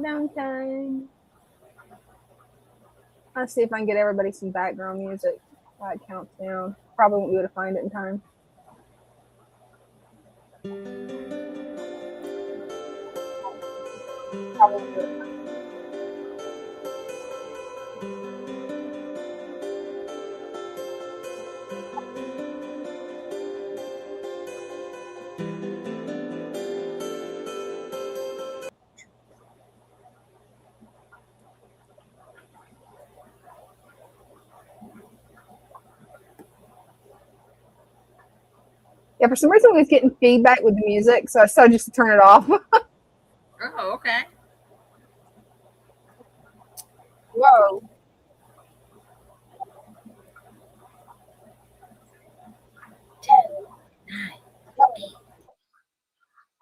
countdown time. Let's see if I can get everybody some background music while it counts down. Probably won't be able to find it in time. Yeah, for some reason we was getting feedback with the music, so I decided just to turn it off. Oh, okay. Whoa.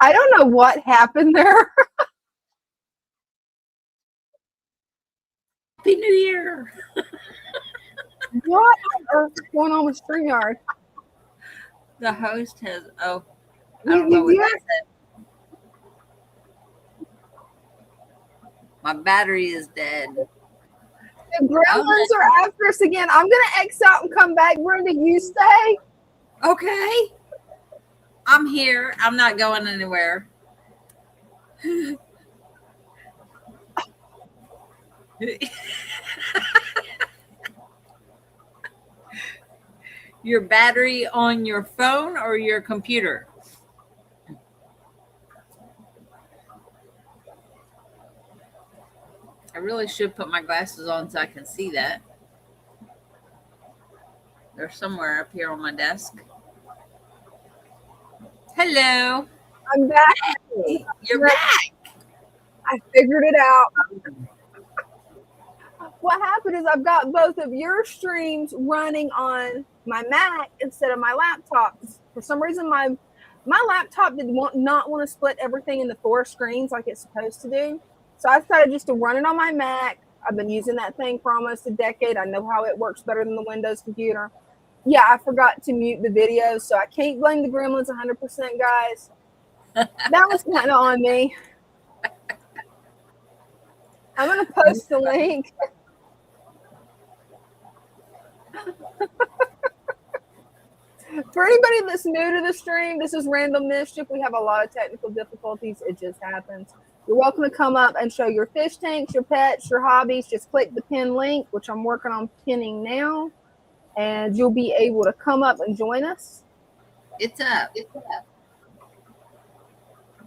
I don't know what happened there. Happy New Year. What on earth is going on with StreamYard? The host has, I don't know what that said. My battery is dead. The gremlins are after us again. I'm going to X out and come back. Brenda, you stay. Okay. I'm here. I'm not going anywhere. Your battery on your phone or your computer? I really should put my glasses on so I can see that. They're somewhere up here on my desk. Hello. I'm back. Hey, you're back. I figured it out. What happened is I've got both of your streams running on my Mac instead of my laptop. For some reason, my laptop did not want to split everything into 4 screens like it's supposed to do. So I decided just to run it on my Mac. I've been using that thing for almost a decade. I know how it works better than the Windows computer. Yeah, I forgot to mute the video, so I can't blame the gremlins 100%, guys. That was kind of on me. I'm going to post the link. For anybody that's new to the stream, this is Random Mischief. We have a lot of technical difficulties. It just happens. You're welcome to come up and show your fish tanks, your pets, your hobbies. Just click the pin link, which I'm working on pinning now, and you'll be able to come up and join us. It's up.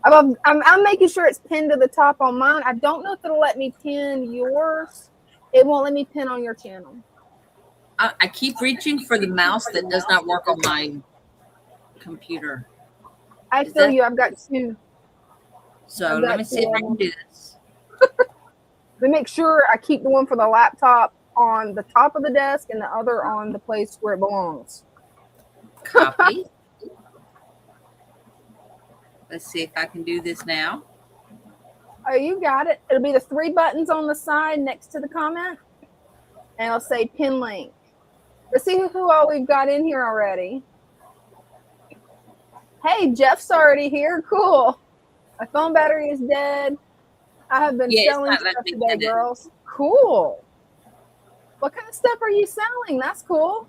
I'm making sure it's pinned to the top on mine. I don't know if it'll let me pin yours. It won't let me pin on your channel. I keep reaching for the mouse that does not work on my computer. I feel you. I've got 2. So let me see if I can do this. Let me make sure I keep the one for the laptop on the top of the desk and the other on the place where it belongs. Copy. Let's see if I can do this now. Oh, you got it. It'll be the 3 buttons on the side next to the comment. And it'll say pin link. Let's see who all we've got in here already. Hey, Jeff's already here. Cool. My phone battery is dead. I have been selling stuff today, girls. Cool. What kind of stuff are you selling? That's cool.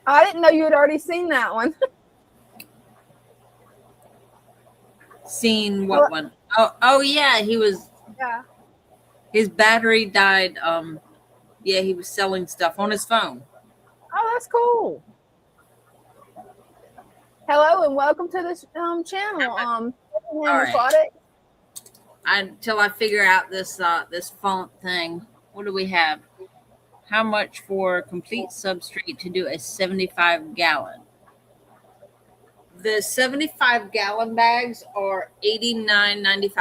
I didn't know you had already seen that one. Seen what one? Oh yeah, he was. Yeah. His battery died. Yeah, he was selling stuff on his phone. Oh, that's cool. Hello and welcome to this channel. All right. Until I figure out this this font thing. What do we have? How much for complete substrate to do a 75-gallon? The 75-gallon bags are $89.95,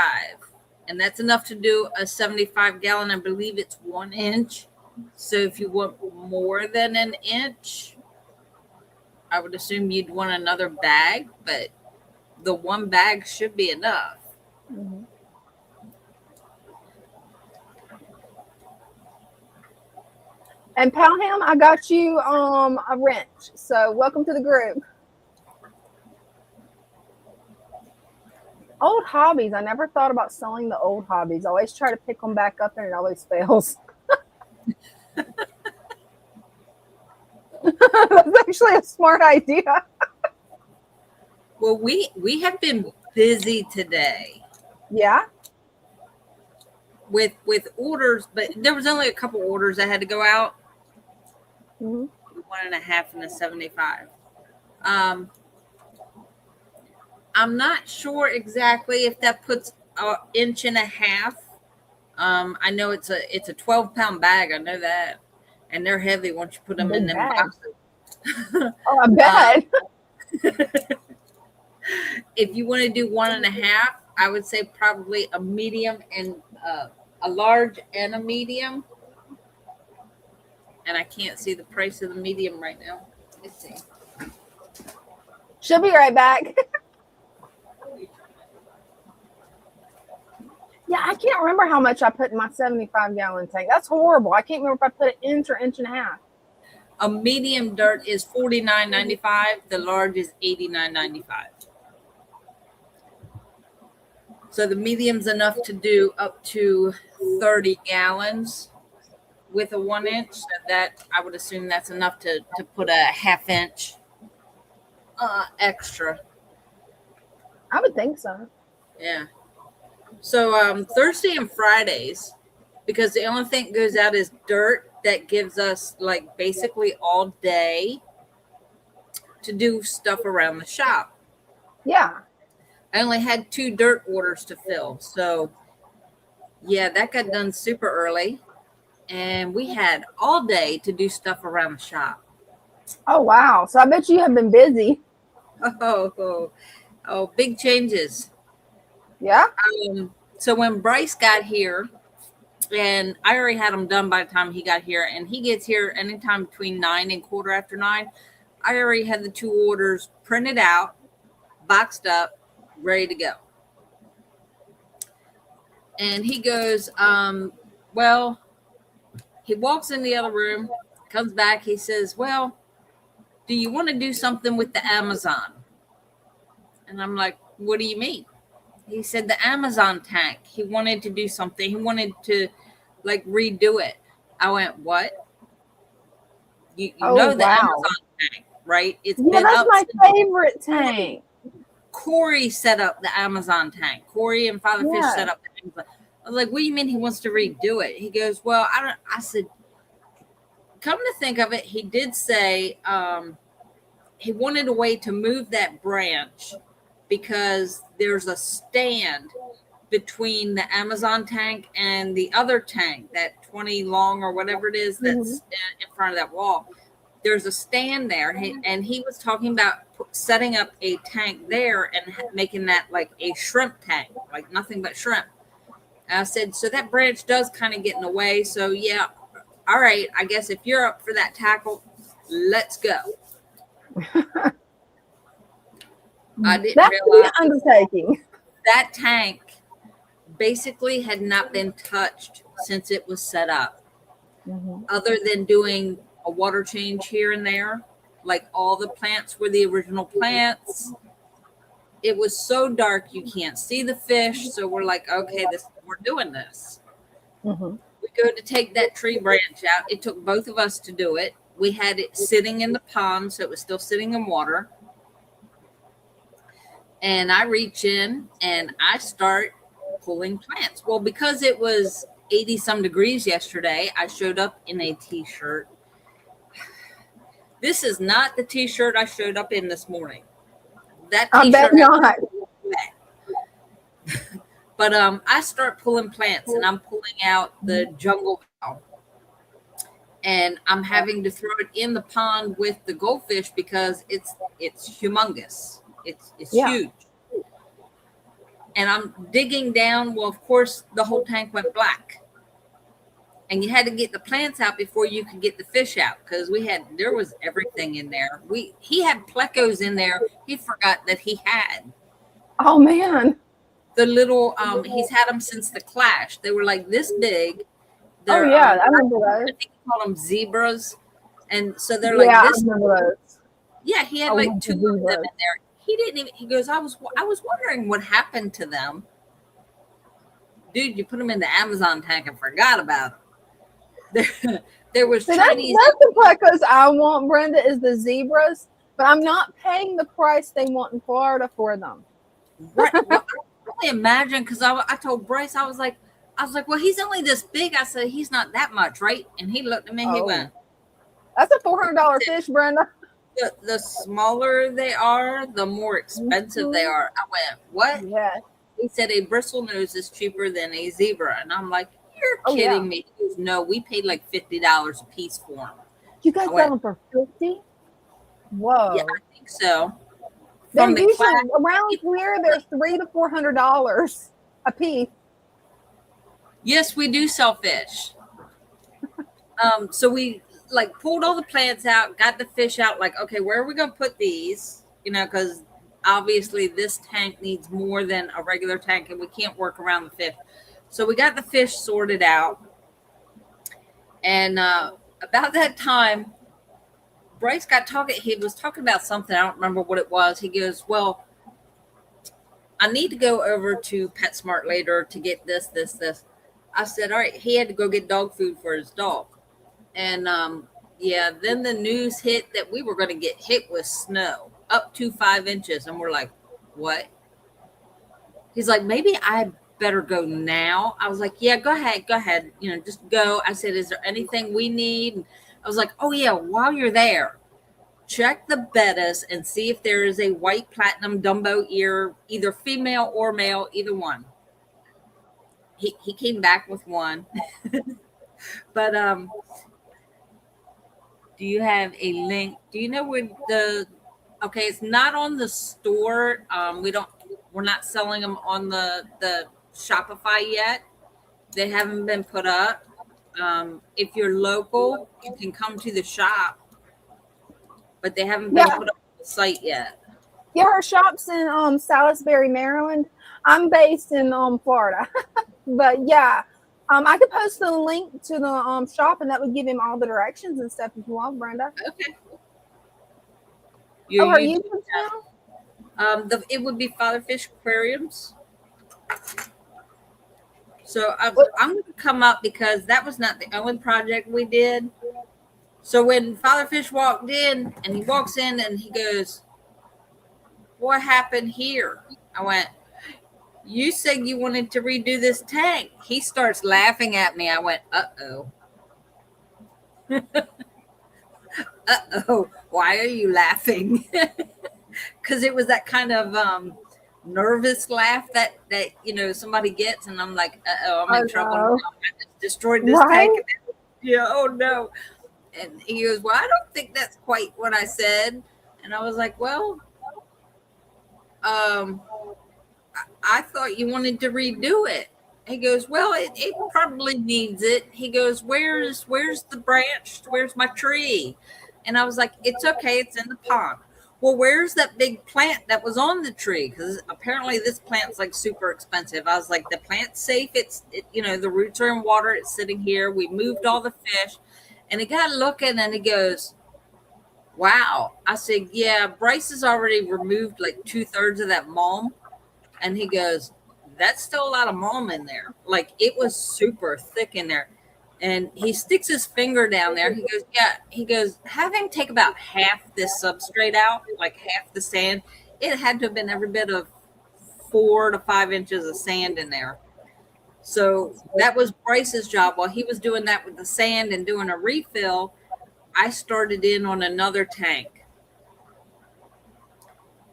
and that's enough to do a 75-gallon. I believe it's 1 inch. So if you want more than an inch, I would assume you'd want another bag, but the 1 bag should be enough. Mm-hmm. And Palham, I got you a wrench. So welcome to the group. Old old hobbies. I never thought about selling the old hobbies. I always try to pick them back up and it always fails. That's actually a smart idea. Well, we have been busy today. Yeah. With orders, but there was only a couple orders that had to go out. Mm-hmm. 1.5 and a 75. I'm not sure exactly if that puts an inch and a half. I know it's a 12-pound bag. I know that, and they're heavy once you put them in them boxes. Oh, I bet. If you want to do 1.5, I would say probably a medium and a large and a medium. And I can't see the price of the medium right now. Let's see. She'll be right back. Yeah, I can't remember how much I put in my 75-gallon tank. That's horrible. I can't remember if I put an inch or inch and a half. A medium dirt is $49.95. The large is $89.95. So the medium's enough to do up to 30 gallons with a 1 inch. So that I would assume that's enough to put a 1/2 inch extra. I would think so. Yeah. So Thursday and Fridays, because the only thing that goes out is dirt, that gives us like basically all day to do stuff around the shop. Yeah. I only had 2 dirt orders to fill. So yeah, that got done super early. And we had all day to do stuff around the shop. Oh, wow. So I bet you have been busy. Oh, big changes. Yeah. So when Bryce got here, and I already had him done by the time he got here, and he gets here anytime between 9 and 9:15. I already had the 2 orders printed out, boxed up, ready to go. And he goes, well, he walks in the other room, comes back, he says, well, do you want to do something with the Amazon? And I'm like, what do you mean? He said the Amazon tank. He wanted to do something. He wanted to like redo it. I went, what? You know the Amazon tank, right? It's been that's up. My favorite tank. Corey set up the Amazon tank. Corey and Father Fish set up the Amazon. I was like, what do you mean he wants to redo it? He goes, well, I said, come to think of it, he did say he wanted a way to move that branch because there's a stand between the Amazon tank and the other tank, that 20 long or whatever it is that's in front of that wall. There's a stand there, and he was talking about setting up a tank there and making that like a shrimp tank, like nothing but shrimp. And I said, so that branch does kind of get in the way. So yeah, all right, I guess if you're up for that tackle, let's go. I didn't realize an undertaking. That tank basically had not been touched since it was set up, other than doing a water change here and there. Like all the plants were the original plants. It was so dark you can't see the fish. So we're like, okay, we're doing this. We go to take that tree branch out. It took both of us to do it. We had it sitting in the pond, so it was still sitting in water. And I reach in and I start pulling plants. Well, because it was 80 some degrees yesterday, I showed up in a t-shirt. This is not the t-shirt I showed up in this morning. That t-shirt, I bet not. But I start pulling plants, and I'm pulling out the jungle fowl, and I'm having to throw it in the pond with the goldfish because it's humongous. It's huge. And I'm digging down. Well, of course, the whole tank went black. And you had to get the plants out before you could get the fish out, because there was everything in there. He had plecos in there he forgot that he had. Oh man. The little he's had them since the Clash. They were like this big. I remember those. I think you call them zebras. And so they're like this. I remember those. Yeah, he had like 2 of them in there. he didn't even, he goes, I was wondering what happened to them. Dude, you put them in the Amazon tank and forgot about them. There was Chinese. That's the plecos I want, Brenda, is the zebras, but I'm not paying the price they want in Florida for them. Right. Well, I can only imagine, because I told Bryce, I was like, well, he's only this big. I said, he's not that much, right? And he looked at me, he went, that's a $400 fish, Brenda. The smaller they are, the more expensive they are. I went, what? Yeah. He said a bristlenose is cheaper than a zebra. And I'm like, you're kidding me. He goes, no, we paid like $50 a piece for them. You guys got them for $50? Whoa. Yeah, I think so. They're usually around here, they're $300 to $400 a piece. Yes, we do sell fish. So we like pulled all the plants out, got the fish out, like, okay, where are we going to put these? You know, because obviously this tank needs more than a regular tank and we can't work around the fish. So we got the fish sorted out. And about that time, Bryce got talking. He was talking about something. I don't remember what it was. He goes, well, I need to go over to PetSmart later to get this. I said, all right. He had to go get dog food for his dog. And then the news hit that we were going to get hit with snow up to 5 inches. And we're like, what? He's like, maybe I better go now. I was like, yeah, go ahead. You know, just go. I said, is there anything we need? And I was like, oh yeah, while you're there, check the bettas and see if there is a white platinum Dumbo ear, either female or male, either one. He came back with one. But do you have a link? Do you know where okay, it's not on the store. We're not selling them on the Shopify yet. They haven't been put up. If you're local, you can come to the shop, but they haven't been put up on the site yet. Yeah, her shop's in Salisbury, Maryland. I'm based in Florida. But yeah, I could post the link to the shop, and that would give him all the directions and stuff if you want, Brenda. Okay. Her YouTube channel? It would be Fatherfish Aquariums. So I'm going to come up because that was not the only project we did. So when Fatherfish walked in, and he walks in and he goes, what happened here? I went, you said you wanted to redo this tank. He starts laughing at me. I went, uh-oh. Uh-oh. Why are you laughing? Because it was that kind of nervous laugh that somebody gets, and I'm like, uh-oh, I'm in trouble. No, I just destroyed this tank. Yeah, oh no. And he goes, well, I don't think that's quite what I said. And I was like, well, I thought you wanted to redo it. He goes, well, it probably needs it. He goes, where's the branch? Where's my tree? And I was like, it's okay, it's in the pond. Well, where's that big plant that was on the tree? Because apparently this plant's like super expensive. I was like, the plant's safe. The roots are in water. It's sitting here. We moved all the fish. And he got looking and he goes, wow. I said, yeah, Bryce has already removed like 2/3 of that mulm. And he goes, that's still a lot of mulm in there. Like, it was super thick in there. And he sticks his finger down there. He goes, yeah. He goes, have him take about half this substrate out, like half the sand. It had to have been every bit of 4 to 5 inches of sand in there. So that was Bryce's job. While he was doing that with the sand and doing a refill, I started in on another tank.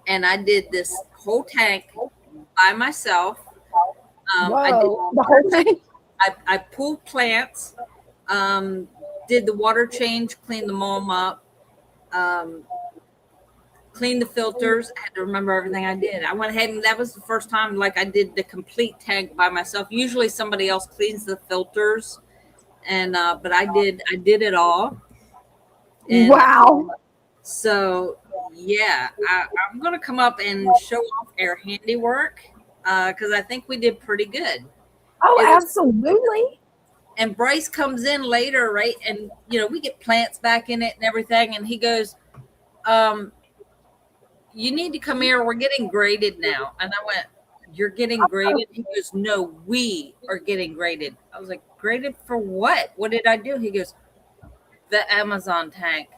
And I did this whole tank by myself. I did the whole thing. I pulled plants, did the water change, cleaned the mulm up, cleaned the filters. I had to remember everything I did. I went ahead, and that was the first time like I did the complete tank by myself. Usually somebody else cleans the filters, and but I did it all. And wow. So yeah, I'm gonna come up and show off our handiwork because I think we did pretty good. Oh, absolutely. And Bryce comes in later, right? And, we get plants back in it and everything. And he goes, you need to come here. We're getting graded now. And I went, you're getting graded? He goes, no, we are getting graded. I was like, graded for what? What did I do? He goes, the Amazon tank.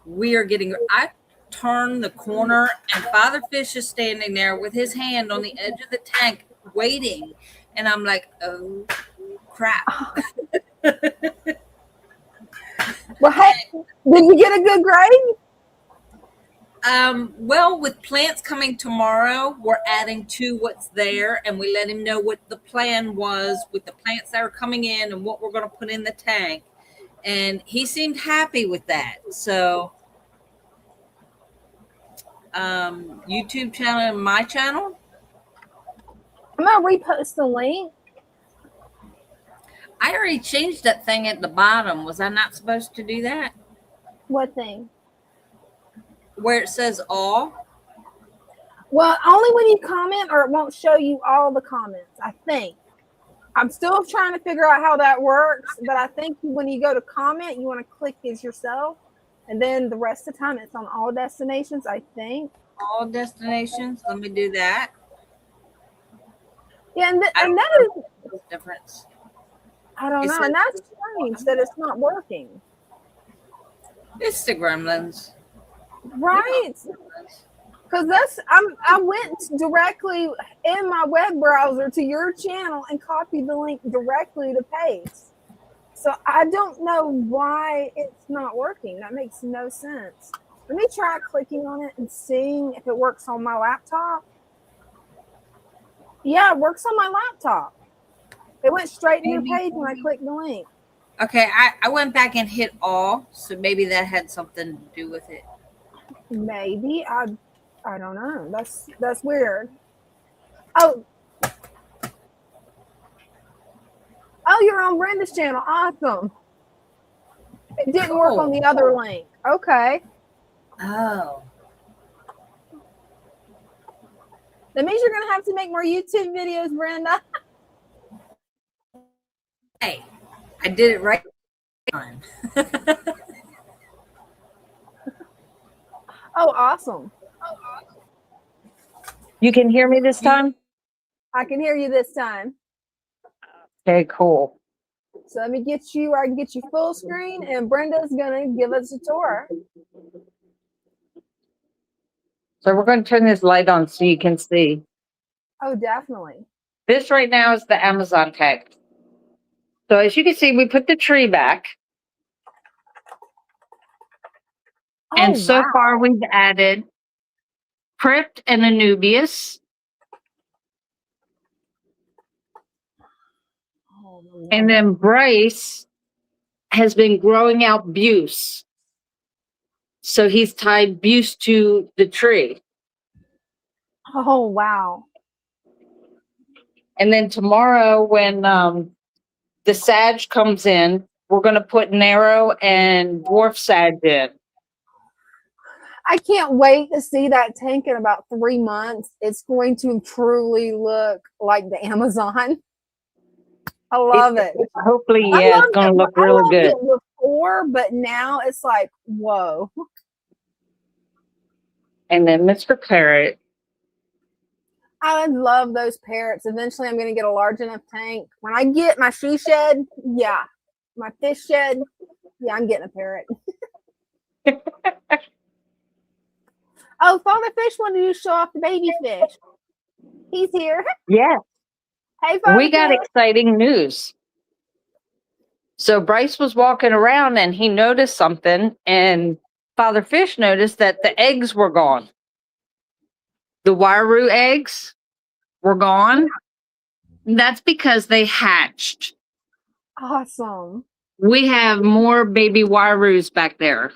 We are getting, I turned the corner and Father Fish is standing there with his hand on the edge of the tank waiting. And I'm like, oh, crap. Well, hey, did you get a good grade? Well, with plants coming tomorrow, we're adding to what's there, and we let him know what the plan was with the plants that are coming in and what we're going to put in the tank. And he seemed happy with that. So, YouTube channel and my channel. I'm gonna repost the link. I already changed that thing at the bottom. Was I not supposed to do that? What thing? Where it says all? Well, only when you comment, or it won't show you all the comments, I think. I'm still trying to figure out how that works, but I think when you go to comment, you want to click as yourself, and then the rest of the time it's on all destinations, I think. All destinations. Let me do that. Yeah, and that is the difference. I don't know, and that's strange that it's not working. It's the gremlins. Right. Because I went directly in my web browser to your channel and copied the link directly to paste. So I don't know why it's not working. That makes no sense. Let me try clicking on it and seeing if it works on my laptop. Yeah, it works on my laptop. It went straight to your page when I clicked the link. Okay, I went back and hit all, so maybe that had something to do with it. Maybe. I don't know. That's weird. Oh, you're on Brenda's channel. Awesome. It didn't work on the other link. Okay. Oh. That means you're gonna have to make more YouTube videos, Brenda. Hey, I did it right. Oh, awesome. You can hear me this time? I can hear you this time. Okay, cool. So let me get you where I can get you full screen, and Brenda's gonna give us a tour. So we're going to turn this light on so you can see. Oh, definitely. This right now is the Amazon tag. So as you can see, we put the tree back. Oh, and so wow. far we've added Crypt and Anubius. Oh, and then Bryce has been growing out Buse. So he's tied Buse to the tree. Oh, wow. And then tomorrow when the Sag comes in, we're going to put Narrow and Dwarf Sag in. I can't wait to see that tank in about 3 months. It's going to truly look like the Amazon. I love it. Hopefully, yeah, it's going to look really good. It before, but now it's like, whoa. And then Mr. Parrot. I love those parrots. Eventually, I'm going to get a large enough tank. When I get my she shed, yeah. My fish shed, yeah, I'm getting a parrot. Oh, Father Fish wanted you to show off the baby fish. He's here. Yeah. Hey, Father We got Fish. exciting news. So Bryce was walking around and he noticed something, and Father Fish noticed that the eggs were gone. The Wairou eggs were gone. That's because they hatched. Awesome. We have more baby Wairous back there.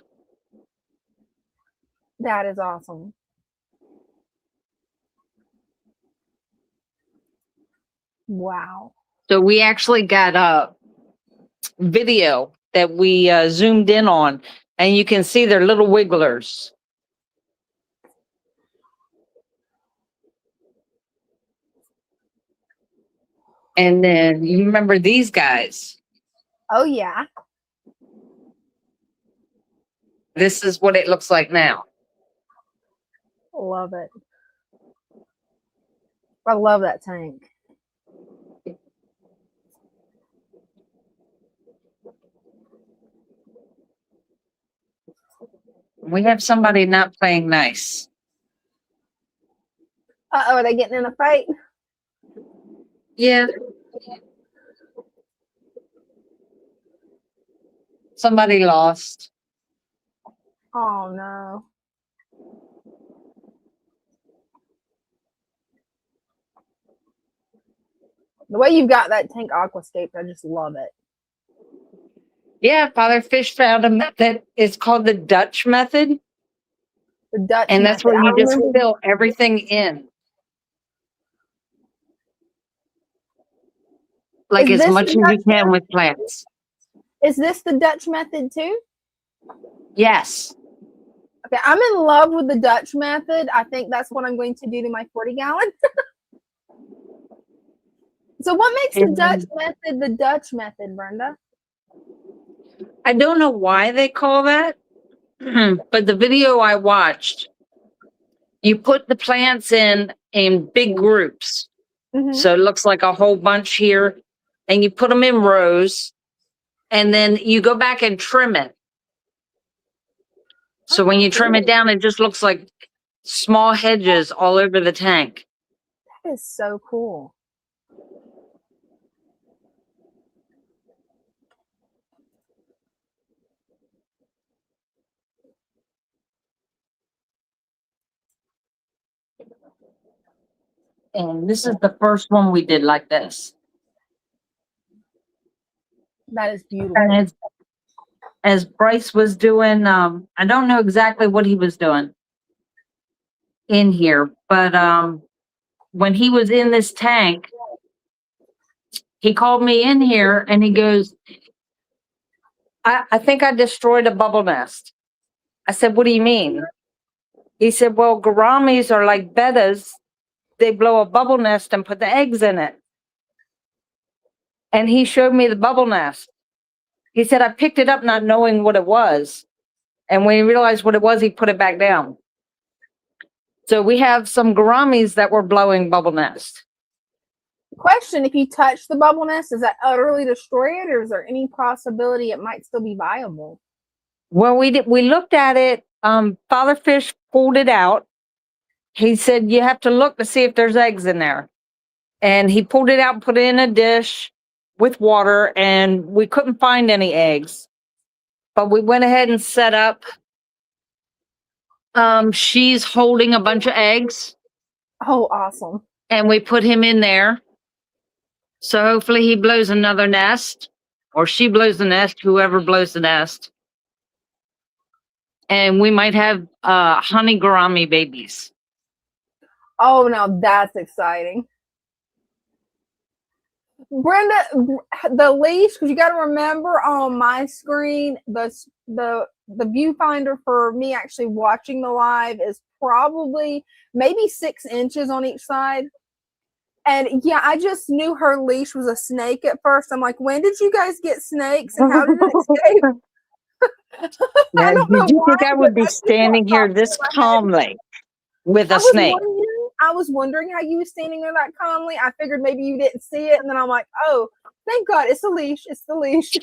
That is awesome. Wow. So we actually got a video that we zoomed in on, and you can see their little wigglers. And then you remember these guys. Oh, yeah. This is what it looks like now. Love it. I love that tank. We have somebody not playing nice. Uh-oh, are they getting in a fight? Yeah. Somebody lost. Oh, no. The way you've got that tank aquascaped, I just love it. Yeah, Father Fish found a method. It's called the Dutch method. The Dutch And that's method. where you just remember, fill everything in. Like Is as this much as the you Dutch can with plants. Is this the Dutch method too? Yes. Okay, I'm in love with the Dutch method. I think that's what I'm going to do to my 40 gallon. So what makes the Dutch method the Dutch method, Brenda? I don't know why they call that, but the video I watched, you put the plants in big groups. Mm-hmm. So it looks like a whole bunch here, and you put them in rows, and then you go back and trim it. So when you trim it down, it just looks like small hedges all over the tank. That is so cool. And this is the first one we did like this. That is beautiful. And as Bryce was doing, I don't know exactly what he was doing in here, but when he was in this tank, he called me in here and he goes, I think I destroyed a bubble nest. I said, what do you mean? He said, well, gouramis are like bettas. They blow a bubble nest and put the eggs in it. And he showed me the bubble nest. He said, I picked it up not knowing what it was. And when he realized what it was, he put it back down. So we have some gouramis that were blowing bubble nest. Question, if you touch the bubble nest, does that utterly destroy it, or is there any possibility it might still be viable? Well, we looked at it. Father Fish pulled it out. He said, you have to look to see if there's eggs in there. And he pulled it out and put it in a dish with water, and we couldn't find any eggs. But we went ahead and set up. She's holding a bunch of eggs. Oh, awesome. And we put him in there. So hopefully he blows another nest, or she blows the nest, whoever blows the nest. And we might have honey gourami babies. Oh, now that's exciting. Brenda, the leash, because you got to remember on my screen, the viewfinder for me actually watching the live is probably maybe 6 inches on each side. And yeah, I just knew her leash was a snake at first. I'm like, when did you guys get snakes and how did it escape? Now, I don't know did you why, think I would be standing here this calmly with a snake? I was wondering how you were standing there that calmly. I figured maybe you didn't see it, and then I'm like, oh, thank God, it's the leash. It's the leash.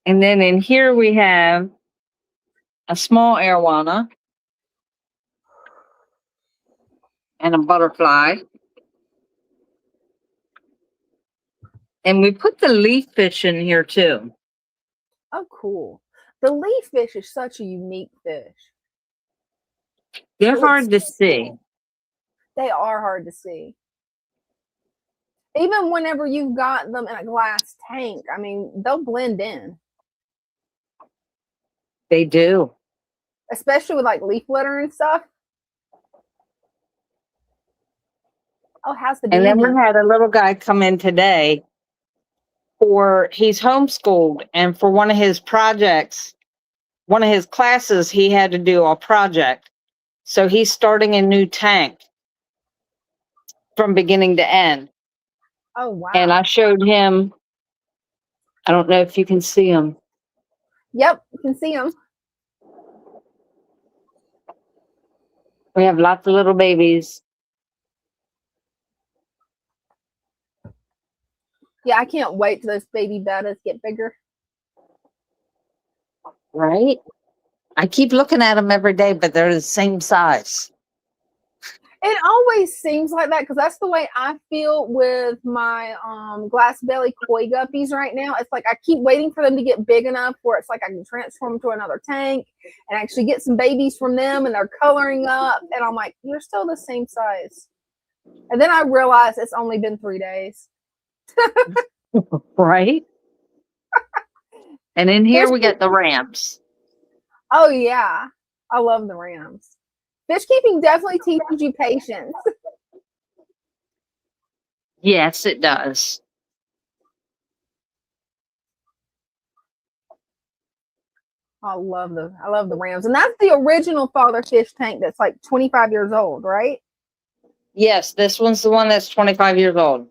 And then in here we have a small arowana and a butterfly. And we put the leaf fish in here too. Oh, cool. The leaf fish is such a unique fish. They're hard to see. They are hard to see. Even whenever you've got them in a glass tank, I mean, they'll blend in. They do. Especially with like leaf litter and stuff. Oh, how's the baby? And then we had a little guy come in today he's homeschooled, and for one of his projects, one of his classes, he had to do a project. So he's starting a new tank from beginning to end. Oh, wow. And I showed him, I don't know if you can see him. Yep, you can see them. We have lots of little babies. Yeah, I can't wait till those baby bettas get bigger. Right? I keep looking at them every day, but they're the same size. It always seems like that because that's the way I feel with my glass belly koi guppies right now. It's like I keep waiting for them to get big enough where it's like I can transform them to another tank and actually get some babies from them, and they're coloring up, and I'm like, you're still the same size. And then I realize it's only been 3 days. Right? And in here we got the ramps. Oh yeah, I love the rams. Fish keeping definitely teaches you patience. Yes, it does. I love the rams, and that's the original father fish tank that's like 25 years old, right? Yes, this one's the one that's 25 years old.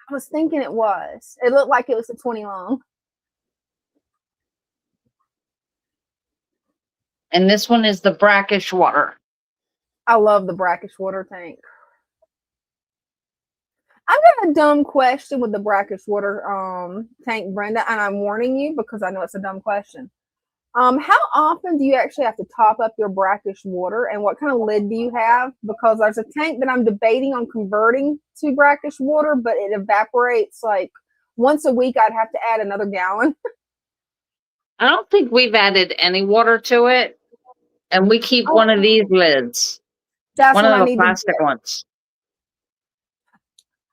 I was thinking it was. It looked like it was a 20 long. And this one is the brackish water. I love the brackish water tank. I've got a dumb question with the brackish water tank, Brenda, and I'm warning you because I know it's a dumb question. How often do you actually have to top up your brackish water, and what kind of lid do you have? Because there's a tank that I'm debating on converting to brackish water, but it evaporates like once a week. I'd have to add another gallon. I don't think we've added any water to it. And we keep one of these lids. That's one what of I the need plastic to ones.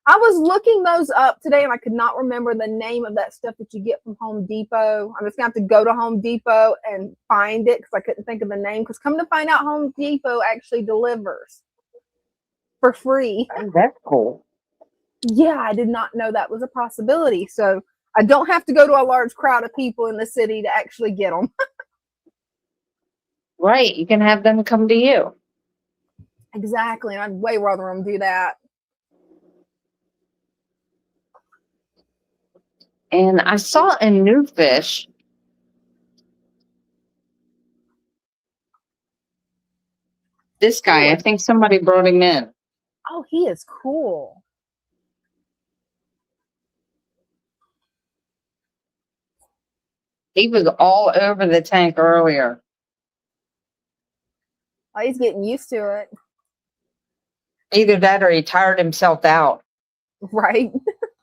I was looking those up today, and I could not remember the name of that stuff that you get from Home Depot. I'm just gonna have to go to Home Depot and find it because I couldn't think of the name. Because come to find out, Home Depot actually delivers for free. Oh, that's cool. Yeah, I did not know that was a possibility. So I don't have to go to a large crowd of people in the city to actually get them. Right, you can have them come to you. Exactly, and I'd way rather them do that. And I saw a new fish. This guy, I think somebody brought him in. Oh, he is cool. He was all over the tank earlier. Oh, he's getting used to it. Either that or he tired himself out. Right.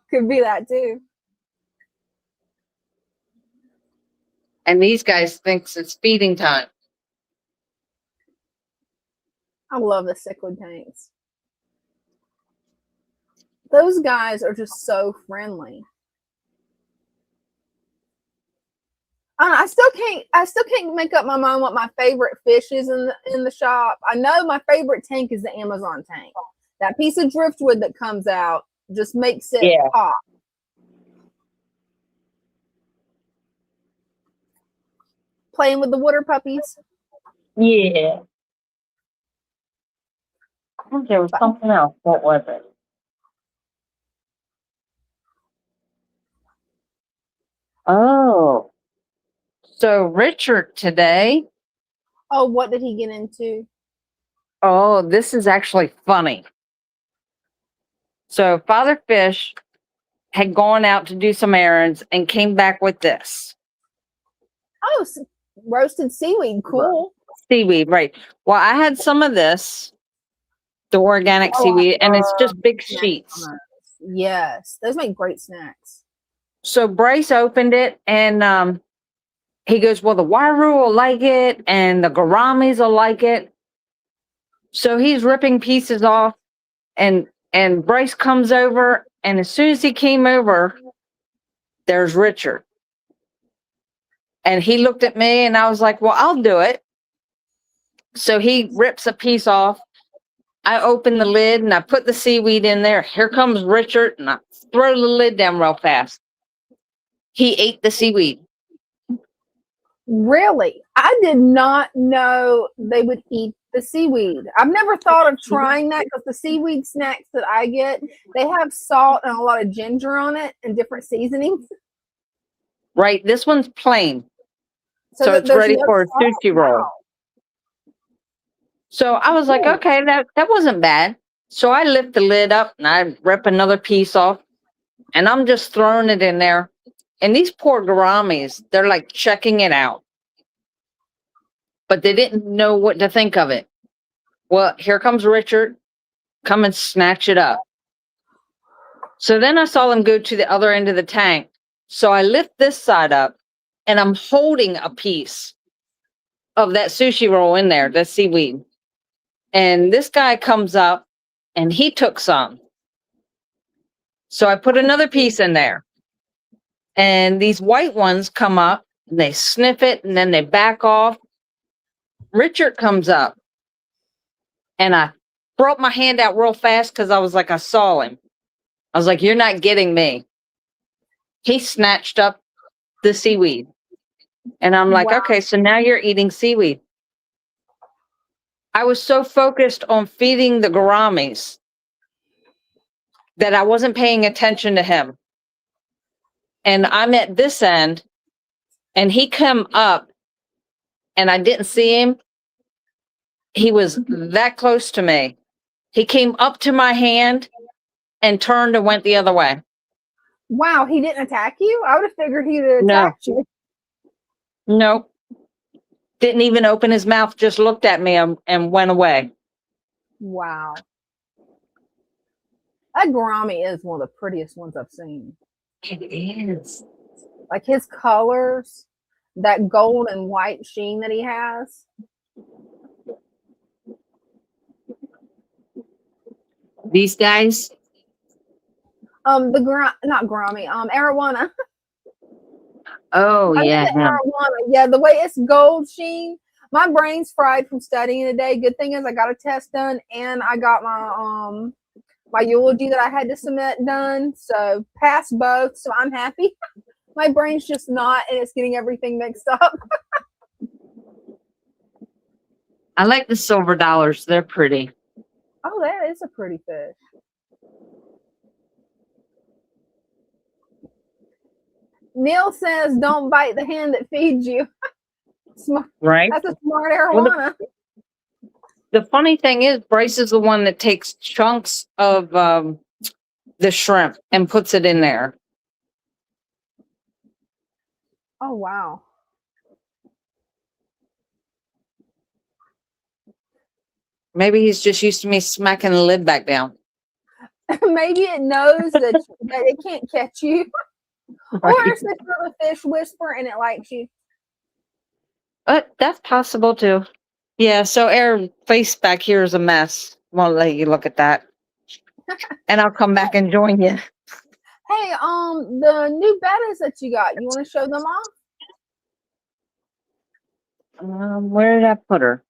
Could be that too. And these guys thinks it's feeding time. I love the cichlid tanks. Those guys are just so friendly. I still can't make up my mind what my favorite fish is in the shop. I know my favorite tank is the Amazon tank. That piece of driftwood that comes out just makes it pop. Playing with the water puppies. Yeah. I think there was something else. What was it? Oh. So Richard today. Oh, what did he get into? Oh, this is actually funny. So Father Fish had gone out to do some errands and came back with this. Oh, roasted seaweed. Cool. Seaweed, right. Well, I had some of this, the organic seaweed, and it's just big sheets. Yes, those make great snacks. So Bryce opened it, and he goes, well, the Wairu will like it, and the Gouramis will like it. So he's ripping pieces off, and Bryce comes over, and as soon as he came over, there's Richard. And he looked at me, and I was like, well, I'll do it. So he rips a piece off. I open the lid, and I put the seaweed in there. Here comes Richard, and I throw the lid down real fast. He ate the seaweed. Really? I did not know they would eat the seaweed. I've never thought of trying that because the seaweed snacks that I get, they have salt and a lot of ginger on it and different seasonings. Right. This one's plain. So it's there's ready no for a salt? sushi roll. Wow. So I was like, Cool. okay, that wasn't bad. So I lift the lid up and I rip another piece off and I'm just throwing it in there. And these poor gouramis, they're like checking it out. But they didn't know what to think of it. Well, here comes Richard. Come and snatch it up. So then I saw them go to the other end of the tank. So I lift this side up and I'm holding a piece of that sushi roll in there, the seaweed. And this guy comes up and he took some. So I put another piece in there. And these white ones come up and they sniff it and then they back off. Richard comes up and I brought my hand out real fast because I was like, I saw him. I was like, you're not getting me. He snatched up the seaweed. And I'm like, Wow. okay, so now you're eating seaweed. I was so focused on feeding the gouramis that I wasn't paying attention to him. And I'm at this end and he come up and I didn't see him. He was that close to me. He came up to my hand and turned and went the other way. Wow, he didn't attack you? I would have figured he'd have attacked you. Nope. Didn't even open his mouth, just looked at me and went away. Wow. That gourami is one of the prettiest ones I've seen. It is. Like his colors, that gold and white sheen that he has. These guys? Not gourami, arowana. Oh, yeah. Arowana. Yeah, the way it's gold sheen. My brain's fried from studying today. Good thing is I got a test done and I got my my eulogy that I had to submit done. So passed both. So I'm happy. My brain's just not, and it's getting everything mixed up. I like the silver dollars. They're pretty. Oh, that is a pretty fish. Neil says, "Don't bite the hand that feeds you." Smart. Right? That's a smart arowana. The funny thing is, Bryce is the one that takes chunks of the shrimp and puts it in there. Oh, wow. Maybe he's just used to me smacking the lid back down. Maybe it knows that it can't catch you. Right. Or it's this little fish whisper and it likes you. But that's possible too. Yeah, so Aaron's face back here is a mess. Won't let you look at that. And I'll come back and join you. Hey, the new bettas that you got, you want to show them off? Where did I put her?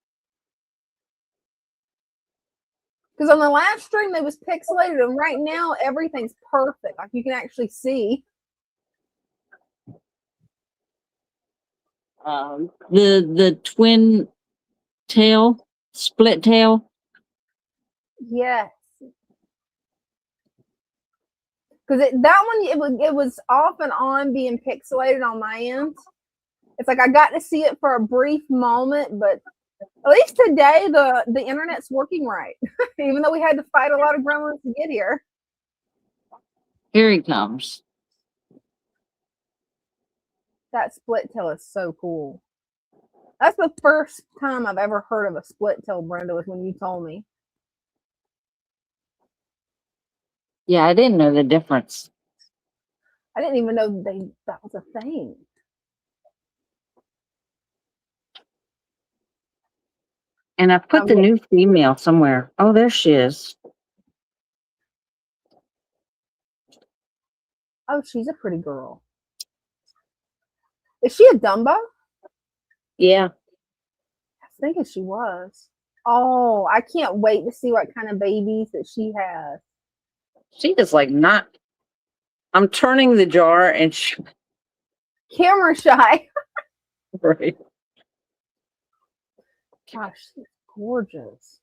Because on the last stream, they was pixelated, and right now, everything's perfect. Like, you can actually see. The twin tail, split tail. Yes. Because that one, it was off and on being pixelated on my end. It's like I got to see it for a brief moment, but at least today the internet's working right. Even though we had to fight a lot of gremlins to get here. Here he comes. That split tail is so cool. That's the first time I've ever heard of a split tail, Brenda, was when you told me. Yeah, I didn't know the difference. I didn't even know that was a thing. And I put the new female somewhere. Oh, there she is. Oh, she's a pretty girl. Is she a Dumbo? Yeah. I was thinking she was. Oh, I can't wait to see what kind of babies that she has. She is like not. I'm turning the jar and she. Camera shy. Right. Gosh, she's gorgeous.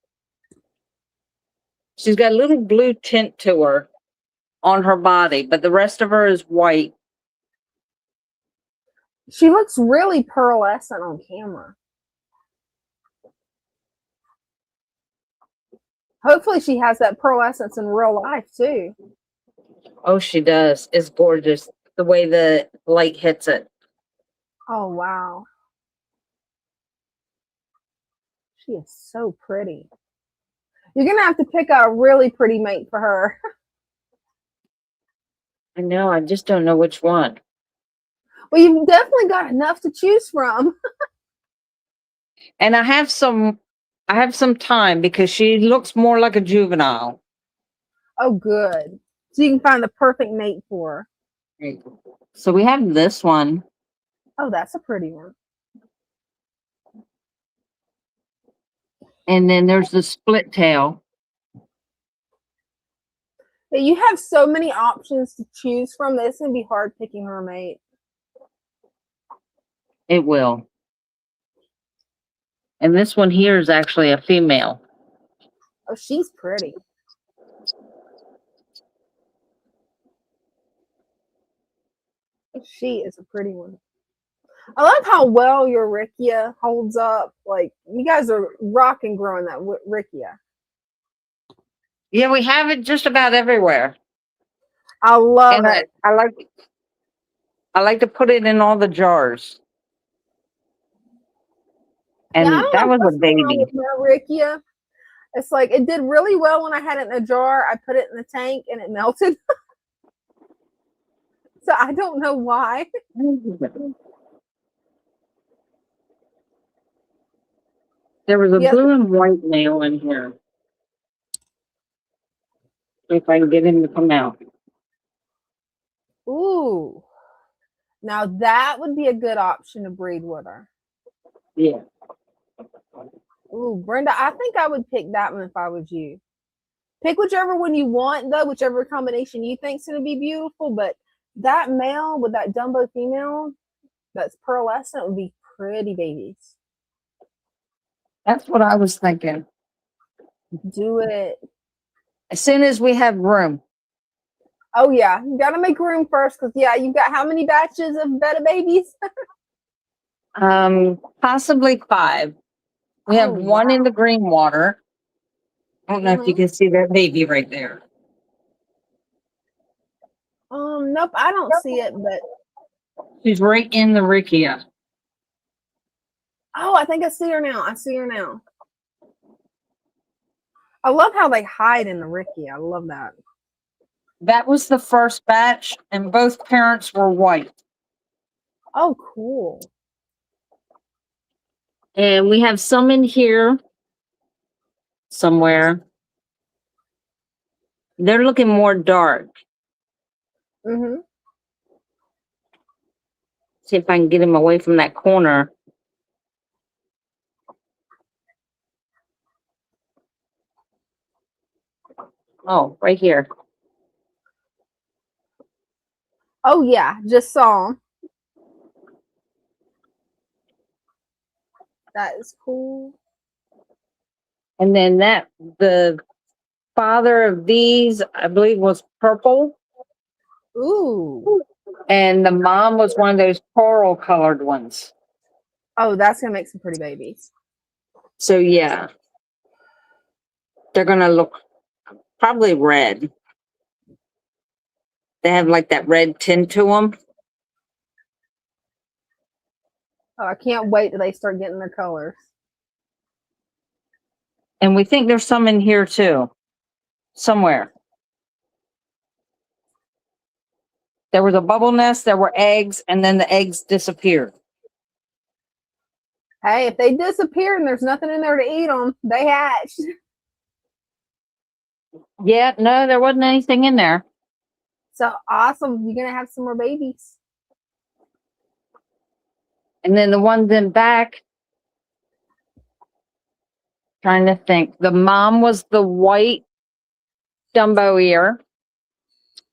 She's got a little blue tint to her on her body, but the rest of her is white. She looks really pearlescent on camera. Hopefully she has that pearlescence in real life too. Oh, she does. It's gorgeous. The way the light hits it. Oh, wow. She is so pretty. You're going to have to pick a really pretty mate for her. I know. I just don't know which one. Well, you've definitely got enough to choose from. And I have some time because she looks more like a juvenile. Oh, good. So you can find the perfect mate for her. So we have this one. Oh, that's a pretty one. And then there's the split tail. Yeah, you have so many options to choose from. This can be hard picking her mate. It will. And this one here is actually a female. Oh, she's pretty. She is a pretty one. I love how well your Rickia holds up. Like, you guys are rocking growing that Rickia. Yeah, we have it just about everywhere. I love it. I like to put it in all the jars. And yeah, that was a baby. Rickia. It's like it did really well when I had it in a jar. I put it in the tank and it melted. So I don't know why. There was a blue and white nail in here. If I can get him to come out. Ooh. Now that would be a good option to breed with her. Yeah. Ooh, Brenda, I think I would pick that one if I was you. Pick whichever one you want, though, whichever combination you think's going to be beautiful. But that male with that Dumbo female that's pearlescent would be pretty babies. That's what I was thinking. Do it. As soon as we have room. Oh, yeah. You got to make room first because, yeah, you've got how many batches of betta babies? Possibly 5. We have one in the green water. I don't know if you can see that baby right there. Nope, I don't see it, but she's right in the Rickia. Oh, I think I see her now. I love how they hide in the Rickia. I love that. That was the first batch, and both parents were white. Oh, cool. And we have some in here somewhere. They're looking more dark. Mm-hmm. See if I can get him away from that corner. Oh, right here. Oh, yeah. Just saw him. That is cool. And then the father of these, I believe, was purple. Ooh. And the mom was one of those coral colored ones. Oh, that's going to make some pretty babies. So, yeah. They're going to look probably red. They have like that red tint to them. Oh, I can't wait till they start getting their colors. And we think there's some in here too. Somewhere. There was a bubble nest, there were eggs, and then the eggs disappeared. Hey, if they disappear and there's nothing in there to eat them, they hatched. Yeah, no, there wasn't anything in there. So awesome. You're going to have some more babies. And then the ones in back, trying to think. The mom was the white Dumbo ear.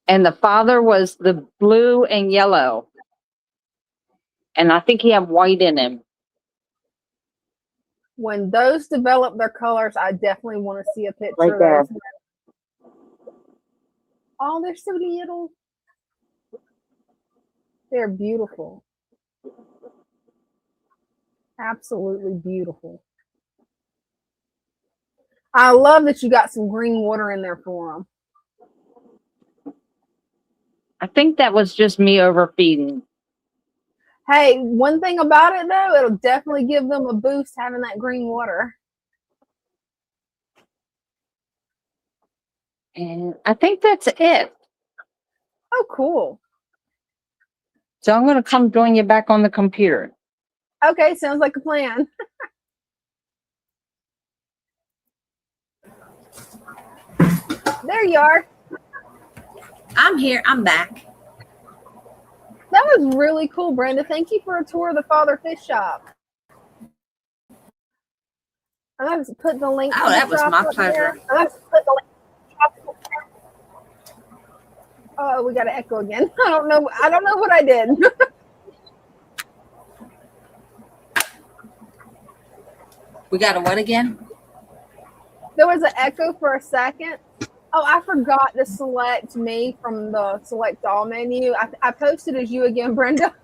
And the father was the blue and yellow. And I think he had white in him. When those develop their colors, I definitely want to see a picture Right of there. those. Oh, they're so little. They're beautiful. Absolutely beautiful. I love that you got some green water in there for them. I think that was just me overfeeding. Hey, one thing about it though, it'll definitely give them a boost having that green water. And I think that's it. Oh, cool. So I'm going to come join you back on the computer. Okay, sounds like a plan. There you are. I'm here. I'm back. That was really cool, Brenda. Thank you for a tour of the Father Fish shop. I'm going to put the link. Oh, that was my pleasure. Oh, we got an echo again. I don't know what I did. We got a what again? There was an echo for a second. Oh, I forgot to select me from the select all menu. I posted as you again, Brenda.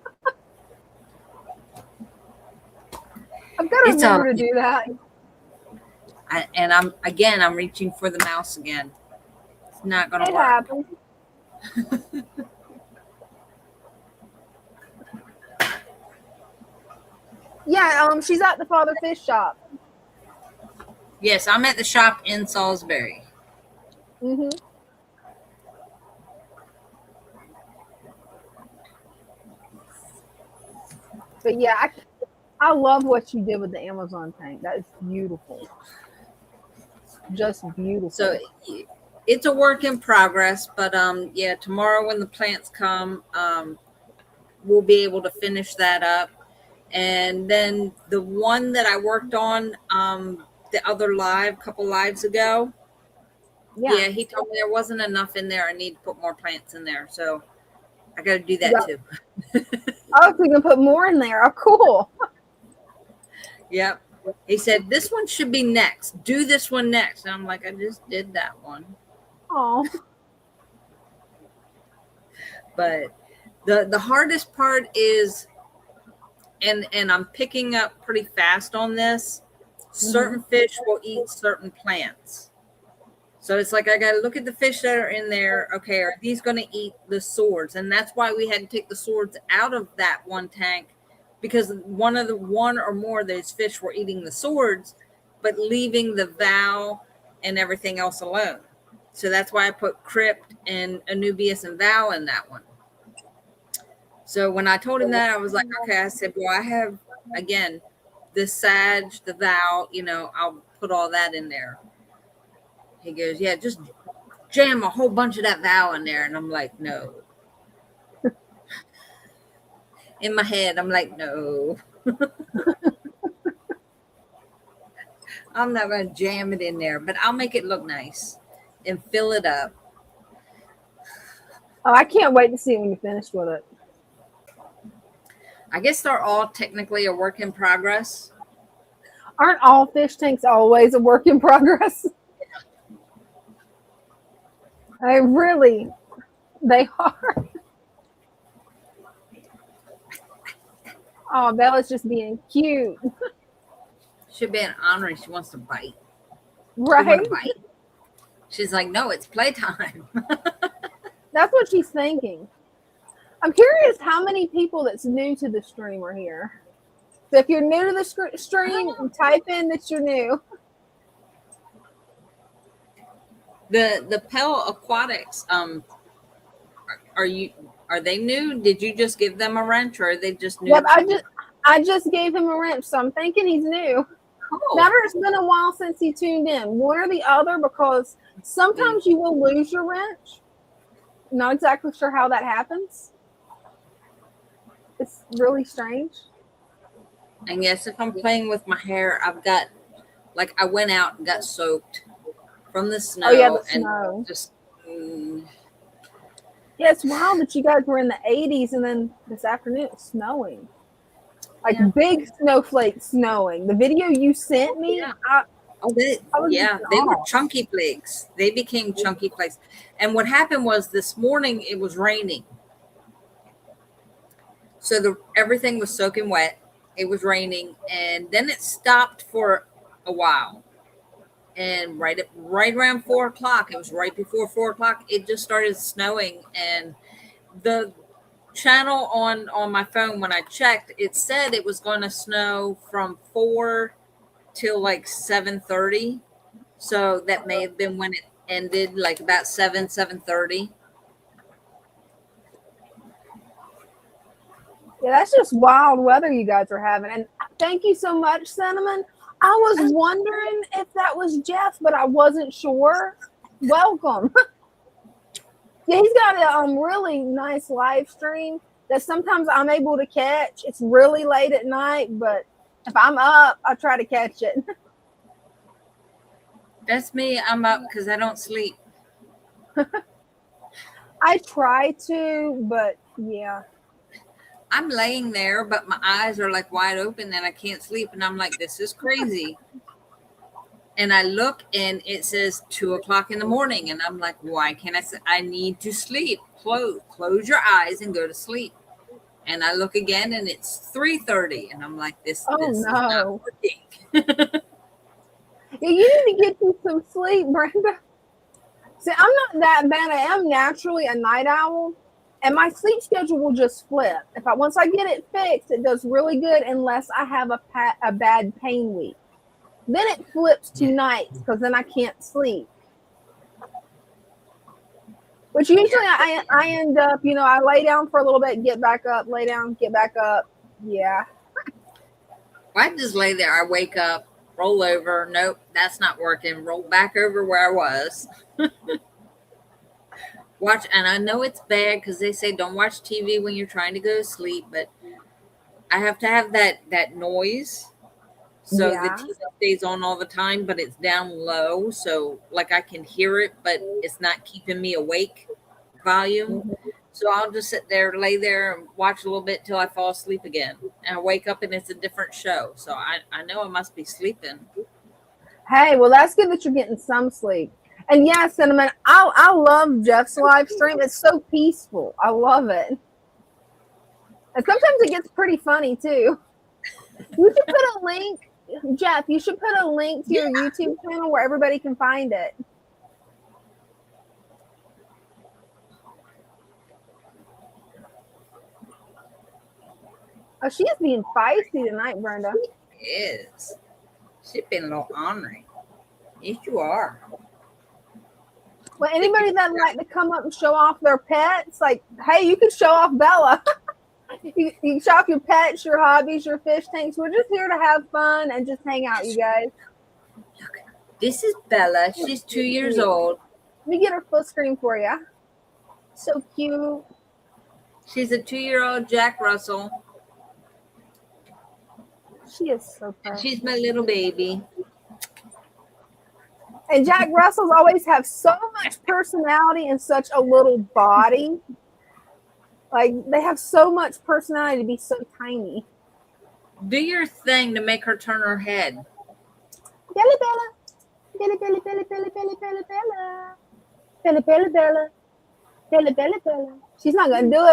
I've got to remember to do that. I'm reaching for the mouse again. It's not going to work. Happens. Yeah, she's at the Father Fish shop. Yes, I'm at the shop in Salisbury. Mm-hmm. But yeah, I love what you did with the Amazon tank. That is beautiful. Just beautiful. So it's a work in progress, but yeah, tomorrow when the plants come, we'll be able to finish that up. And then the one that I worked on the other couple lives ago, yeah, he told me there wasn't enough in there. I need to put more plants in there. So I got to do that too. Oh, so you can put more in there. Oh, cool. Yep. He said, this one should be next. Do this one next. And I'm like, I just did that one. Oh. But the hardest part is, and I'm picking up pretty fast on this, certain fish will eat certain plants. So it's like, I got to look at the fish that are in there. Okay, are these going to eat the swords? And that's why we had to take the swords out of that one tank, because one or more of those fish were eating the swords, but leaving the vow and everything else alone. So that's why I put Crypt and Anubius and Vow in that one. So when I told him that, I was like, okay, I said, well, I have, again, the Sag, the Vow, I'll put all that in there. He goes, yeah, just jam a whole bunch of that Vow in there. And I'm like, no. In my head, I'm like, no. I'm not going to jam it in there, but I'll make it look nice and fill it up. Oh, I can't wait to see when you're finished with it. I guess they're all technically a work in progress. Aren't all fish tanks always a work in progress? They are. Oh, Bella's just being cute. Should be an honor. She wants to bite. Right. She's like, no, it's playtime. That's what she's thinking. I'm curious how many people that's new to the stream are here. So if you're new to the stream, type in that you're new. The Pell Aquatics, are they new? Did you just give them a wrench, or are they just new? Yep, I just gave him a wrench, so I'm thinking he's new. Cool. Now it's been a while since he tuned in. One or the other, because sometimes you will lose your wrench. Not exactly sure how that happens. It's really strange. And yes, if I'm playing with my hair, I've got, like, I went out and got soaked from the snow. Oh, yeah, the snow. And just. Yeah, it's wild that you guys were in the 80s and then this afternoon it's snowing. Like big snowflakes snowing. The video you sent me, they were chunky flakes. They became chunky flakes. And what happened was this morning it was raining. So everything was soaking wet. it was raining, and then it stopped for a while. And right around 4 o'clock, it was right before 4 o'clock, it just started snowing. And the channel on my phone, when I checked, it said it was going to snow from 4 till like 7:30. So that may have been when it ended, like about 7:30. Yeah, that's just wild weather you guys are having. And thank you so much, Cinnamon. I was wondering if that was Jeff, but I wasn't sure. Welcome. Yeah, he's got a really nice live stream that sometimes I'm able to catch. It's really late at night, but if I'm up, I try to catch it. That's me. I'm up because I don't sleep. I try to, but yeah. I'm laying there, but my eyes are like wide open and I can't sleep. And I'm like, this is crazy. And I look and it says 2 o'clock in the morning. And I'm like, why can't I? I need to sleep. Close your eyes and go to sleep. And I look again and it's 3:30. And I'm like, this is not working. Yeah, you need to get you some sleep, Brenda. See, I'm not that bad. I am naturally a night owl. And my sleep schedule will just flip. Once I get it fixed, it does really good unless I have a bad pain week. Then it flips to nights because then I can't sleep. Which usually I end up, I lay down for a little bit, get back up, lay down, get back up. Yeah. I just lay there. I wake up, roll over. Nope, that's not working. Roll back over where I was. Watch, and I know it's bad because they say don't watch TV when you're trying to go to sleep, but I have to have that noise so the TV stays on all the time, but it's down low, so like I can hear it, but it's not keeping me awake volume. Mm-hmm. So I'll just sit there, lay there, and watch a little bit till I fall asleep again, and I wake up and it's a different show. So I know I must be sleeping. Hey, well, that's good that you're getting some sleep. And yeah, Cinnamon, I love Jeff's live stream. It's so peaceful. I love it. And sometimes it gets pretty funny too. You should put a link, Jeff, you should put a link to your YouTube channel where everybody can find it. Oh, she is being feisty tonight, Brenda. She is. She's been a little ornery. Yes, you are. Well, anybody that'd like to come up and show off their pets, like, hey, you can show off Bella. you can show off your pets, your hobbies, your fish tanks. We're just here to have fun and just hang out, you guys. Look, this is Bella. She's 2 years old. Let me get her full screen for you. So cute. She's a 2-year-old Jack Russell. She is so pretty. She's my little baby. And Jack Russells always have so much personality and such a little body. Like, they have so much personality to be so tiny. Do your thing to make her turn her head. Bella, Bella. Bella, Bella, Bella, Bella, Bella, Bella, Bella. Bella, Bella, Bella. Bella, Bella, Bella. She's not going to do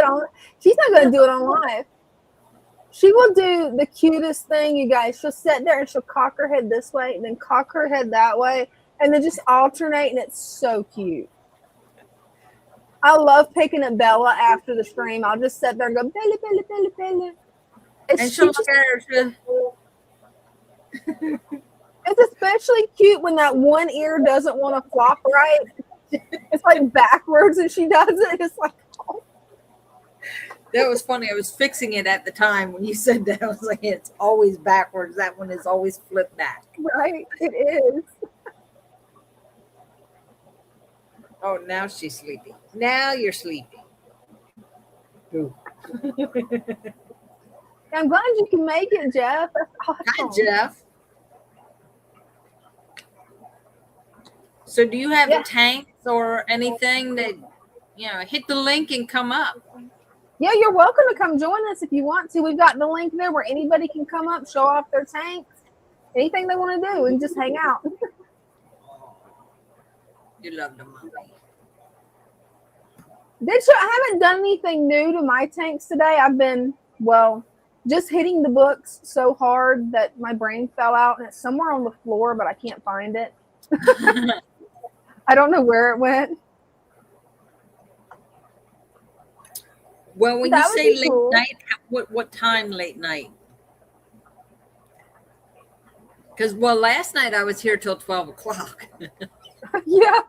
it on live. She will do the cutest thing, you guys. She'll sit there and she'll cock her head this way and then cock her head that way. And then just alternate, and it's so cute. I love picking at Bella after the stream. I'll just sit there and go, Bella, Bella, Bella, Bella. And she'll look at her. It's especially cute when that one ear doesn't want to flop right. It's like backwards and she does it. It's like, oh. That was funny. I was fixing it at the time when you said that. I was like, it's always backwards. That one is always flipped back. Right, it is. Oh, now she's sleepy. Now you're sleepy. Ooh. I'm glad you can make it, Jeff. That's awesome. Hi, Jeff. So do you have tanks or anything that, hit the link and come up? Yeah, you're welcome to come join us if you want to. We've got the link there where anybody can come up, show off their tanks, anything they want to do, and just hang out. You love the mommy. I haven't done anything new to my tanks today. I've been, just hitting the books so hard that my brain fell out, and it's somewhere on the floor, but I can't find it. I don't know where it went. Well, when That you say would be late cool. night, what time late night? Because, well, last night I was here till 12 o'clock. Yeah.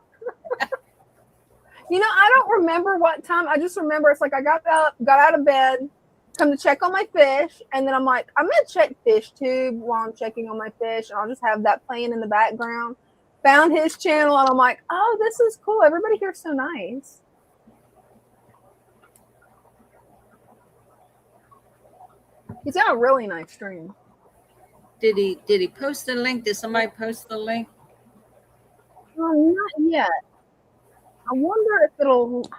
You know, I don't remember what time. I just remember it's like I got up, got out of bed, come to check on my fish, and then I'm like, I'm going to check FishTube while I'm checking on my fish, and I'll just have that playing in the background. Found his channel, and I'm like, oh, this is cool. Everybody here's so nice. He's got a really nice stream. Did he post the link? Did somebody post the link? Not yet. I wonder if it'll.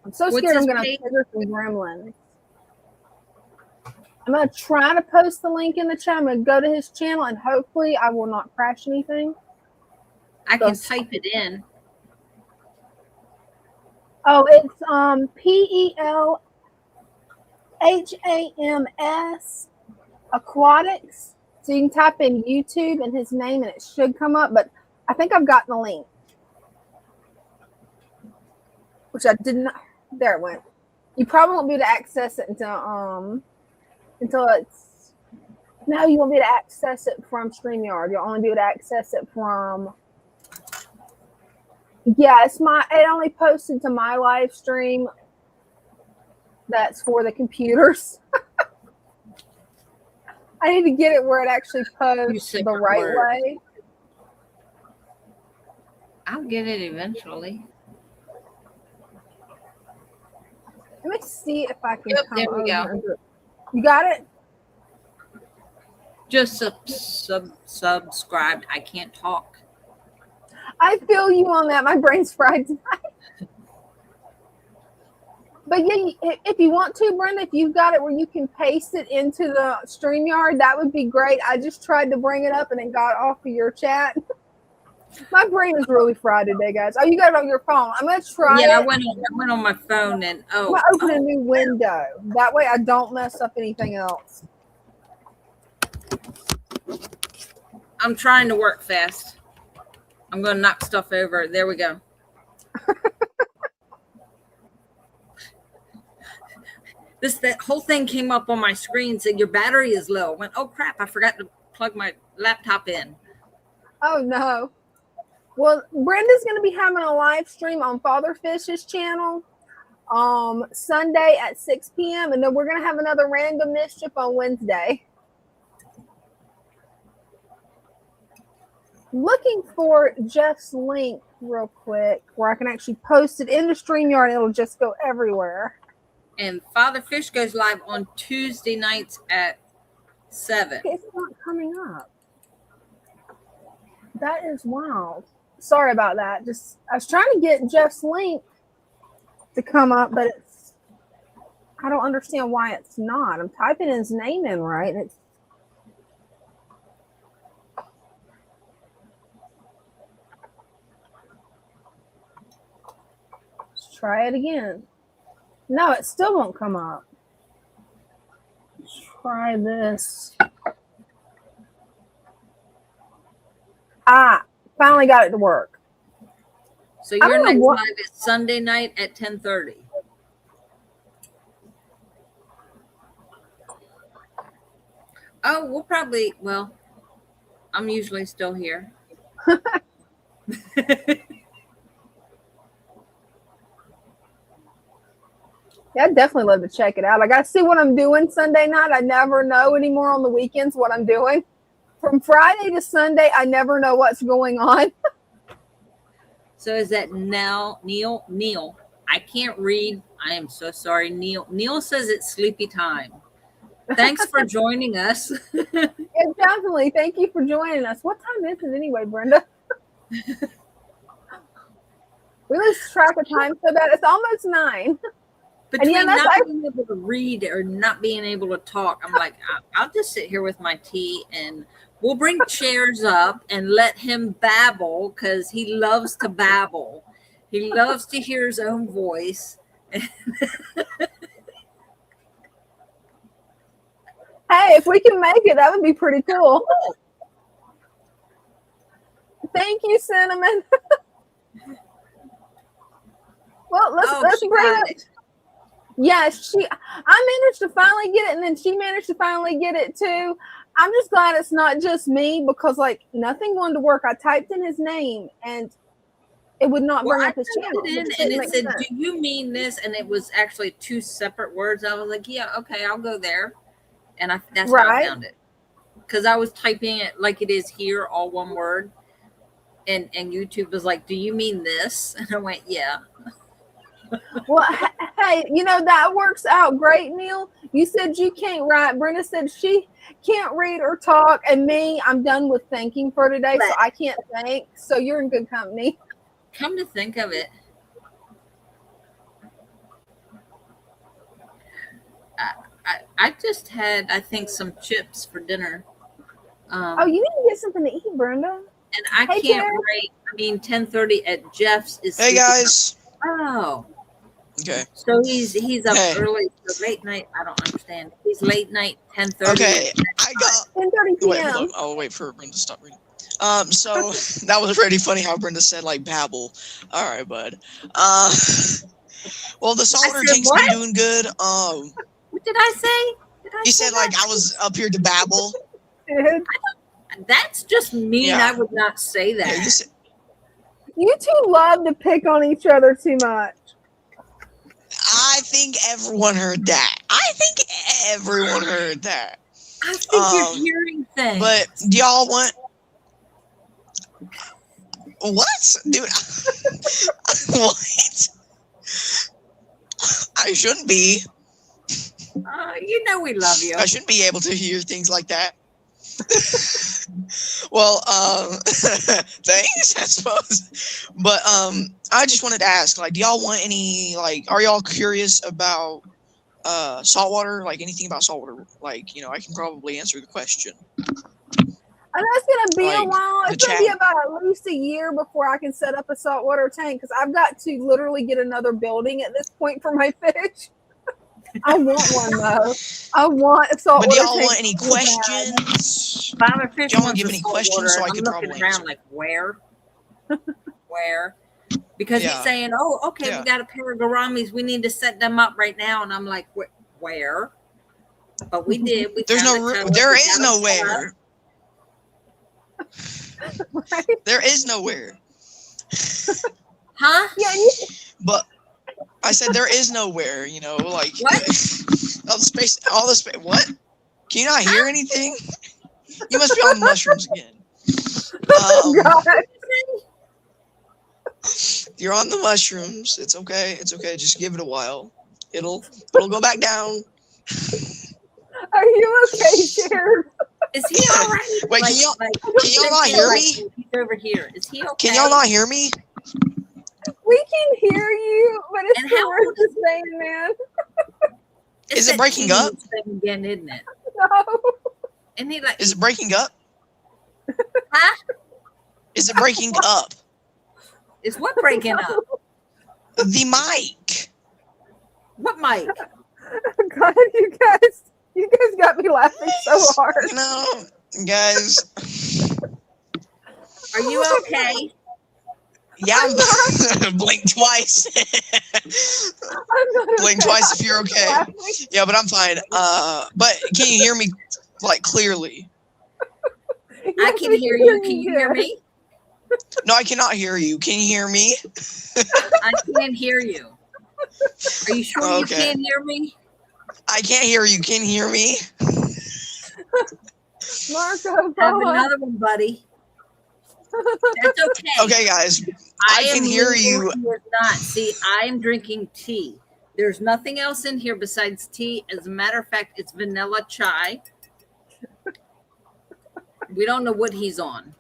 I'm so scared I'm going to trigger some gremlins. I'm going to try to post the link in the chat. I'm going to go to his channel, and hopefully I will not crash anything. I can type it in. Oh, it's PELHAMS Aquatics. So you can type in YouTube and his name, and it should come up. But I think I've gotten the link, which I did not. There it went. You probably won't be able to access it until it's. No, you won't be able to access it from StreamYard. You'll only be able to access it from. Yeah, it only posted to my live stream. That's for the computers. I need to get it where it actually posts the right way. I'll get it eventually. Let me see if I can come there we over. go. You got it? Just subscribed. I can't talk. I feel you on that. My brain's fried tonight. But yeah, if you want to, Brenda, if you've got it where you can paste it into the StreamYard, that would be great. I just tried to bring it up and it got off of your chat. My brain is really fried today, guys. Oh, you got it on your phone. I'm going to try it. Yeah, I went on my phone and I'm going to open a new window. That way I don't mess up anything else. I'm trying to work fast. I'm going to knock stuff over. There we go. That whole thing came up on my screen, said your battery is low. I went, oh crap, I forgot to plug my laptop in. Oh no. Well, Brenda's going to be having a live stream on Father Fish's channel Sunday at 6 p.m. And then we're going to have another Random Mischief on Wednesday. Looking for Jeff's link real quick where I can actually post it in the StreamYard. It'll just go everywhere. And Father Fish goes live on Tuesday nights at 7. It's not coming up. That is wild. Sorry about that. I was trying to get Jeff's link to come up, but I don't understand why it's not. I'm typing his name in right, and let's try it again. No, it still won't come up. Let's try this. Finally got it to work. So your next live is Sunday night at 10:30. Oh, I'm usually still here. Yeah, I'd definitely love to check it out. I got to see what I'm doing Sunday night. I never know anymore on the weekends what I'm doing. From Friday to Sunday, I never know what's going on. So is that Neil? I can't read. I am so sorry, Neil. Neil says it's sleepy time. Thanks for joining us. Yeah, definitely. Thank you for joining us. What time is it anyway, Brenda? We lose track of time so bad. It's almost 9. Between not being able to read or not being able to talk, I'm like, I'll just sit here with my tea and we'll bring chairs up and let him babble because he loves to babble. He loves to hear his own voice. Hey, if we can make it, that would be pretty cool. Thank you, Cinnamon. Well, let's bring it. Yes, I managed to finally get it, and then she managed to finally get it too. I'm just glad it's not just me, because like nothing wanted to work. I typed in his name and it would not bring up his channel. And it said, "Do you mean this?" And it was actually 2 separate words. I was like, "Yeah, okay, I'll go there," and that's how I found it, because I was typing it like it is here, all one word, and YouTube was like, "Do you mean this?" And I went, "Yeah." Well, hey, that works out great, Neil. You said you can't write. Brenda said she can't read or talk, and me, I'm done with thinking for today, so I can't think. So you're in good company. Come to think of it, I just had, I think, some chips for dinner. Oh, you need to get something to eat, Brenda. And I can't write. I mean, 10:30 at Jeff's is. Hey guys. Oh. Okay. So he's up early, so late night. I don't understand. He's late night, 10:30. Okay, I got 10:30 p.m. Wait, hold on. I'll wait for Brenda to stop reading. So that was really funny how Brenda said like babble. All right, bud. Well, the solder tank's been doing good. What did I say? You said like I was up here to babble. That's just mean. Yeah. I would not say that. Yeah, you two love to pick on each other too much. I think everyone heard that. I think you're hearing things. But do y'all want... What? Dude. What? I shouldn't be. We love you. I shouldn't be able to hear things like that. Well, thanks, I suppose. But I just wanted to ask, like, do y'all want any, like, are y'all curious about saltwater? Like, anything about saltwater? Like, I can probably answer the question. I know it's going to be a while. It's going to be about at least a year before I can set up a saltwater tank, because I've got to literally get another building at this point for my fish. I want one though. I want a saltwater tank. But do y'all want any questions? Father Fish do y'all want to give any questions so I can probably answer? Like where? Because he's saying, "Oh, okay, we got a pair of gouramis. We need to set them up right now." And I'm like, "Where?" But we did. There's no. There is nowhere. Right? There is nowhere. Huh? Yeah. But I said there is nowhere, like what? all the space. What? Can you not hear anything? You must be on mushrooms again. You're on the mushrooms. It's okay. It's okay. Just give it a while. It'll go back down. Are you okay, Sharon? Is he all right? Wait, can y'all not hear me? He's over here. Is he okay? Can y'all not hear me? We can hear you, but it's the worst thing, man. Is it breaking up? Again, isn't it? No. And he like. Is it breaking up? Huh? Is it breaking up? Is what breaking up? The mic. What mic? God, you guys got me laughing so hard. No, guys. Are you okay? Yeah, blink twice. Blink twice if you're okay. Yeah, but I'm fine. But can you hear me like clearly? I can hear you. Can you hear me? No, I cannot hear you. Can you hear me? I can't hear you. Are you sure you can't hear me? I can't hear you. Can you hear me? Marco, have another one, buddy. That's okay. Okay, guys. I can hear you. See, I am drinking tea. There's nothing else in here besides tea. As a matter of fact, it's vanilla chai. We don't know what he's on.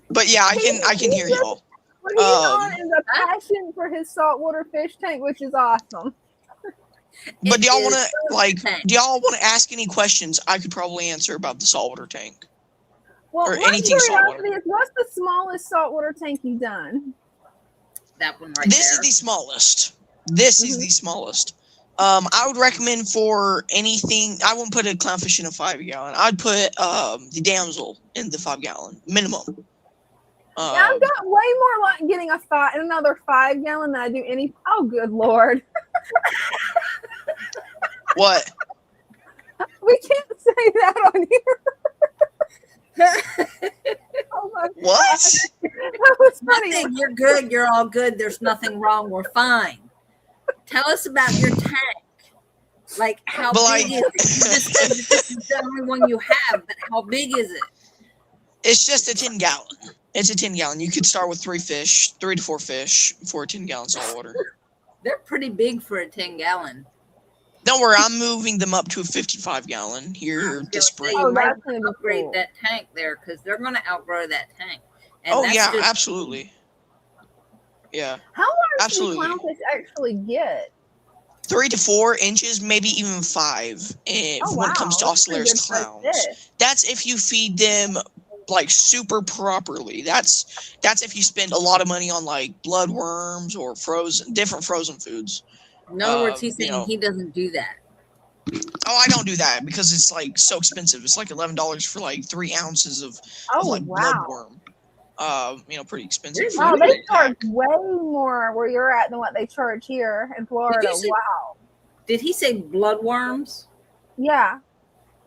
But yeah, I can hear y'all. What he's on is a passion for his saltwater fish tank, which is awesome. But do y'all want to do y'all want to ask any questions? I could probably answer about the saltwater tank. Well, or anything saltwater. What's the smallest saltwater tank you've done? That one right there. This is the smallest. This is the smallest. I would recommend for anything. I wouldn't put a clownfish in a 5-gallon. I'd put the damsel in the 5-gallon minimum. Yeah, I've got way more like getting another 5-gallon than I do any. Oh, good Lord. What? We can't say that on here. Oh my What? God. That was funny. Nothing. You're good. You're all good. There's nothing wrong. We're fine. Tell us about your tank. Like, how big is it? You just said that this is the only one you have, but how big is it? It's just a 10-gallon. It's a 10-gallon. You could start with 3 to 4 fish for a 10-gallon saltwater. They're pretty big for a 10-gallon. Don't worry, I'm moving them up to a 55-gallon here this spring. You might upgrade that tank there because they're going to outgrow that tank. And oh yeah, absolutely. Yeah. How large do clownfish actually get? 3 to 4 inches, maybe even 5. When it comes to oscillators clowns, that's if you feed them like super properly. That's if you spend a lot of money on like bloodworms or different frozen foods. In other words, he's saying he doesn't do that. Oh, I don't do that because it's like so expensive. It's like $11 for like 3 ounces of like bloodworm. Pretty expensive. Oh, they charge way more where you're at than what they charge here in Florida. Wow. Did he say bloodworms? Yeah.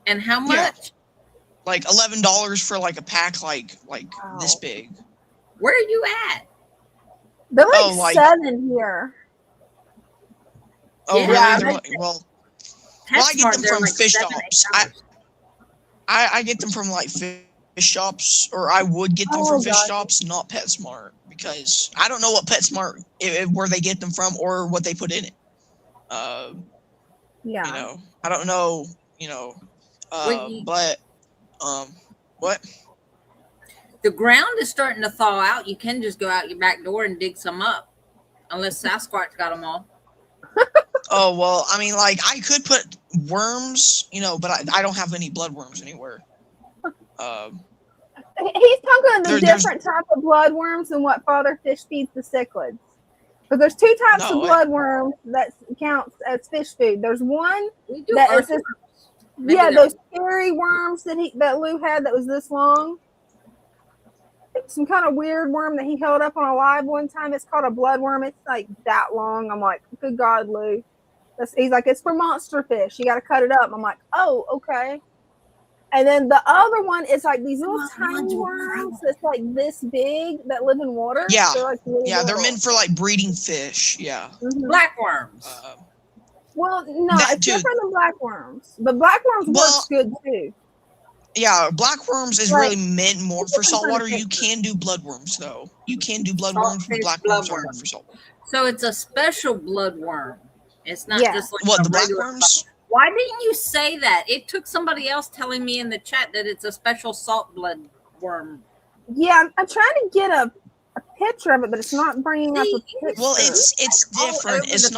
And how much? Yeah. Like $11 for like a pack like this big. Where are you at? They're like 7 here. Oh, yeah, really? Well, I get them from fish shops. I get them from like fish shops, or I would get them from fish shops, not PetSmart, because I don't know what PetSmart where they get them from or what they put in it. Yeah. I don't know. What? The ground is starting to thaw out. You can just go out your back door and dig some up, unless Sasquatch got them all. Oh, well, I mean, like, I could put worms, but I don't have any bloodworms anywhere. He's talking the different type of bloodworms than what Father Fish feeds the cichlids. But there's 2 types of bloodworms that counts as fish food. There's one that is this, those scary worms that Lou had that was this long. Some kind of weird worm that he held up on a live one time. It's called a bloodworm. It's like that long. I'm like, good God, Lou. He's like, it's for monster fish. You got to cut it up. I'm like, oh, okay. And then the other one is like these little tiny worms that's like this big that live in water. Yeah. They're like really they're meant for like breeding fish. Yeah. Mm-hmm. Blackworms. Well, no, it's different than blackworms. But blackworms works good too. Yeah, blackworms is really meant more for saltwater. You can do bloodworms though. You can do bloodworms, but blackworms are for saltwater. So it's a special bloodworm. It's not just like what the blackworms. Why didn't you say that? It took somebody else telling me in the chat that it's a special salt bloodworm. Yeah, I'm trying to get a picture of it, but it's not bringing up a picture. Well, it's different. It's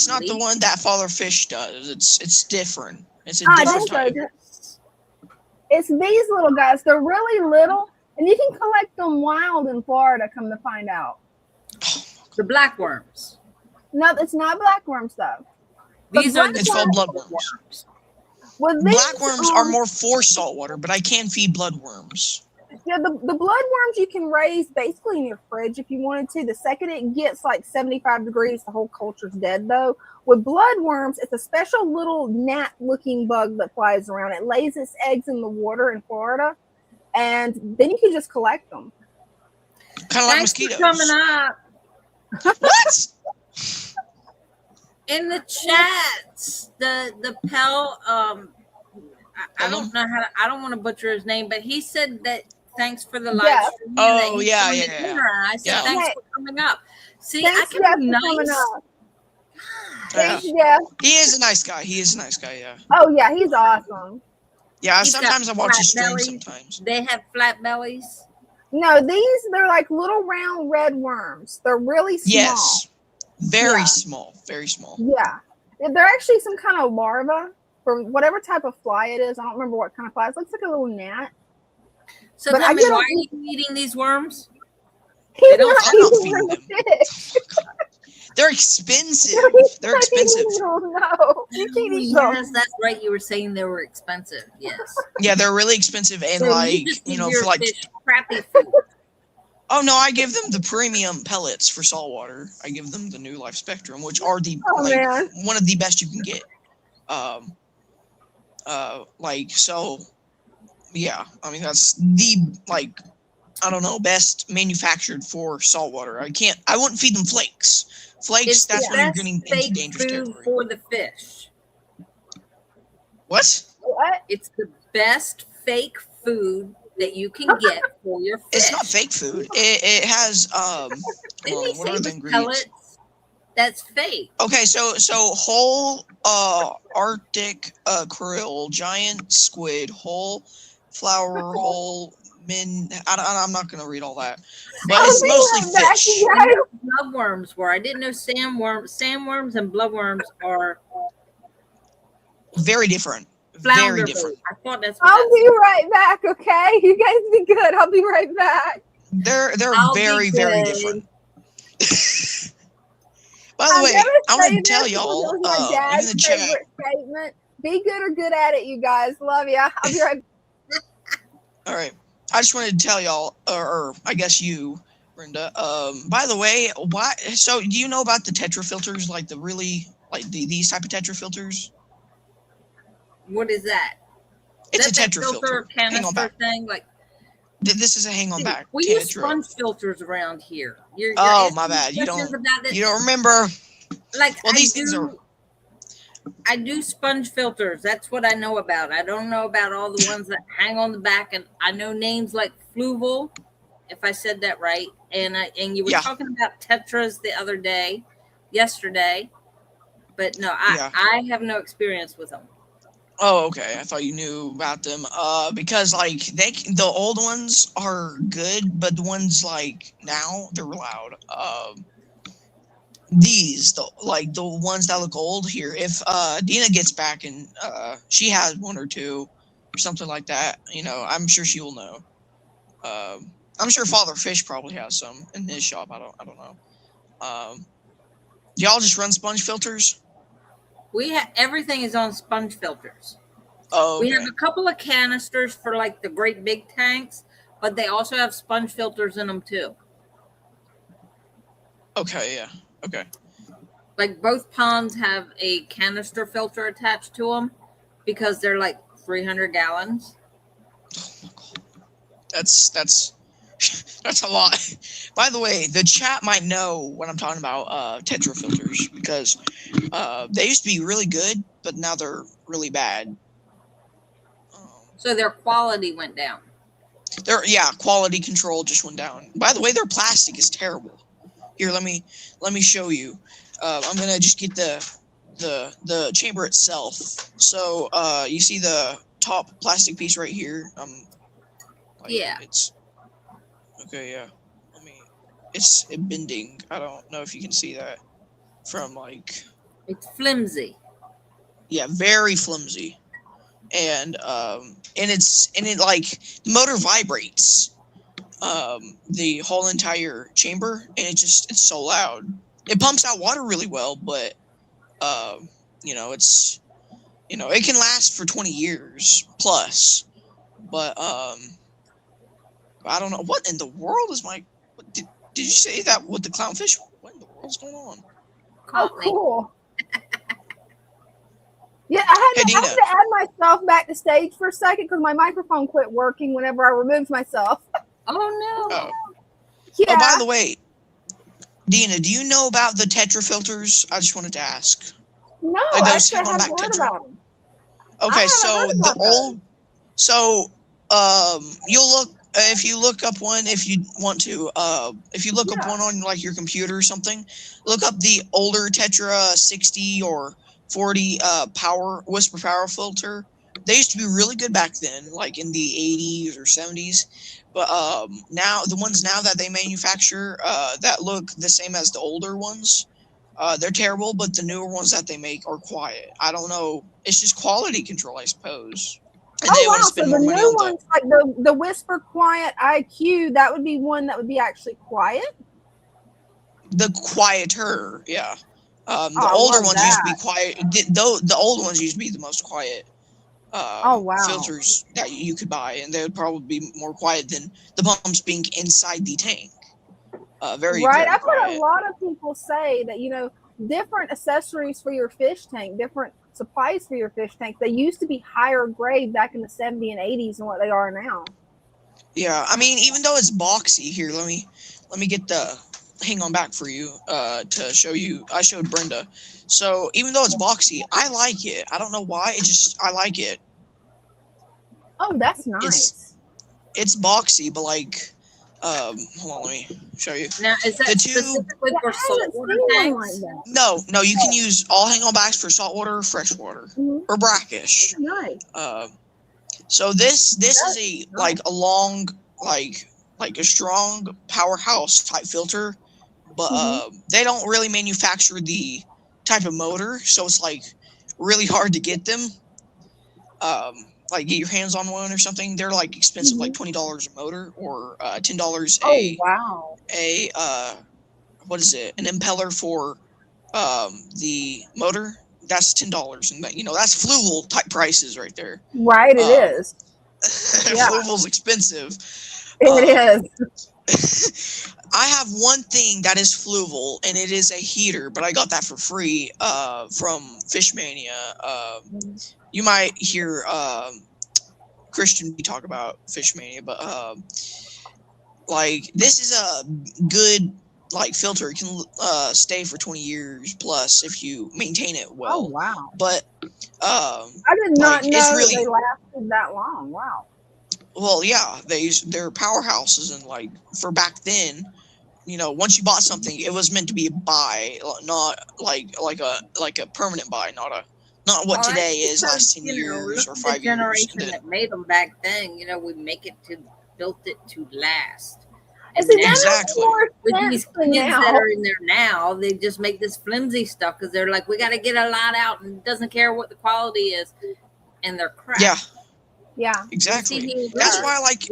not the one that Father Fish does. It's different. It's a different type. It's these little guys. They're really little, and you can collect them wild in Florida, come to find out. The blackworms. No, it's not blackworm stuff. It's called bloodworms. Well, blackworms are more for saltwater, but I can feed bloodworms. Yeah, the bloodworms you can raise basically in your fridge if you wanted to. The second it gets like 75 degrees, the whole culture's dead, though. With bloodworms, it's a special little gnat-looking bug that flies around. It lays its eggs in the water in Florida, and then you can just collect them. Kind of like mosquitoes. Coming up. What? In the chats, the Pell, I don't know how to, I don't want to butcher his name, but he said that thanks for the live stream. Oh, yeah. I said thanks for coming up. See, thanks, I can be nice. Thanks, Jeff. He is a nice guy. Yeah. Oh, yeah, he's awesome. Yeah, sometimes I watch his stream sometimes. They have flat bellies? No, they're like little round red worms. They're really small. Yes. Very small. Yeah. They're actually some kind of larva from whatever type of fly it is. I don't remember what kind of fly. It looks like a little gnat. So tell me, why are you eating these worms? I'm not feeding them. They're expensive. They're expensive. No, you can't eat Yes, those. that's right. You were saying they were expensive. Yes. Yeah, they're really expensive, and So like just you give know, your for like. fish crappy food. Oh no, I give them the premium pellets for saltwater. I give them the New Life Spectrum, which are the Oh man. one of the best you can get. Like so, yeah. I mean that's the I don't know, best manufactured for saltwater. I wouldn't feed them flakes. Flakes, It's the that's when you're best getting into fake dangerous food territory. for the fish. What? What? It's the best fake food that you can get for your fish. It's not fake food. It has Didn't he what say are it the was ingredients? pellets? That's fake. Okay, so whole Arctic krill, giant squid, whole flower, whole I'm not gonna read all that, but it's mostly fish. I know bloodworms were. I didn't know sandworms and bloodworms are Very different. flounder Very bait. different. I thought that's what I'll be right back, okay? You guys be good. I'll be right back. They're I'll be very good. different. By the way, I want to tell y'all, my in dad's the chat. favorite statement. Be good or good at it, you guys. Love ya. I'll be right back. All right, I just wanted to tell y'all, or I guess you, Brenda. By the way, why? So, do you know about the Tetra filters, like the really, these type of Tetra filters? What is that? It's That's a Tetra filter. Hang on canister back. thing. Like This is a hang on back. we use Tetra. sponge filters around here. You're Oh, asking my bad. You questions don't. about it. You don't remember? Like Well, these things are. I do sponge filters. That's what I know about. I don't know about all the ones that hang on the back, and I know names like Fluval, if I said that right. And you were talking about Tetras the other day, yesterday, but no, I have no experience with them. Oh, okay. I thought you knew about them. Because like the old ones are good, but the ones like now they're loud. The ones that look old here. If Dina gets back and she has one or two or something like that, you know, I'm sure she will know. I'm sure Father Fish probably has some in his shop. I don't know. Do y'all just run sponge filters? Everything is on sponge filters. Oh, okay. We have a couple of canisters for like the great big tanks, but they also have sponge filters in them too. Okay, yeah. Okay. Like both ponds have a canister filter attached to them because they're like 300 gallons. Oh my God. That's a lot. By the way, the chat might know what I'm talking about Tetra filters because they used to be really good, but now they're really bad. So their quality went down. Quality control just went down. By the way, their plastic is terrible. Here, let me show you. I'm gonna just get the chamber itself. So you see the top plastic piece right here. It's okay. Yeah. It's bending. I don't know if you can see that from like. It's flimsy. Yeah, very flimsy. And it like the motor vibrates the whole entire chamber, and it's so loud. It pumps out water really well, but it can last for 20 years plus. But I don't know what in the world is my. Did you say that with the clownfish? What in the world's going on? Oh, cool. Yeah, I had to add myself back to stage for a second because my microphone quit working whenever I removed myself. Oh, no. Oh. Yeah. Oh, by the way, Dina, do you know about the Tetra filters? I just wanted to ask. No, actually, I haven't heard about them. Okay, you'll look if you look up one if you want to. If you look up one on like your computer or something, look up the older Tetra 60 or 40 whisper power filter. They used to be really good back then, like in the 80s or 70s. But now the ones now that they manufacture that look the same as the older ones, they're terrible. But the newer ones that they make are quiet. I don't know. It's just quality control, I suppose. And oh wow! So the new ones, like the Whisper Quiet IQ, that would be one that would be actually quiet. The quieter, yeah. The older ones used to be quiet. The old ones used to be the most quiet filters that you could buy, and they would probably be more quiet than the pumps being inside the tank. Very I've quiet. heard a lot of people say that, you know, different accessories for your fish tank, different supplies for your fish tank, they used to be higher grade back in the 70s and 80s than what they are now. Yeah, I mean, even though it's boxy, here, let me get the hang on back for you to show you. I showed Brenda. So even though it's boxy, I like it. I don't know why. I like it. Oh, that's nice. It's boxy, but like, hold on, let me show you. Now, is that specifically for saltwater tanks? Like no, you can use all hang-on backs for saltwater, freshwater, or brackish. Nice. So this is a long like a strong powerhouse type filter, but they don't really manufacture the type of motor, so it's like really hard to get them. Like get your hands on one or something. They're like expensive, like $20 a motor or $10 what is it? An impeller for the motor. That's $10, and that, you know, that's Fluval type prices right there. Right, it is. Fluval's expensive. It is. I have one thing that is Fluval, and it is a heater, but I got that for free from Fishmania. You might hear Christian talk about Fishmania, but like this is a good like filter. It can stay for 20 years plus if you maintain it well. Oh wow! But I did not know really, they lasted that long. Wow. Well, yeah, they're powerhouses, and like for back then, you know, once you bought something, it was meant to be a buy, not like a permanent buy, not what today is last 10 years or 5 years. The generation that made them back then, you know, we built it to last. Exactly. With these kids that are in there now, they just make this flimsy stuff because they're like, we got to get a lot out, and it doesn't care what the quality is, and they're crap. Yeah, exactly. That's why, like,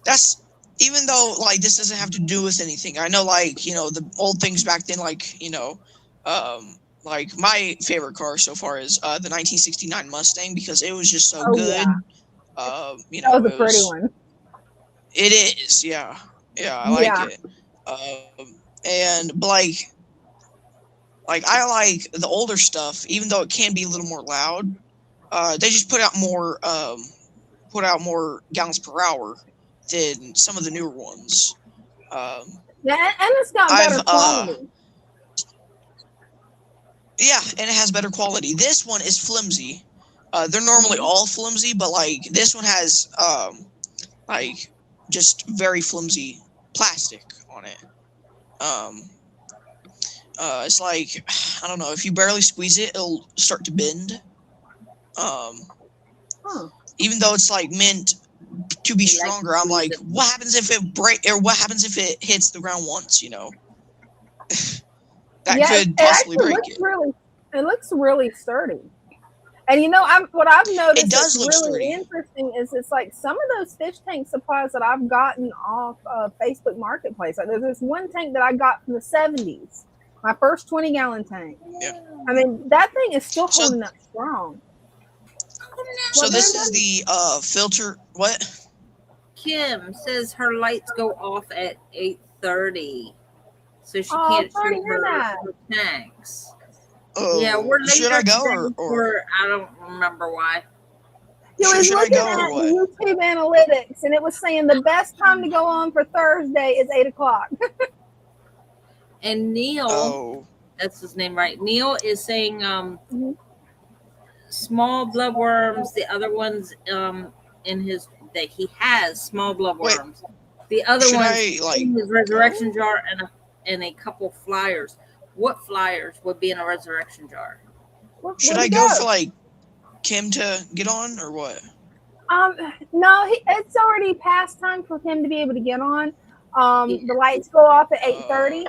that's even though like this doesn't have to do with anything. I know, like, you know, the old things back then, like, you know, like my favorite car so far is the 1969 Mustang because it was just so good. Yeah. You know, that was a pretty one. It is, yeah, I like it. And like I like the older stuff, even though it can be a little more loud. They just put out more gallons per hour than some of the newer ones. Yeah, and it's got better quality. Yeah, and it has better quality. This one is flimsy. They're normally all flimsy, but like this one has like just very flimsy plastic on it. It's like, I don't know, if you barely squeeze it, it'll start to bend. Even though it's like meant to be stronger, I'm like, what happens if what happens if it hits the ground once, you know? That could possibly break it. It looks really sturdy. And you know, what I've noticed that's really sturdy. Interesting is it's like some of those fish tank supplies that I've gotten off Facebook Marketplace. Like there's this one tank that I got from the 70s, my first 20-gallon tank. Yeah. I mean, that thing is still holding up strong. So this is the filter. What? Kim says her lights go off at 8:30, so she can't shoot her tanks. Yeah, we're later. Should I go or I don't remember why. He was looking at YouTube analytics, and it was saying the best time to go on for Thursday is 8 o'clock. And Neil, that's his name, right? Neil is saying small bloodworms. The other ones in his that he has small bloodworms. The other ones in his resurrection jar and a couple flyers. What flyers would be in a resurrection jar? Should I go for like Kim to get on or what? No, it's already past time for him to be able to get on. The lights go off at 8:30.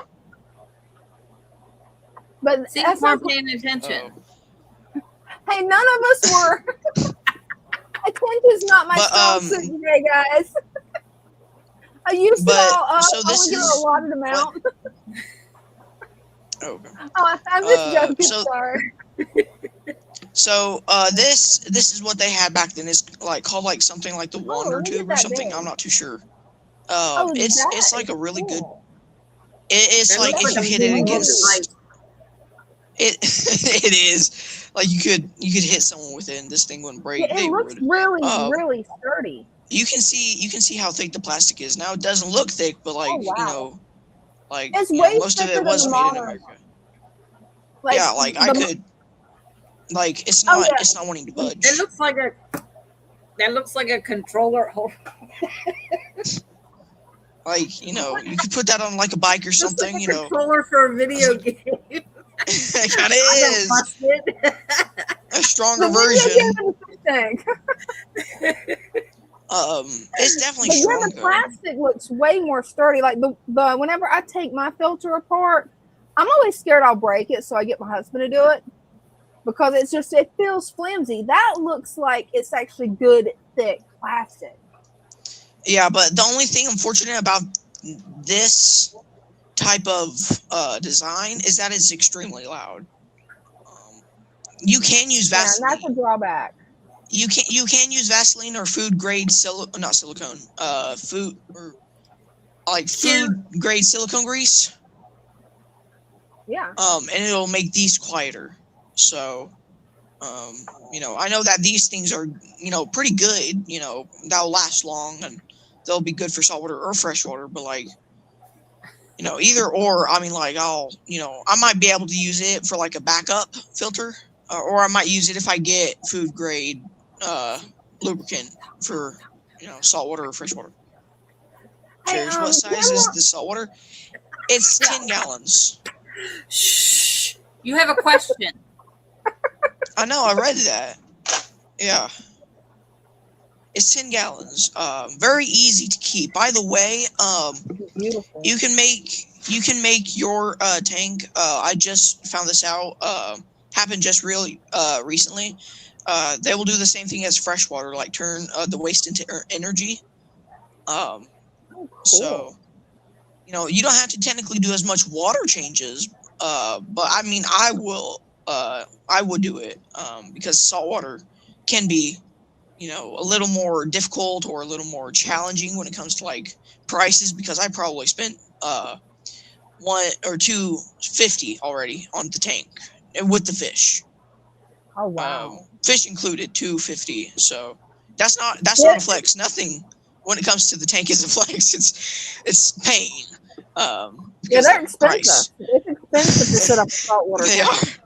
But see, you weren't paying attention. Hey, none of us were. Attention's not my strong suit today, guys. I used to only get a allotted amount. Okay. Oh, I'm just joking. so- Sorry. So this is what they had back then. It's like called like something like the Wonder look at Tube or that something. big. I'm not too sure. It's like a really good. It's It like looks if you a hit it big against device. it, it is like you could hit someone with it and this thing wouldn't break. Yeah, it looks really sturdy. You can see how thick the plastic is. Now it doesn't look thick, but like Oh, wow. you know, like It's you know, way most of thicker it than was the made in modern America. one. Yeah, like I could. Like it's not yeah. it's not wanting to budge. That looks like a controller. Like you know, you could put that on like a bike or something. Like You know, controller for a video game. it kind of is a stronger version. It's definitely But stronger. yeah, the plastic looks way more sturdy. Like the whenever I take my filter apart, I'm always scared I'll break it, so I get my husband to do it because it feels flimsy. That looks like it's actually good thick plastic. Yeah, but the only thing unfortunate about this type of design is that it's extremely loud. You can use Vaseline. Yeah, and that's a drawback. You can use Vaseline or food grade not silicone. Food grade silicone grease. Yeah. And it'll make these quieter. So, you know, I know that these things are, you know, pretty good. You know, that'll last long and they'll be good for saltwater or freshwater. But like, you know, either or. I mean, like I might be able to use it for like a backup filter, or I might use it if I get food grade lubricant for, you know, saltwater or freshwater. Cheers. What size is the saltwater? It's 10 gallons. Shh. You have a question. I know. I read that. Yeah. It's 10 gallons. Very easy to keep. By the way, Beautiful. you can make your tank. I just found this out. Happened just really recently. They will do the same thing as freshwater, like turn the waste into energy. Cool. So, you know, you don't have to technically do as much water changes. But I mean, I would do it because saltwater can be, you know, a little more difficult or a little more challenging when it comes to like prices, because I probably spent $1 or $2.50 already on the tank with the fish. Oh wow. Fish included, $2.50. So that's not a flex. Nothing when it comes to the tank is a flex. It's pain. Yeah, they're expensive. It's expensive to set up a saltwater They tank. are.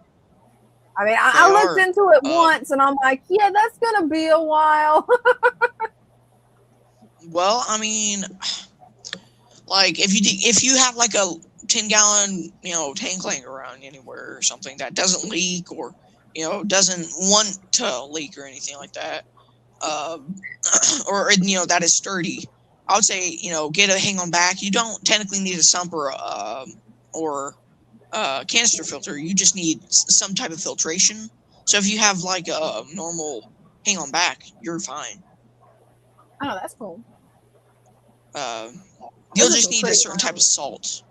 I mean, I looked into it once, and I'm like, yeah, that's gonna be a while. Well, I mean, like if you have like a 10-gallon, you know, tank laying around anywhere or something that doesn't leak or, you know, doesn't want to leak or anything like that, or you know, that is sturdy, I would say, you know, get a hang on back. You don't technically need a sump or canister filter. You just need some type of filtration. So if you have like a normal hang on back, you're fine. Oh, that's cool. You'll just need a certain type of salt.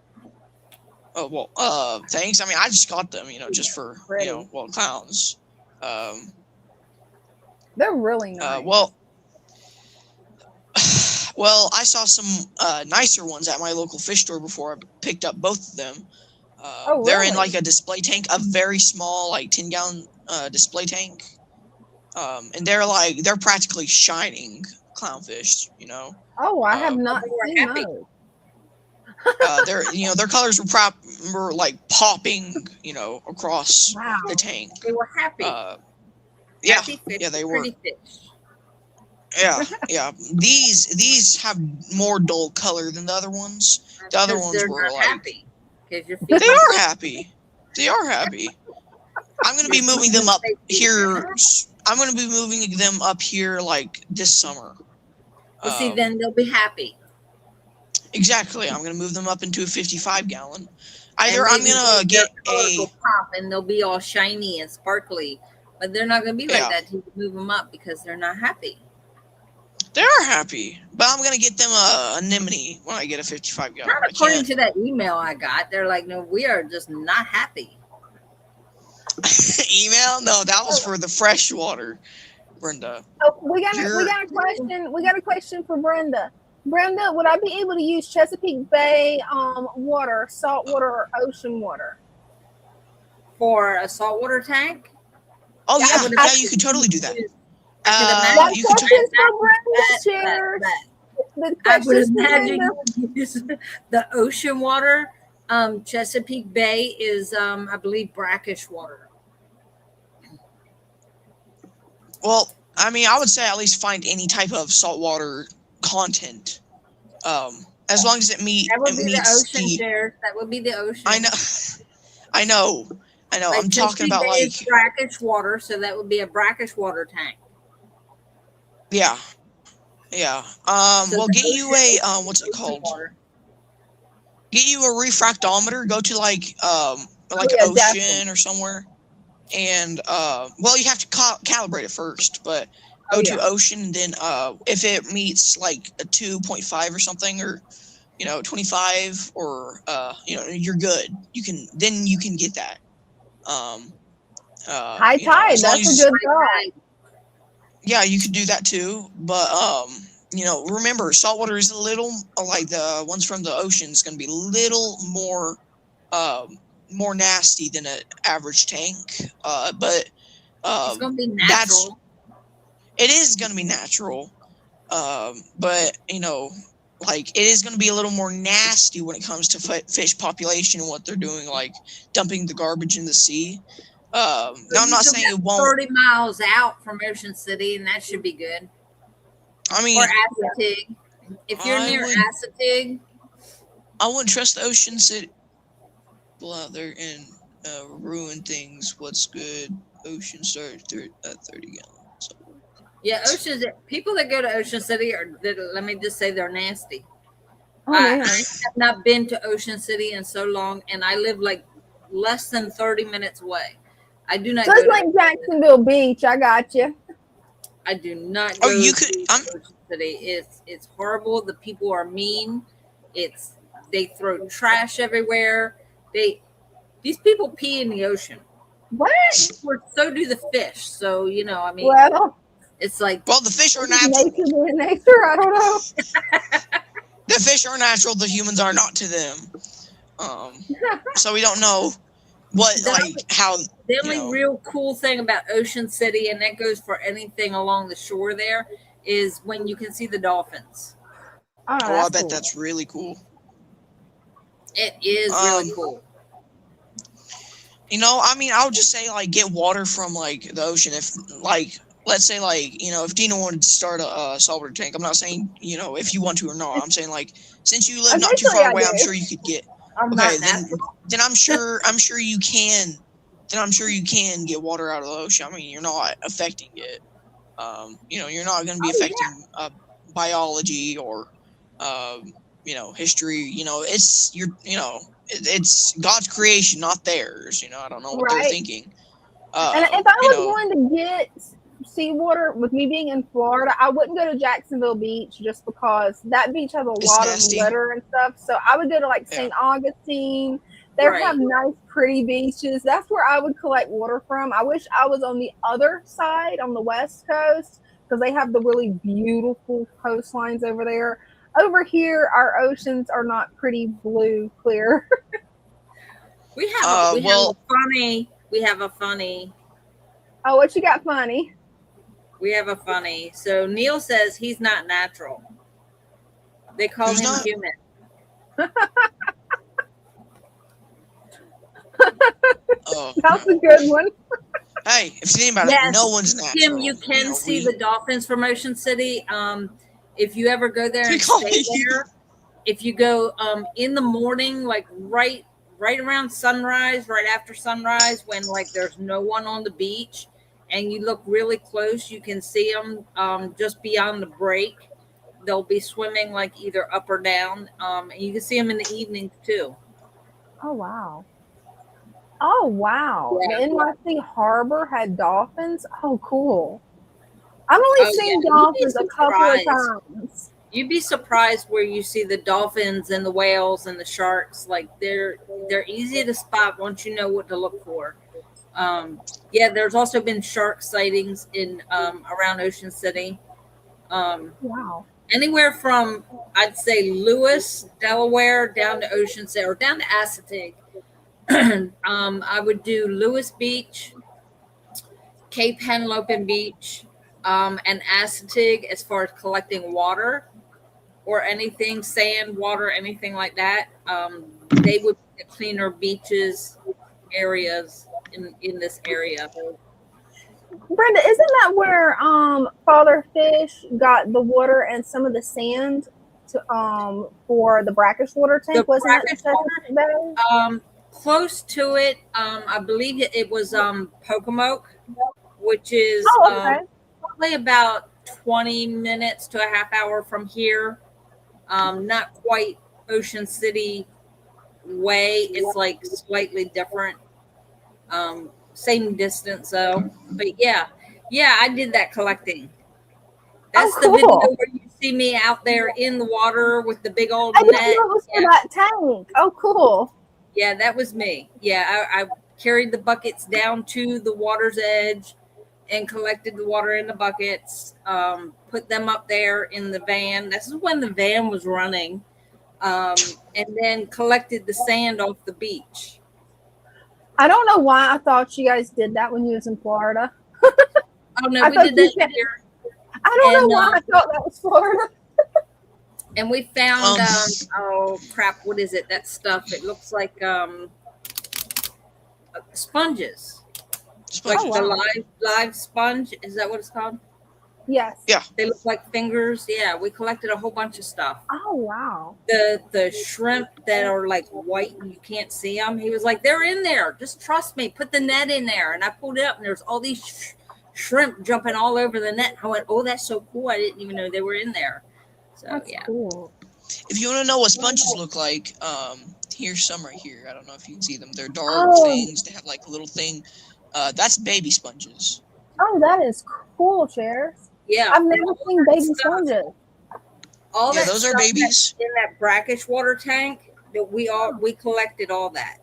Oh well, thanks. I mean, I just got them, you know, just for you know, well, clowns. They're really nice. Well, I saw some nicer ones at my local fish store before I picked up both of them. They're in like a display tank, a very small, like 10-gallon display tank, and they're practically shining clownfish. You know. Oh, I have not seen those. Their colors were like popping, you know, across the tank. They were happy. Yeah, happy fish, yeah, they were. Pretty fish. Yeah. These have more dull color than the other ones. The other ones were like happy. They are happy. They are happy. I'm gonna be moving them up here. I'm gonna be moving them up here like this summer. Well, see, then they'll be happy. Exactly. I'm gonna move them up into a 55-gallon. Either I'm gonna get a pop and they'll be all shiny and sparkly, but they're not gonna be like that till you move them up because they're not happy. They are happy, but I'm gonna get them a anemone when I get a 55 gallon. Not according to that email I got. They're like, no, we are just not happy. Email? No, that was for the fresh water, Brenda. Oh, we got a question. We got a question for Brenda. Brenda, would I be able to use Chesapeake Bay water, salt water, or ocean water? For a saltwater tank? Oh yeah, you could totally do that. You could I would imagine use the ocean water. Chesapeake Bay is, I believe, brackish water. Well, I mean, I would say at least find any type of saltwater content, as long as it meets. That would be the ocean, Jared. That would be the ocean. I know. Like I'm talking about like brackish water, so that would be a brackish water tank. Yeah. Well, get you a what's it called? Get you a refractometer. Go to like ocean definitely. Or somewhere, and well, you have to calibrate it first, but go to ocean, and then if it meets like a 2.5 or something, or 25, or you're good. You can get that. High tide. That's a good thought. Yeah, you could do that too, but remember, saltwater is a little like the ones from the ocean. Is going to be a little more nasty than an average tank. But it's going to be natural. It is going to be natural, but like it is going to be a little more nasty when it comes to fish population and what they're doing, like dumping the garbage in the sea. Now I'm not saying it won't. 30 miles out from Ocean City, and that should be good. I mean, or Assateague. If you're near Assateague, I wouldn't trust the Ocean City people out there and ruin things. What's good? Ocean starts at 30 gallons. Yeah, people that go to Ocean City let me just say they're nasty. I have not been to Ocean City in so long, and I live like less than 30 minutes away. I do not. Just like Jacksonville Beach, I got you. I do not go to Ocean City. It's horrible. The people are mean. They throw trash everywhere. These people pee in the ocean. What? Or so do the fish. So I mean, it's like the fish are natural. Nature, I don't know. The fish are natural. The humans are not to them. So we don't know how. The only real cool thing about Ocean City, and that goes for anything along the shore there, is when you can see the dolphins. I bet that's really cool. It is really cool. I mean, I would just say get water from the ocean. If let's say if Dina wanted to start a saltwater tank, I'm not saying if you want to or not. I'm saying since you live not too far away, I'm sure you could get. Then I'm sure you can. Then I'm sure you can get water out of the ocean. I mean, you're not affecting it. You're not going to be affecting biology or history. It's God's creation, not theirs. I don't know what they're thinking. And if I was going to get seawater, with me being in Florida, I wouldn't go to Jacksonville Beach just because that beach has a lot of litter and stuff. So I would go to St. Augustine. They have nice, pretty beaches. That's where I would collect water from. I wish I was on the other side, on the West Coast, because they have the really beautiful coastlines over there. Over here, our oceans are not pretty blue, clear. We have a funny. Oh, what you got funny? We have a funny. So Neil says he's not natural. They call him human. That's a good one. Hey, if you think about it, no one's natural. Tim, you can see the dolphins from Ocean City. If you ever go there and stay there, if you go in the morning, right around sunrise, right after sunrise, when there's no one on the beach, and you look really close, you can see them just beyond the break. They'll be swimming either up or down, and you can see them in the evenings too. Oh wow! Yeah. The NYC Harbor had dolphins. Oh, cool. I've only Oh, seen yeah. dolphins a couple of times. You'd be surprised where you see the dolphins and the whales and the sharks. Like they're easy to spot once you know what to look for. Yeah, there's also been shark sightings in around Ocean City. Wow. Anywhere from I'd say Lewis, Delaware, down to Ocean City or down to Assateague. I would do Lewis Beach, Cape Henlopen Beach, and Assateague as far as collecting water or anything, sand, water, anything like that. They would be the cleaner beaches areas in this area. Brenda, isn't that where Father Fish got the water and some of the sand to for the brackish water tank? The Wasn't brackish that close to it, I believe it was Pocomoke, which is okay. probably about 20 minutes to a half hour from here. Not quite Ocean City way. It's like slightly different. Same distance though. But yeah, I did that collecting. That's cool. The video where you see me out there in the water with the big old I didn't net. know it was for that tank. Oh, cool. Yeah, that was me. Yeah, I carried the buckets down to the water's edge and collected the water in the buckets, put them up there in the van. This is when the van was running, and then collected the sand off the beach. I don't know why I thought you guys did that when you was in Florida. Oh, no, we did that here. I don't know why I thought that was Florida. And we found, oh, crap, what is it? That stuff. It looks like sponges. Like the live sponge. Is that what it's called? Yes. Yeah. They look like fingers. Yeah, we collected a whole bunch of stuff. Oh, wow. The shrimp that are like white and you can't see them. He was like, they're in there. Just trust me. Put the net in there. And I pulled it up and there's all these shrimp jumping all over the net. I went, oh, that's so cool. I didn't even know they were in there. So, that's cool. If you want to know what sponges look like, here's some right here. I don't know if you can see them. They're dark things. They have like a little thing. That's baby sponges. Oh, that is cool, Shares. Yeah. I've never seen baby sponges. All that those are babies. In that brackish water tank, that we collected all that.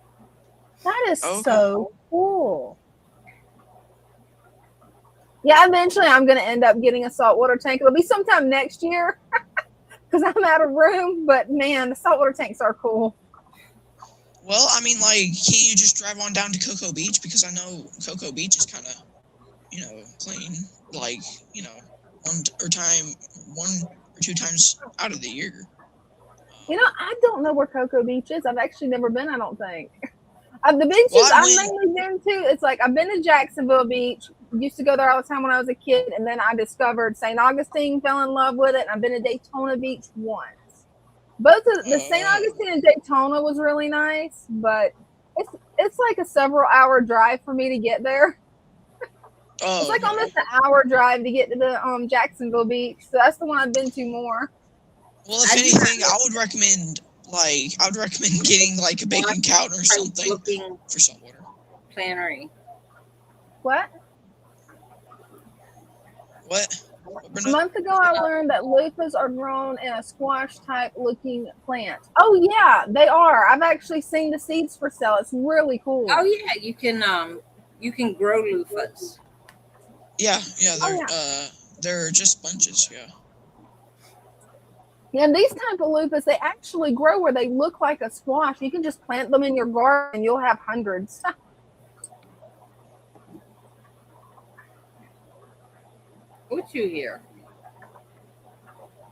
That is so cool. Yeah, eventually I'm going to end up getting a saltwater tank. It'll be sometime next year because I'm out of room. But man, the saltwater tanks are cool. Well, I mean, like, can't you just drive on down to Cocoa Beach? Because I know Cocoa Beach is kind of, clean. Like, one or two times out of the year. I don't know where Cocoa Beach is. I've actually never been, I don't think. The beaches I've mainly been to, it's like I've been to Jacksonville Beach. Used to go there all the time when I was a kid. And then I discovered St. Augustine, fell in love with it. And I've been to Daytona Beach once. Both of the St. Augustine and Daytona was really nice, but it's like a several hour drive for me to get there. It's like almost an hour drive to get to the Jacksonville Beach. So that's the one I've been to more. Well, if anything, I would recommend getting like a bacon couch or something for saltwater. Plannery. What? A month ago, I learned that loofahs are grown in a squash-type looking plant. Oh, yeah, they are. I've actually seen the seeds for sale. It's really cool. Oh, yeah, you can grow loofahs. Yeah, they're just sponges, yeah. Yeah, and these type of loofahs, they actually grow where they look like a squash. You can just plant them in your garden and you'll have hundreds. What you hear?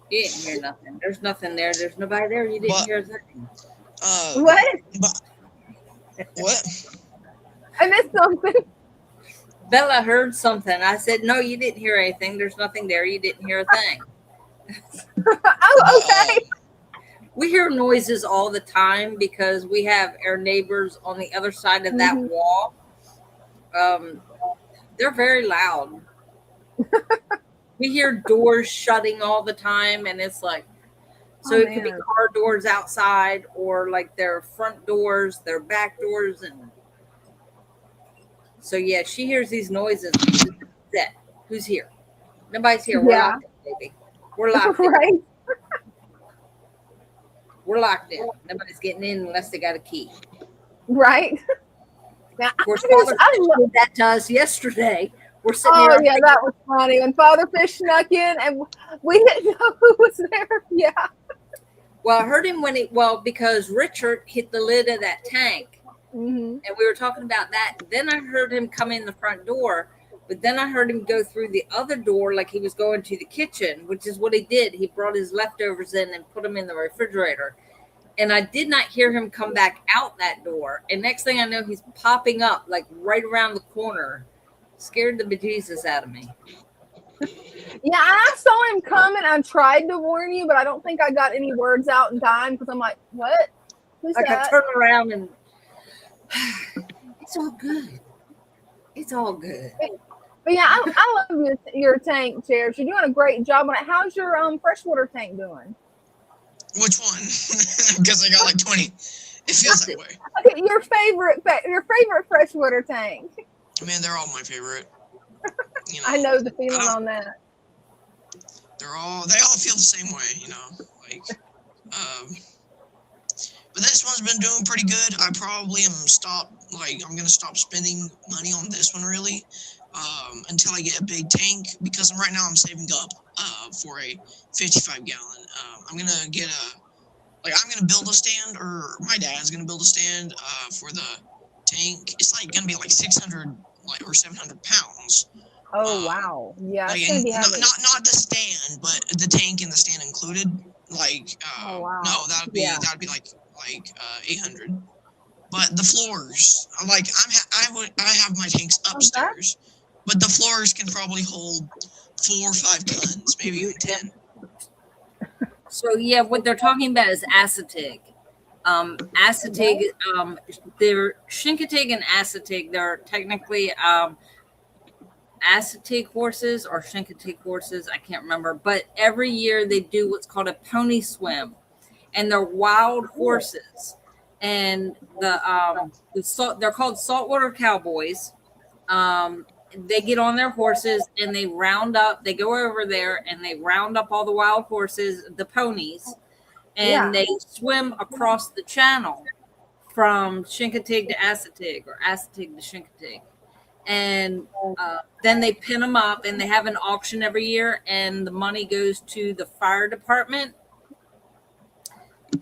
You didn't hear nothing. There's nothing there. There's nobody there. You didn't hear a thing. What? What? I missed something. Bella heard something. I said, no, you didn't hear anything. There's nothing there. You didn't hear a thing. Oh, okay. We hear noises all the time because we have our neighbors on the other side of that wall. They're very loud. We hear doors shutting all the time, and it's like, so it could be car doors outside or like their front doors, their back doors, and so yeah, she hears these noises. Who's here? Nobody's here. We're locked in, baby. We're locked in. Right? We're locked in. Nobody's getting in unless they got a key. Right. Now, Of course, I Father Fish did that to us yesterday. We're sitting oh, here. yeah, that was funny. When Father Fish snuck in and we didn't know who was there. Yeah. Well, I heard him because Richard hit the lid of that tank. Mm-hmm. And we were talking about that. Then I heard him come in the front door, but then I heard him go through the other door like he was going to the kitchen, which is what he did. He brought his leftovers in and put them in the refrigerator. And I did not hear him come back out that door. And next thing I know, he's popping up like right around the corner. Scared the bejesus out of me. Yeah, I saw him coming. I tried to warn you, but I don't think I got any words out in time because I'm like, what? Who's Like that? I turn around and it's all good. It's all good. But yeah, I love your tank, Chairs. You're doing a great job on it. How's your freshwater tank doing? Which one? Because I got like 20. It feels that way. Okay, your favorite freshwater tank. Man, they're all my favorite. You know, I know the feeling on that. They all feel the same way, you know. Like, but this one's been doing pretty good. I probably I'm gonna stop spending money on this one really, until I get a big tank because right now I'm saving up for a 55 gallon. I'm gonna get I'm gonna build a stand, or my dad's gonna build a stand for the tank. It's gonna be 600 or 700 pounds. Oh wow! Yeah, it's and gonna be heavy. not the stand, but the tank and the stand included. Oh wow! No, that'd be 800. But the floors, I have my tanks upstairs, but the floors can probably hold 4 or 5 tons, maybe even 10. So yeah, what they're talking about is acetic. Acetic, they're Chincoteague and acetic. They're technically acetic horses or Chincoteague horses. I can't remember, but every year they do what's called a pony swim, and they're wild horses. And they're called saltwater cowboys. They get on their horses and they go over there and they round up all the wild horses, the ponies, and they swim across the channel from Chincoteague to acetic or acetic to Chincoteague. And then they pin them up and they have an auction every year and the money goes to the fire department.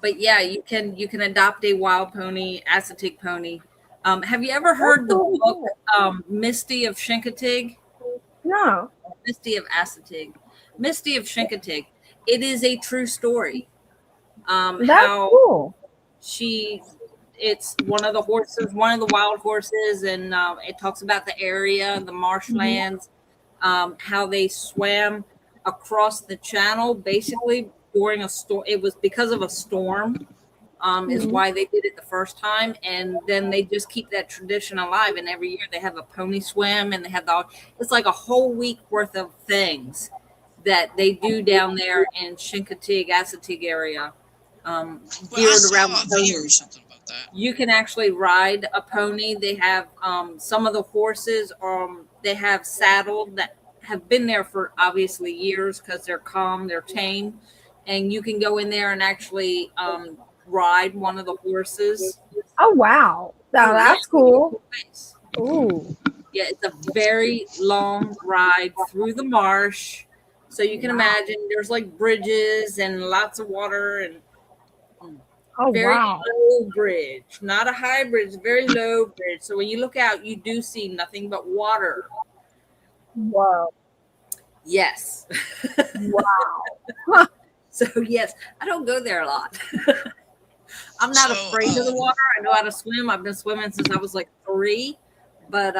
But yeah, you can adopt a wild pony, acetic pony. Have you ever heard the book Misty of Chincoteague? No. Misty of Acetic. Misty of Chincoteague. It is a true story. That's cool. It's one of the horses, one of the wild horses, and it talks about the area, the marshlands, how they swam across the channel, basically during a storm. It was because of a storm, is why they did it the first time, and then they just keep that tradition alive. And every year they have a pony swim, and they have it's like a whole week worth of things that they do down there in Chincoteague, Acetic area. Geared around the ponies. You can actually ride a pony. They have some of the horses they have saddled that have been there for obviously years because they're calm, they're tame, and you can go in there and actually ride one of the horses. Oh wow, that's cool. Ooh, yeah, it's a very long ride through the marsh. So you can imagine there's like bridges and lots of water and very low bridge, not a high bridge, very low bridge. So when you look out, you do see nothing but water. Wow. Yes. Wow. So yes, I don't go there a lot. I'm not afraid of the water. I know how to swim. I've been swimming since I was like 3. But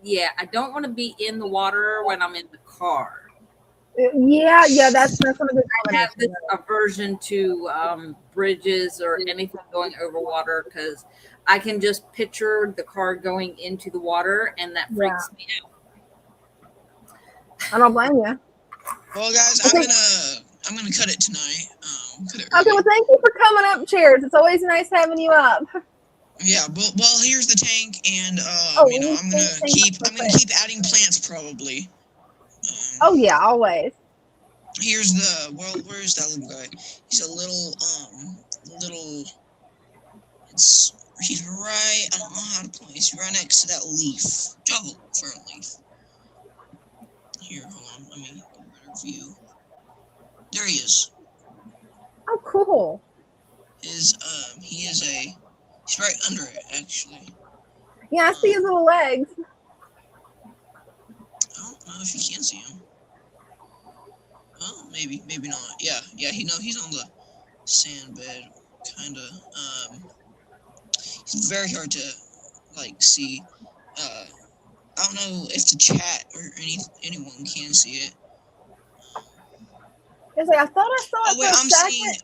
yeah, I don't want to be in the water when I'm in the car. Yeah, that's one of the. I have this aversion to bridges or anything going over water because I can just picture the car going into the water, and that freaks me out. I don't blame you. Well, guys, I'm gonna cut it tonight. Okay, well, thank you for coming up, Cheers. It's always nice having you up. Yeah, well, here's the tank, and I'm gonna keep adding plants probably. Oh yeah, always. Here's the where's that little guy? He's a little he's right, I don't know how to place. He's right next to that leaf. Double fern leaf. Here, hold on, let me get a better view. There he is. Oh cool. He's right under it actually. Yeah, I see his little legs. I don't know if you can see him. Well, maybe not. Yeah, he's on the sand bed, kinda. It's very hard to see. I don't know if the chat or anyone can see it. It's like I thought I saw it wait, for a I'm second. seeing.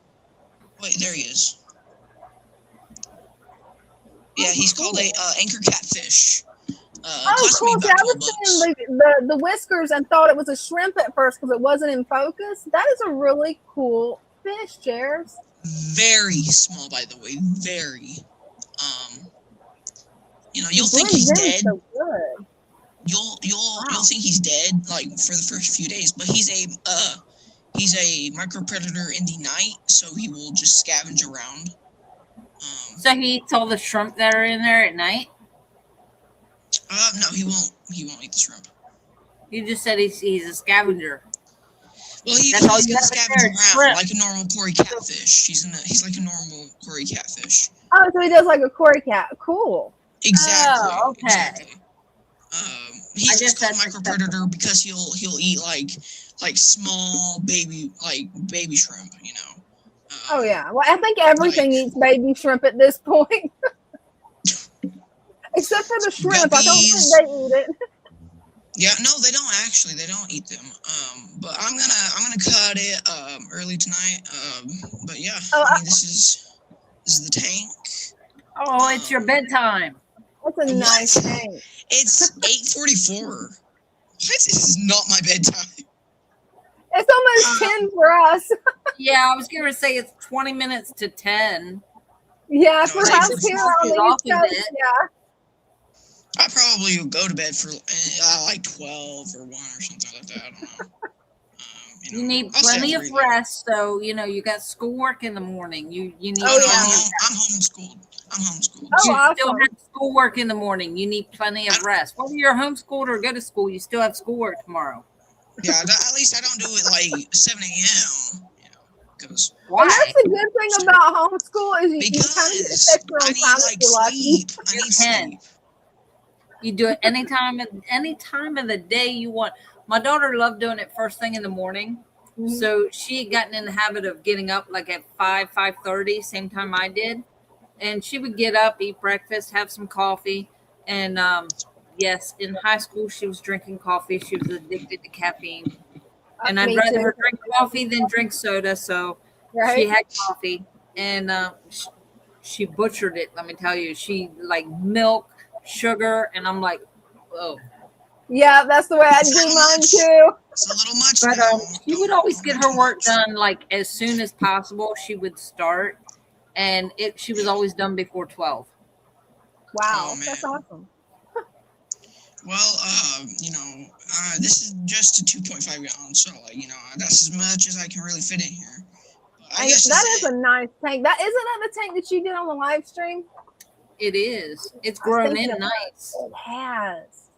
Wait, there he is. Yeah, he's called a anchor catfish. Oh, cool. See, I was seeing the whiskers and thought it was a shrimp at first because it wasn't in focus. That is a really cool fish, Chairs. Very small, by the way. Very. You'll think he's dead. So good. You'll think he's dead for the first few days, but he's a micro predator in the night, so he will just scavenge around. So he eats all the shrimp that are in there at night? No, he won't eat the shrimp. You just said he's a scavenger. Well, he's gonna scavenge around like a normal Cory catfish. He's like a normal Cory catfish. Oh, so he does like a Cory cat. Cool. Exactly. Oh, okay. Exactly. He's just called micro predator because he'll eat like small baby shrimp. Oh yeah. Well, I think everything eats baby shrimp at this point, except for the shrimp. Guppies. I don't think they eat it. Yeah, no, they don't actually. They don't eat them. But I'm gonna cut it early tonight. But yeah, this is the tank. Oh, it's your bedtime. That's a nice tank. It's 8:44. What? This is not my bedtime. It's almost 10 for us. Yeah, I was going to say it's 20 minutes to 10. Yeah, for us here on the East Coast, yeah. I probably will go to bed for like 12 or 1 or something like that. I don't know. You need plenty of rest, so you got schoolwork in the morning. You need. I'm homeschooled. Oh, you awesome. still have schoolwork in the morning. You need plenty of rest. Whether you're homeschooled or go to school, you still have schoolwork tomorrow. Yeah, at least I don't do it like 7 a.m. Because well, that's the good thing about homeschool is you kind of get to set your own time if you're lucky. I need sleep. You do it any time of the day you want. My daughter loved doing it first thing in the morning. Mm-hmm. So she had gotten in the habit of getting up like at 5:30, same time I did. And she would get up, eat breakfast, have some coffee. And yes, in high school, she was drinking coffee. She was addicted to caffeine. And I'd rather her drink coffee than drink soda. So she had coffee. And she butchered it, let me tell you. She like milk, sugar. And I'm like, whoa. Yeah, that's the way I do mine too. It's a little much. But she would always get her work done like as soon as possible. She would start. And she was always done before 12. Wow, that's awesome. Well, this is just a 2.5 gallon, so that's as much as I can really fit in here. I guess that is a nice tank. That isn't that the tank that you did on the live stream? It is. It's grown in nice. It has.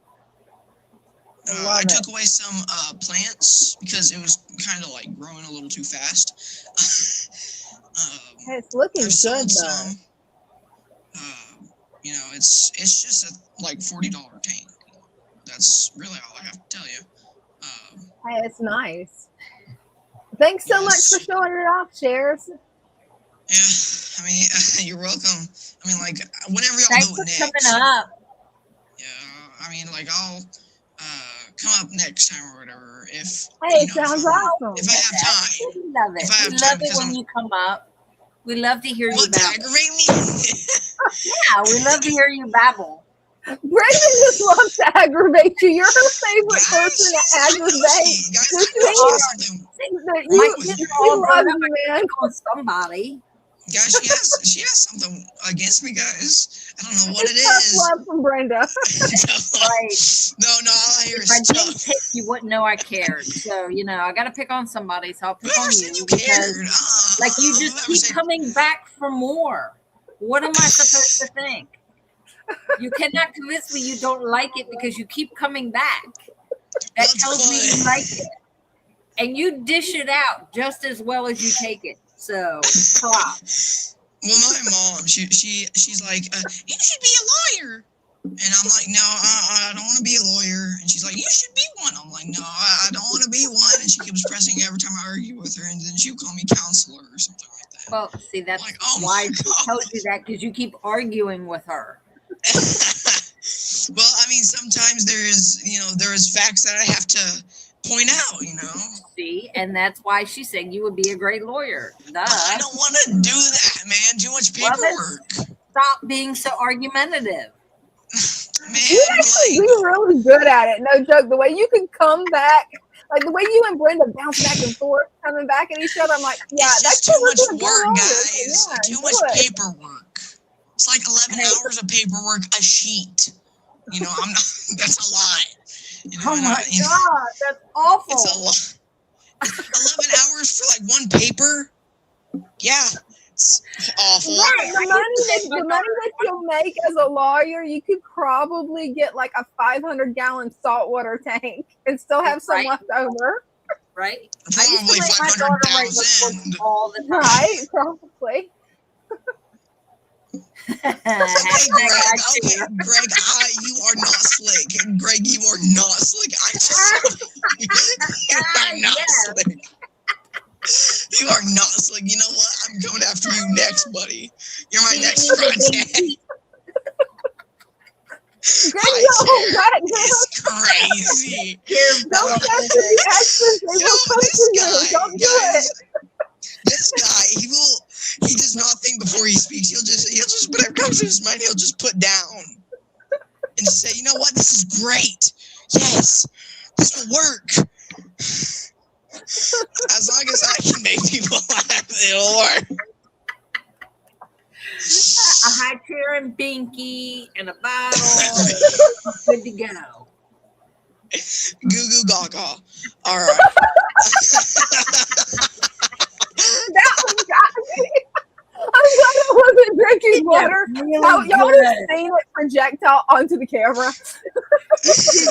I took away some plants because it was kind of like growing a little too fast. It's looking good though. It's just a like $40 tank. That's really all I have to tell you. Hey, it's nice. Thanks so much for showing it off, Shares. Yeah, I mean, you're welcome. I mean, like, whenever y'all do it next. Coming up. Yeah, I mean, like, I'll come up next time or whatever. If sounds awesome. If I have time. We love it. We love it when you come up. We love to hear you babble. Aggravate me? Yeah, we love to hear you babble. Brenda just loves to aggravate you. You're her favorite person to aggravate. You love you, man. Well, Guys, she has something against me, guys. I don't know what it It's is. tough love from Brenda. Right. No, all I hear If I is didn't tough. pick, you wouldn't know I cared. So, I got to pick on somebody. So I'll pick on Whoever you. said you Because, cared? like, you just Whoever keep said- coming back for more. What am I supposed to think? You cannot convince me you don't like it because you keep coming back. That That's tells me fun. you like it. And you dish it out just as well as you take it. So, props. Well, my mom, she's like, you should be a lawyer. And I'm like, no, I don't want to be a lawyer. And she's like, you should be one. I'm like, no, I don't want to be one. And she keeps pressing every time I argue with her. And then she'll call me counselor or something like that. Well, see, that's Like, oh why my she God. tells you that, because you keep arguing with her. Well, I mean, sometimes there is facts that I have to point out, See, and that's why she said you would be a great lawyer. Duh. I don't want to do that, man. Too much Well, then paperwork. stop being so argumentative. Man, You actually be really good at it. No joke. The way you can come back, like the way you and Brenda bounce back and forth, coming back at each other. I'm like, yeah, it's that's just too much a good work, lawyer. guys. Yeah, Too do much it. paperwork. It's like 11 hours of paperwork a sheet. I'm not. That's a lot. Oh my God, that's awful. It's a lot. 11 hours for like one paper. Yeah, it's awful. Right, the money that you'll make as a lawyer, you could probably get like a 500-gallon saltwater tank and still have some left over. Right? Probably I used to make my daughter write reports 500,000. all the time. Right, probably. Okay, Greg, you are not slick. Greg, you are not slick. I just you are not slick. You are not slick. You know what? I'm coming after you next, buddy. You're my next project. Greg, no, back It's crazy. Don't have to be accents. They will come to you. Don't do it. This guy, he does not think before he speaks. He'll just whatever comes to his mind, he'll just put down and say, you know what, this is great. Yes, this will work. As long as I can make people laugh, it'll work. A high chair and binky and a bottle. Good to go. Goo goo gaga. All right. That was I'm glad I wasn't drinking water. Y'all would have seen it projectile onto the camera.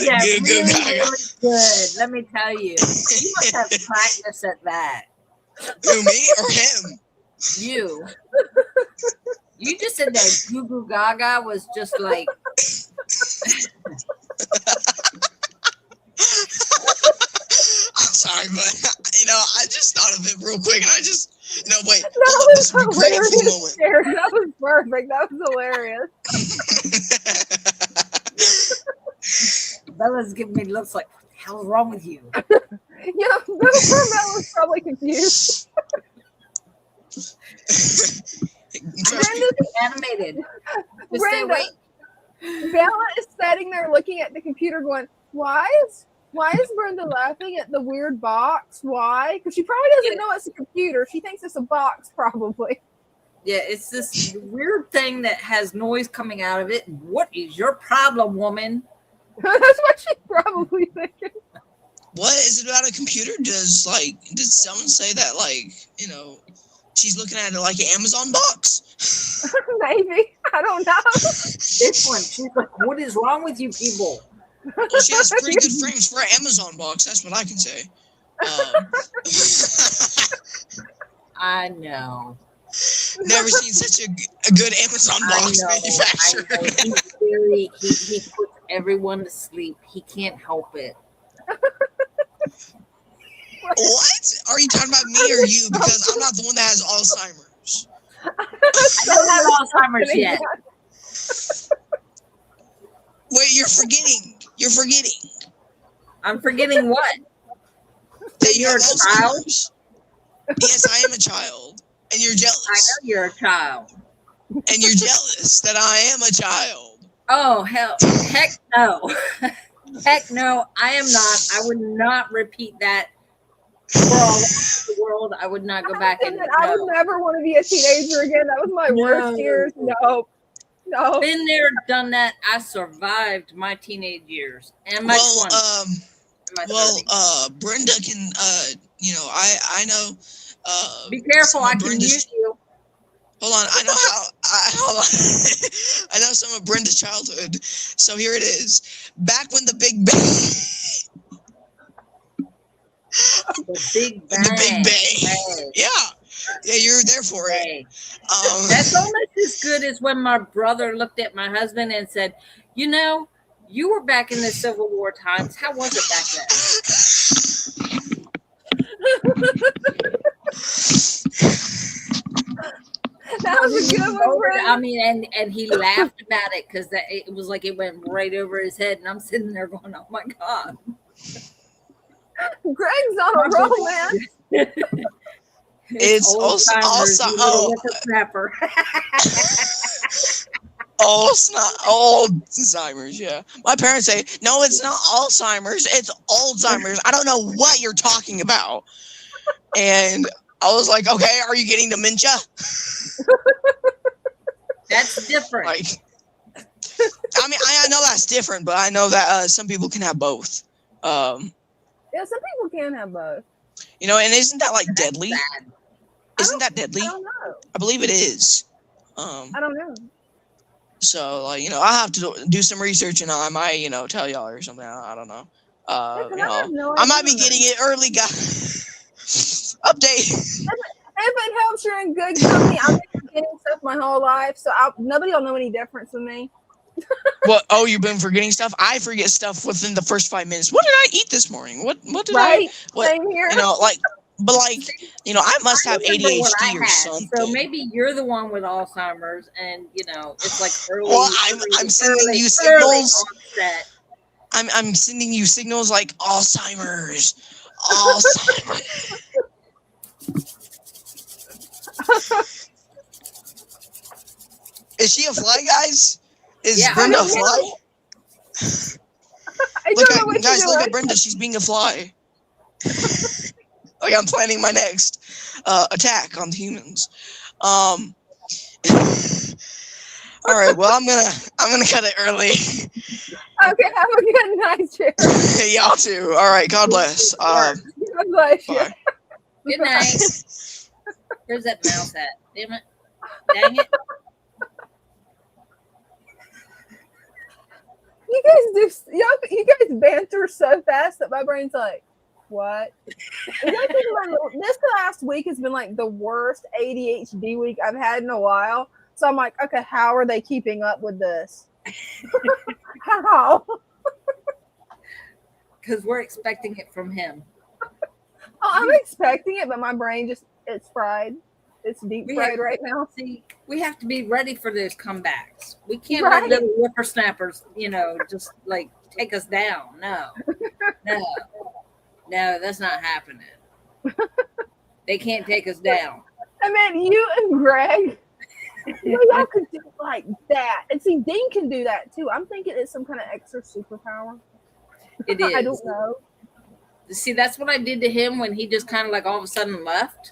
Yeah, Goo goo really, gaga. really good. Let me tell you. You must have practice at that. Who, me or him? You. You just said that goo goo gaga was just like. I'm sorry, but I just thought of it real quick, and I just wait. That Hold up, was this would be great for the moment. hilarious. That was perfect. That was hilarious. Bella's giving me looks like, what the hell is wrong with you? Yeah, Bill was probably confused. Brenda's animated. Just stay Brenda, awake. Bella is sitting there looking at the computer going, why is Brenda laughing at the weird box? Why? Because she probably doesn't know it's a computer. She thinks it's a box, probably. Yeah, it's this weird thing that has noise coming out of it. What is your problem, woman? That's what she's probably thinking. What is it about a computer? Did someone say that, she's looking at it like an Amazon box? Maybe. I don't know. This one, she's like, what is wrong with you people? Well, she has pretty good frames for an Amazon box. That's what I can say. I know. Never seen such a good Amazon box manufacturer. I know. He puts everyone to sleep. He can't help it. What? Are you talking about me or you? Because I'm not the one that has Alzheimer's. I don't have Alzheimer's yet. Wait, you're forgetting. I'm forgetting what? That You're a child? Alzheimer's. Yes, I am a child. And you're jealous. I know you're a child. And you're jealous that I am a child. Oh, heck no. Heck no, I am not. I would not repeat that for all the world, I would not go back and I would never want to be a teenager again. That was my worst years. No. Been there, done that. I survived my teenage years and my 20s. Brenda can, I know. Be careful, I can Brenda's, mute you. Hold on, I know hold on. I know some of Brenda's childhood. So here it is. Back when the Big Bang. The Big Bang. The Big Bang. Yeah. Yeah, you're there for it. That's almost as good as when my brother looked at my husband and said, you know, you were back in the Civil War times. How was it back then? That was a good one. I mean, and he laughed about it because it was like it went right over his head, and I'm sitting there going, "Oh my god!" Greg's on a roll, man. It's also Alzheimer's, yeah. My parents say, no, it's not Alzheimer's, it's Alzheimer's. I don't know what you're talking about. And I was like, okay, are you getting dementia? That's different. Like, I mean, I know that's different, but I know that some people can have both. Yeah, some people can have both. You know, and isn't that like deadly? Bad. Isn't that deadly? I don't know. I believe it is. I don't know. So, like, you know, I'll have to do some research, and I might, you know, tell y'all or something. I don't know. I might be getting it early, guys. Update. If it helps, you're in good company. I've been forgetting stuff my whole life, so nobody will know any difference than me. What? Oh, you've been forgetting stuff? I forget stuff within the first 5 minutes. What did I eat this morning? What did I? What, Same here. You know, like, but like, you know, I must have ADHD or something. So maybe you're the one with Alzheimer's, and you know, it's like early. Well, I'm sending you signals. I'm sending you signals like Alzheimer's. Is she a fly, guys? Is Brenda a fly? Look at Brenda. She's being a fly. Okay, I'm planning my next attack on the humans. All right. Well, I'm gonna cut it early. Okay. Have a good night, Jerry. Y'all too. All right. God bless. God bless you. Good night. Where's that mouse at? Damn it! Dang it! You guys banter so fast that my brain's like, what? This last week has been like the worst ADHD week I've had in a while. So I'm like, okay, how are they keeping up with this? How? Because we're expecting it from him. Oh, I'm expecting it, but my brain it's fried. It's deep fried right now. See, we have to be ready for those comebacks. We can't let little whippersnappers, you know, just like take us down. No, that's not happening. They can't take us down. I mean, you and Greg, y'all could do like that. And see, Dean can do that too. I'm thinking it's some kind of extra superpower. It is. I don't know. See, that's what I did to him when he just kind of like all of a sudden left.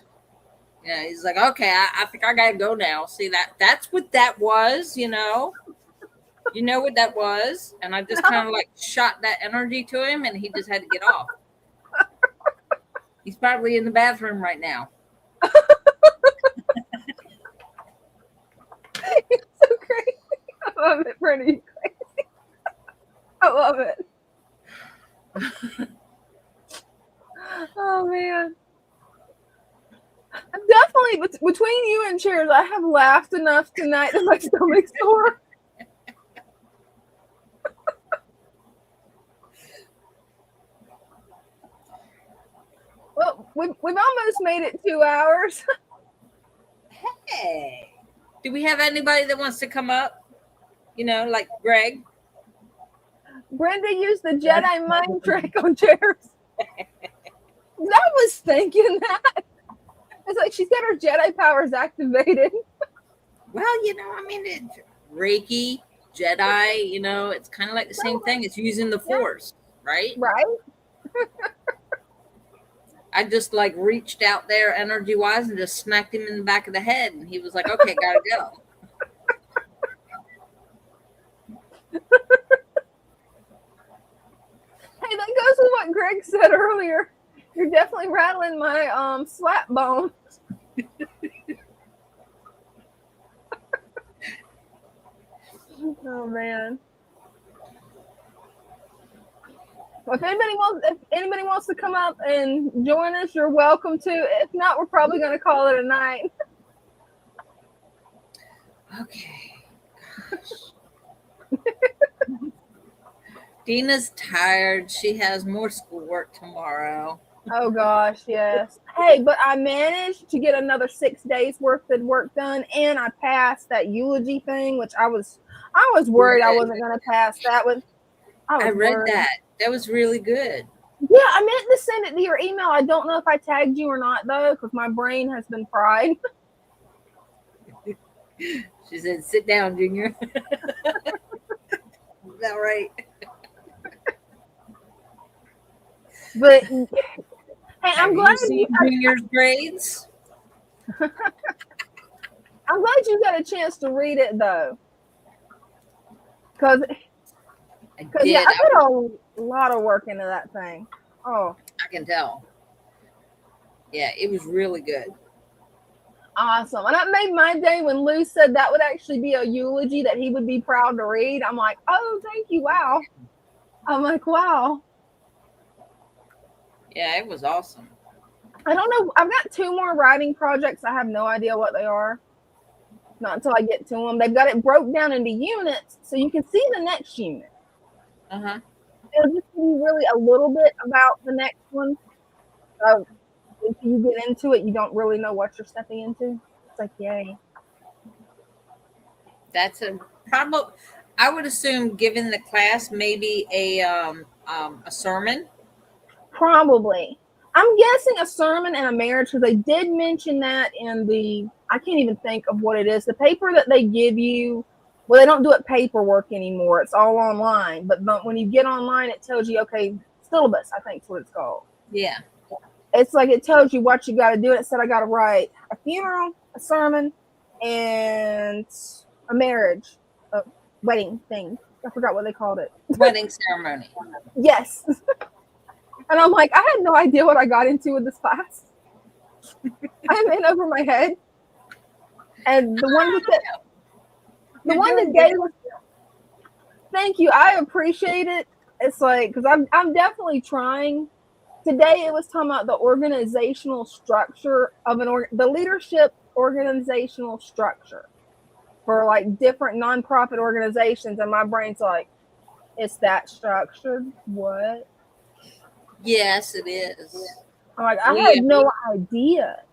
Yeah, he's like, okay, I think I gotta go now. See, that's what that was, you know. You know what that was, and I just kind of like shot that energy to him, and he just had to get off. He's probably in the bathroom right now. It's so crazy. I love it, Brenda. You're crazy. I love it. Oh man. Definitely between you and Cheers, I have laughed enough tonight that my stomach's sore. Well, we've almost made it 2 hours. Hey, do we have anybody that wants to come up? You know, like Greg. Brenda used the Jedi mind trick on Cheers. I was thinking that. It's like she's got her Jedi powers activated. Well, you know, I mean, it's Reiki, Jedi, you know, it's kind of like the same thing. It's using the Force, right? Right. I just like reached out there energy wise and just smacked him in the back of the head. And he was like, okay, gotta go. Hey, that goes with what Greg said earlier. You're definitely rattling my slap bone. Oh man. Well, if anybody wants to come up and join us, you're welcome to. If not, we're probably going to call it a night. Okay. Gosh. Dina's tired. She has more schoolwork tomorrow. Oh gosh, yes. Hey, but I managed to get another 6 days worth of work done, and I passed that eulogy thing, which I was worried I wasn't going to pass that one. I read that. That was really good. Yeah, I meant to send it to your email. I don't know if I tagged you or not though, because my brain has been fried. She said, "Sit down, Junior." Is that right? But hey, I'm glad you Junior's grades. I'm glad you got a chance to read it though, because yeah, I put a lot of work into that thing. Oh, I can tell. Yeah, it was really good. Awesome. And that made my day when Lou said that would actually be a eulogy that he would be proud to read. I'm like, oh, thank you. Wow. I'm like, wow. Yeah, it was awesome. I don't know. I've got 2 more writing projects. I have no idea what they are. Not until I get to them. They've got it broke down into units so you can see the next unit. Uh-huh. It'll just be really a little bit about the next one. So if you get into it, you don't really know what you're stepping into. It's like, yay. That's a problem. I would assume, given the class, maybe a sermon. Probably. I'm guessing a sermon and a marriage, because they did mention that in the, I can't even think of what it is. The paper that they give you, well, they don't do it paperwork anymore. It's all online. But when you get online, it tells you, okay, syllabus, I think is what it's called. Yeah. It's like it tells you what you got to do. And it said I got to write a funeral, a sermon, and a marriage, a wedding thing. I forgot what they called it. Wedding ceremony. Yes. And I'm like, I had no idea what I got into with this class. I'm in over my head. And the one that gave us, thank you. I appreciate it. It's like, because I'm definitely trying. Today it was talking about the organizational structure of the leadership organizational structure for like different nonprofit organizations. And my brain's like, it's that structured? What? Yes, it is. I'm like, I had no idea.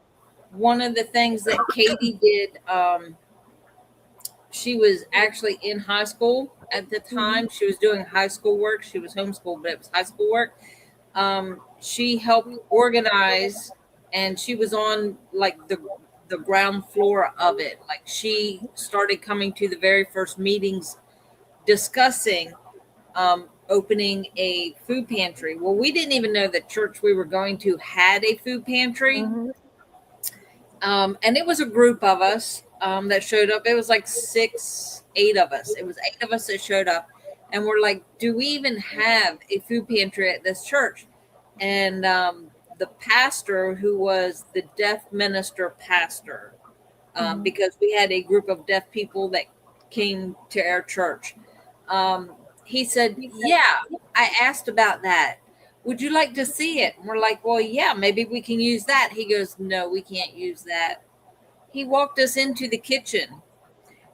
One of the things that Katie did, she was actually in high school at the time. She was doing high school work. She was homeschooled, but it was high school work. She helped organize, and she was on like the ground floor of it. Like she started coming to the very first meetings discussing opening a food pantry. Well, we didn't even know the church we were going to had a food pantry. Mm-hmm. And it was a group of us that showed up. It was like 8 of us. It was 8 of us that showed up. And we're like, do we even have a food pantry at this church? And the pastor, who was the deaf minister pastor, because we had a group of deaf people that came to our church, he said, yeah, I asked about that. Would you like to see it? And we're like, well, yeah, maybe we can use that. He goes, no, we can't use that. He walked us into the kitchen.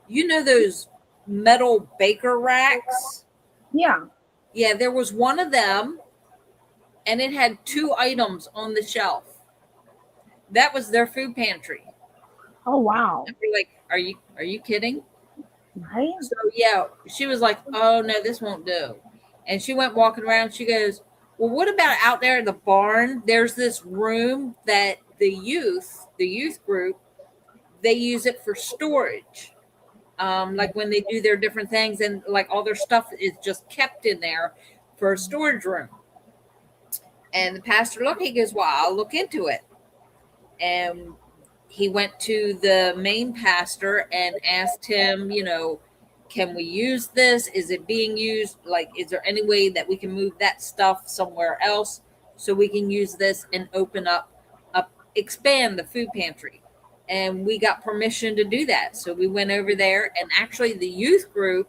You know those metal baker racks? Yeah. Yeah, there was one of them, and it had 2 items on the shelf. That was their food pantry. Oh, wow. And we're like, are you kidding? Right. So yeah, she was like, oh no, this won't do. And she went walking around. She goes, well, what about out there in the barn? There's this room that the youth group, they use it for storage. Like when they do their different things, and like all their stuff is just kept in there for a storage room. And the pastor looked, he goes, well, I'll look into it. And he went to the main pastor and asked him, can we use this? Is it being used? Like, is there any way that we can move that stuff somewhere else so we can use this and expand the food pantry? And we got permission to do that. So we went over there, and actually the youth group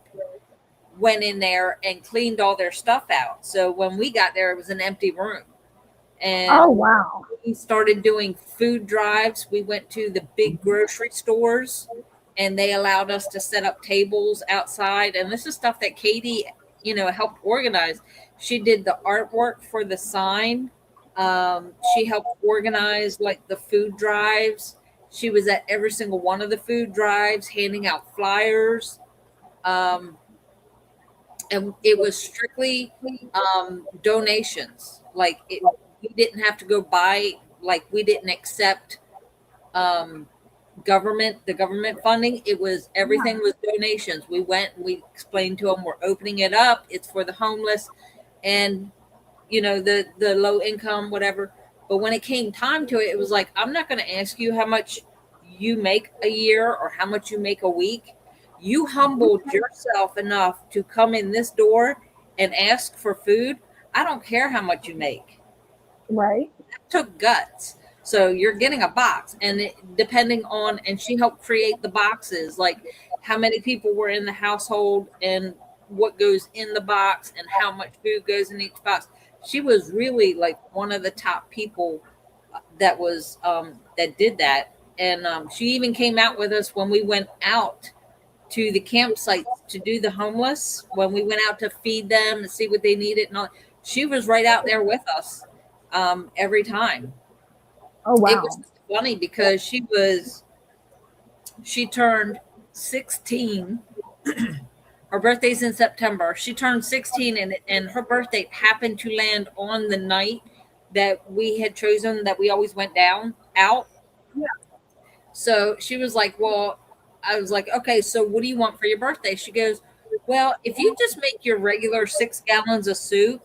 went in there and cleaned all their stuff out. So when we got there, it was an empty room. And oh wow, we started doing food drives. We went to the big grocery stores, and they allowed us to set up tables outside. And this is stuff that Katie, helped organize. She did the artwork for the sign. She helped organize like the food drives. She was at every single one of the food drives, handing out flyers. And it was strictly donations. Like, we didn't have to go buy, like, we didn't accept the government funding. It was, everything was donations. We went and we explained to them, we're opening it up. It's for the homeless and, the low income, whatever. But when it came time to it, it was like, I'm not going to ask you how much you make a year or how much you make a week. You humbled yourself enough to come in this door and ask for food. I don't care how much you make. right? That took guts. So you're getting a box, and depending on, and she helped create the boxes, like how many people were in the household and what goes in the box and how much food goes in each box. She was really like one of the top people that was that did that. And she even came out with us when we went out to the campsites to do the homeless, when we went out to feed them and see what they needed and all. She was right out there with us every time. Oh wow, It was funny because she turned 16. Her birthday's in September. She turned 16, and her birthday happened to land on the night that we had chosen, that we always went out. Yeah. So she was like, well, I was like, okay, so what do you want for your birthday? She goes, well, if you just make your regular 6 gallons of soup,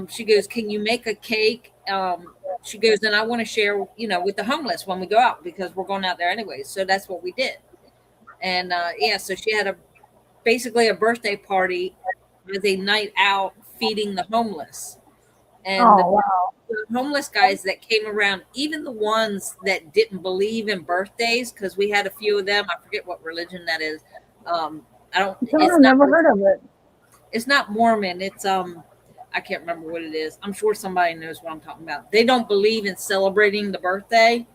she goes, can you make a cake? She goes, and I want to share, with the homeless when we go out, because we're going out there anyway. So that's what we did. And so she had basically a birthday party with a night out feeding the homeless. And wow, the homeless guys that came around, even the ones that didn't believe in birthdays, because we had a few of them. I forget what religion that is. I've never heard of it. It's not Mormon. It's I can't remember what it is. I'm sure somebody knows what I'm talking about. They don't believe in celebrating the birthday.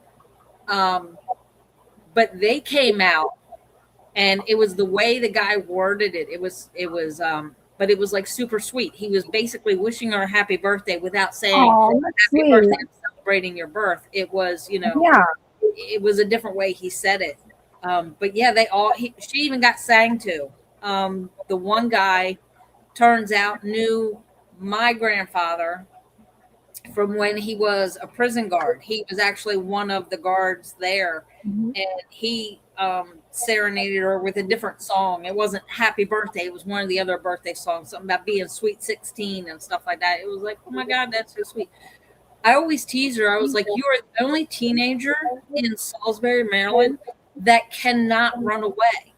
But they came out, and it was the way the guy worded it. But it was like super sweet. He was basically wishing her a happy birthday without saying happy birthday, celebrating your birth. It was, it was a different way he said it. But yeah, she even got sang to. The one guy, turns out, knew my grandfather from when he was a prison guard. He was actually one of the guards there, and he serenaded her with a different song. It wasn't Happy Birthday. It was one of the other birthday songs, something about being sweet 16 and stuff like that. It was like, oh my God, that's so sweet. I always tease her. I was like, you are the only teenager in Salisbury, Maryland that cannot run away.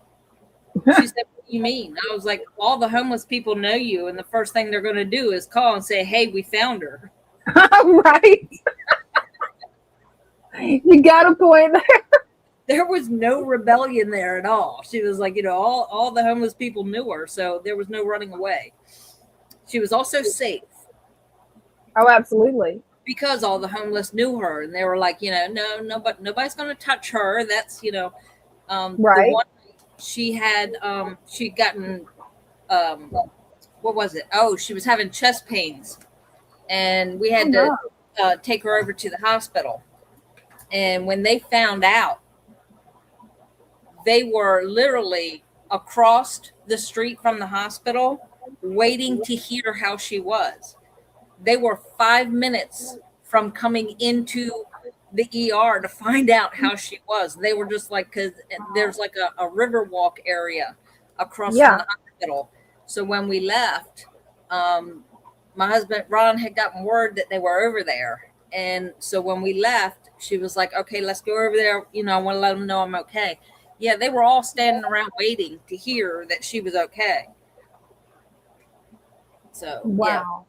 She said, what do you mean? I was like, all the homeless people know you, and the first thing they're going to do is call and say, hey, we found her. Right. You got a point there. There was no rebellion there at all. She was like, all the homeless people knew her, so there was no running away. She was also safe. Oh, absolutely. Because all the homeless knew her, and they were like, no, but nobody's going to touch her. That's, right. The one she had, she'd gotten, what was it? Oh, she was having chest pains, and we had to take her over to the hospital. And when they found out, they were literally across the street from the hospital waiting to hear how she was. They were 5 minutes from coming into the ER to find out how she was. They were just like, because there's like a river walk area across from the hospital. So when we left, my husband Ron had gotten word that they were over there, and so when we left, she was like, "Okay, let's go over there. You know, I want to let them know I'm okay." Yeah, they were all standing around waiting to hear that she was okay. So yeah, Wow.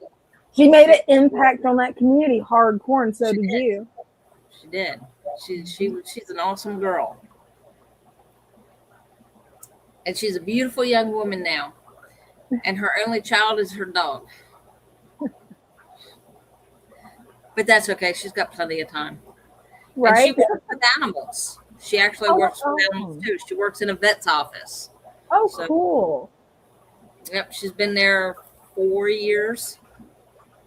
She made an impact on that community hardcore, and so did you. she did. She's an awesome girl, and she's a beautiful young woman now. And her only child is her dog. But that's okay. She's got plenty of time. And she Right? works with animals. She actually Oh, works that's with animals awesome. too. She works in a vet's office. Oh, So, cool. yep, she's been there 4 years.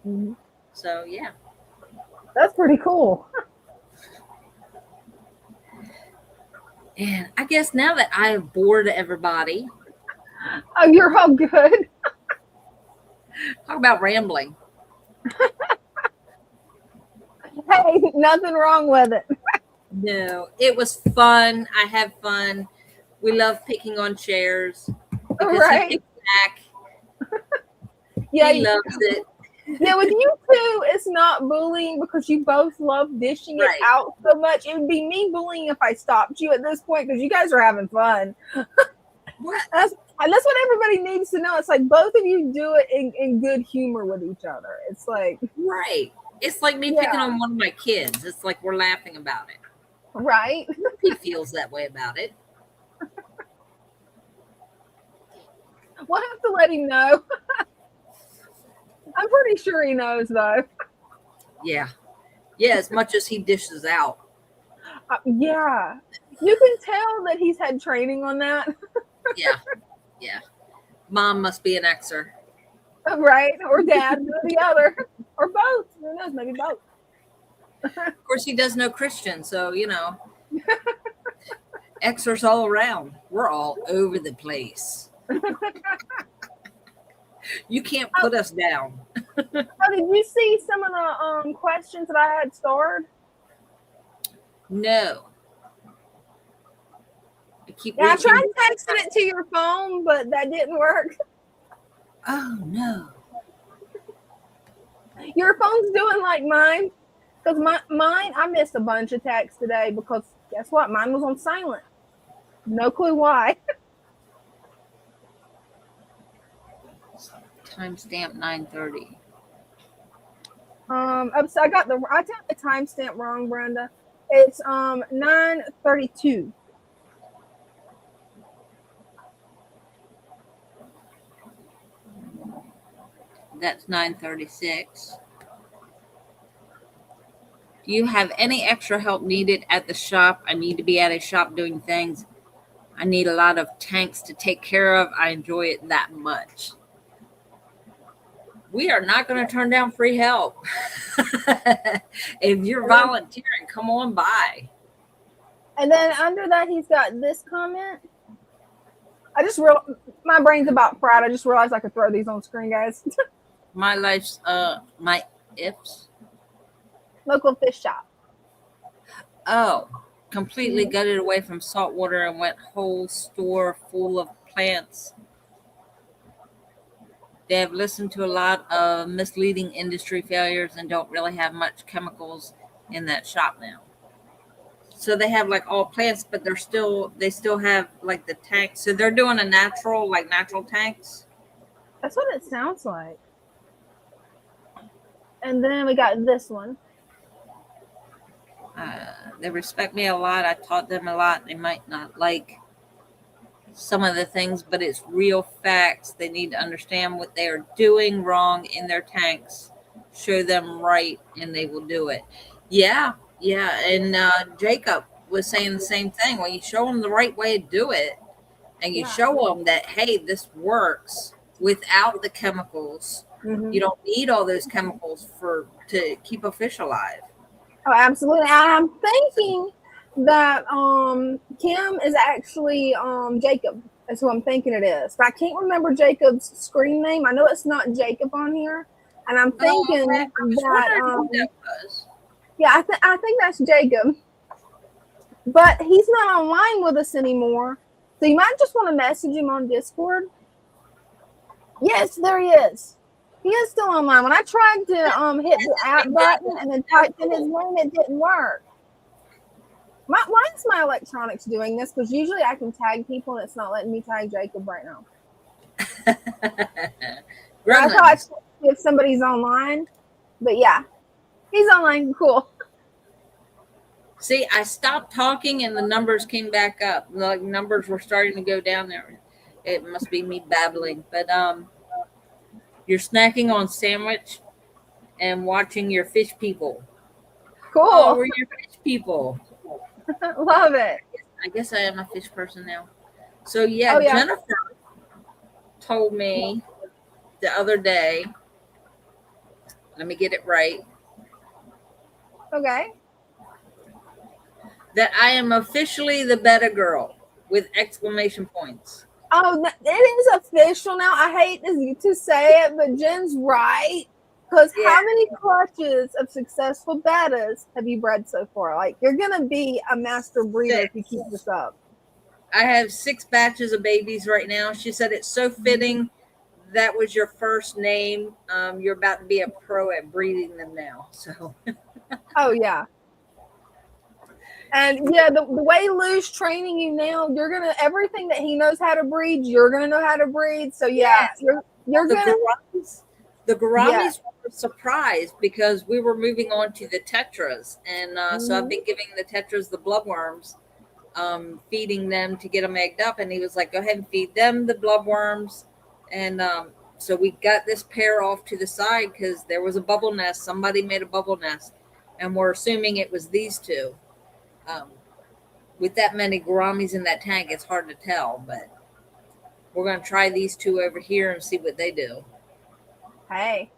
Mhm. So yeah. That's pretty cool. And I guess now that I have bored everybody, Oh, you're all good. talk about rambling. Hey, nothing wrong with it. No, it was fun. I had fun. We love picking on chairs because Right? he picks back. Yeah, He loves it. yeah, with you two, it's not bullying because you both love dishing it Right. out so much. It would be me bullying if I stopped you at this point because you guys are having fun. What? That's what everybody needs to know. It's like both of you do it in good humor with each other. It's like, Right. It's like me Yeah. picking on one of my kids. It's like we're laughing about it. right? He feels that way about it. We'll have to let him know. I'm pretty sure he knows though. Yeah. Yeah, as much as he dishes out. Yeah. You can tell that he's had training on that. Yeah. Yeah. Mom must be an Xer. Right? Or dad, or the other. Or both. Who knows? Maybe both. Of course, he does know Christian, so, you know, Xers all around. We're all over the place. You can't put us down. Oh, did you see some of the questions that I had stored? No. I keep Yeah, I reaching. tried texting it to your phone, but that didn't work. Oh, no. Your phone's doing like mine. Because mine, I missed a bunch of texts today because guess what? Mine was on silent. No clue why. Timestamp 9:30. So I got the timestamp wrong, Brenda. It's 9:32. That's 9:36. Do you have any extra help needed at the shop? I need to be at a shop doing things. I need a lot of tanks to take care of. I enjoy it that much. We are not going to turn down free help. If you're volunteering, come on by. And then under that, he's got this comment. I just my brain's about fried. I just realized I could throw these on screen, guys. My life's my ifs. Local fish shop. Oh, completely gutted away from salt water and went whole store full of plants. They have listened to a lot of misleading industry failures and don't really have much chemicals in that shop now. So they have like all plants, but they still have like the tanks. So they're doing a natural tanks. That's what it sounds like. And then we got this one. They respect me a lot. I taught them a lot. They might not like some of the things, but it's real facts. They need to understand what they are doing wrong in their tanks. Show them right, and they will do it. Yeah. And Jacob was saying the same thing. When you show them the right way to do it, and you show them that, hey, this works without the chemicals. Mm-hmm. You don't need all those chemicals to keep a fish alive. Oh, absolutely. I'm thinking that Kim is actually Jacob. That's who I'm thinking it is. But I can't remember Jacob's screen name. I know it's not Jacob on here. And I'm thinking that yeah, I think that's Jacob. But he's not online with us anymore. So you might just want to message him on Discord. Yes, there he is. He is still online. When I tried to hit the app button and then typed in his name, it didn't work. Why is my electronics doing this? Because usually I can tag people and it's not letting me tag Jacob right now. I thought I should see if somebody's online, but yeah, he's online. Cool. See, I stopped talking and the numbers came back up. The numbers were starting to go down there. It must be me babbling, but you're snacking on sandwich and watching your fish people. Cool. Oh, we're your fish people. Love it. I guess I am a fish person now. So yeah, Jennifer told me the other day. Let me get it right. Okay. That I am officially the better girl with exclamation points. Oh, it is official now. I hate to say it, but Jen's right. Because how many clutches of successful bettas have you bred so far? Like, you're going to be a master breeder if you keep this up. I have 6 batches of babies right now. She said it's so fitting. That was your first name. You're about to be a pro at breeding them now. So. Oh, yeah. And yeah, the way Lou's training you now, you're going to, everything that he knows how to breed, you're going to know how to breed. So yeah, you're going to. The Gouramis were surprised because we were moving on to the Tetras. And so I've been giving the Tetras the bloodworms, feeding them to get them egged up. And he was like, go ahead and feed them the bloodworms. And so we got this pair off to the side because there was a bubble nest. Somebody made a bubble nest. And we're assuming it was these two. With that many Gouramis in that tank, it's hard to tell. But we're going to try these 2 over here and see what they do. Hey,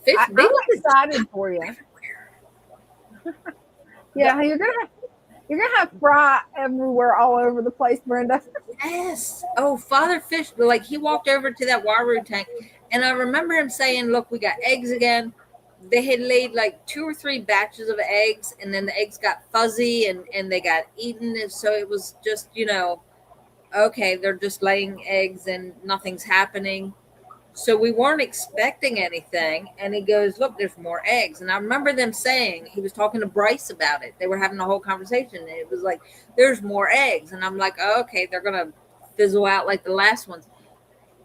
I'm excited for you. Yeah, you're gonna have fry everywhere, all over the place, Brenda. Yes. Oh, Father Fish, like he walked over to that Waru tank, and I remember him saying, "Look, we got eggs again." They had laid like 2 or 3 batches of eggs, and then the eggs got fuzzy and they got eaten, and so it was just okay, they're just laying eggs and nothing's happening. So we weren't expecting anything. And he goes, look, there's more eggs. And I remember them saying, he was talking to Bryce about it. They were having a whole conversation. And it was like, there's more eggs. And I'm like, oh, okay, they're going to fizzle out like the last ones.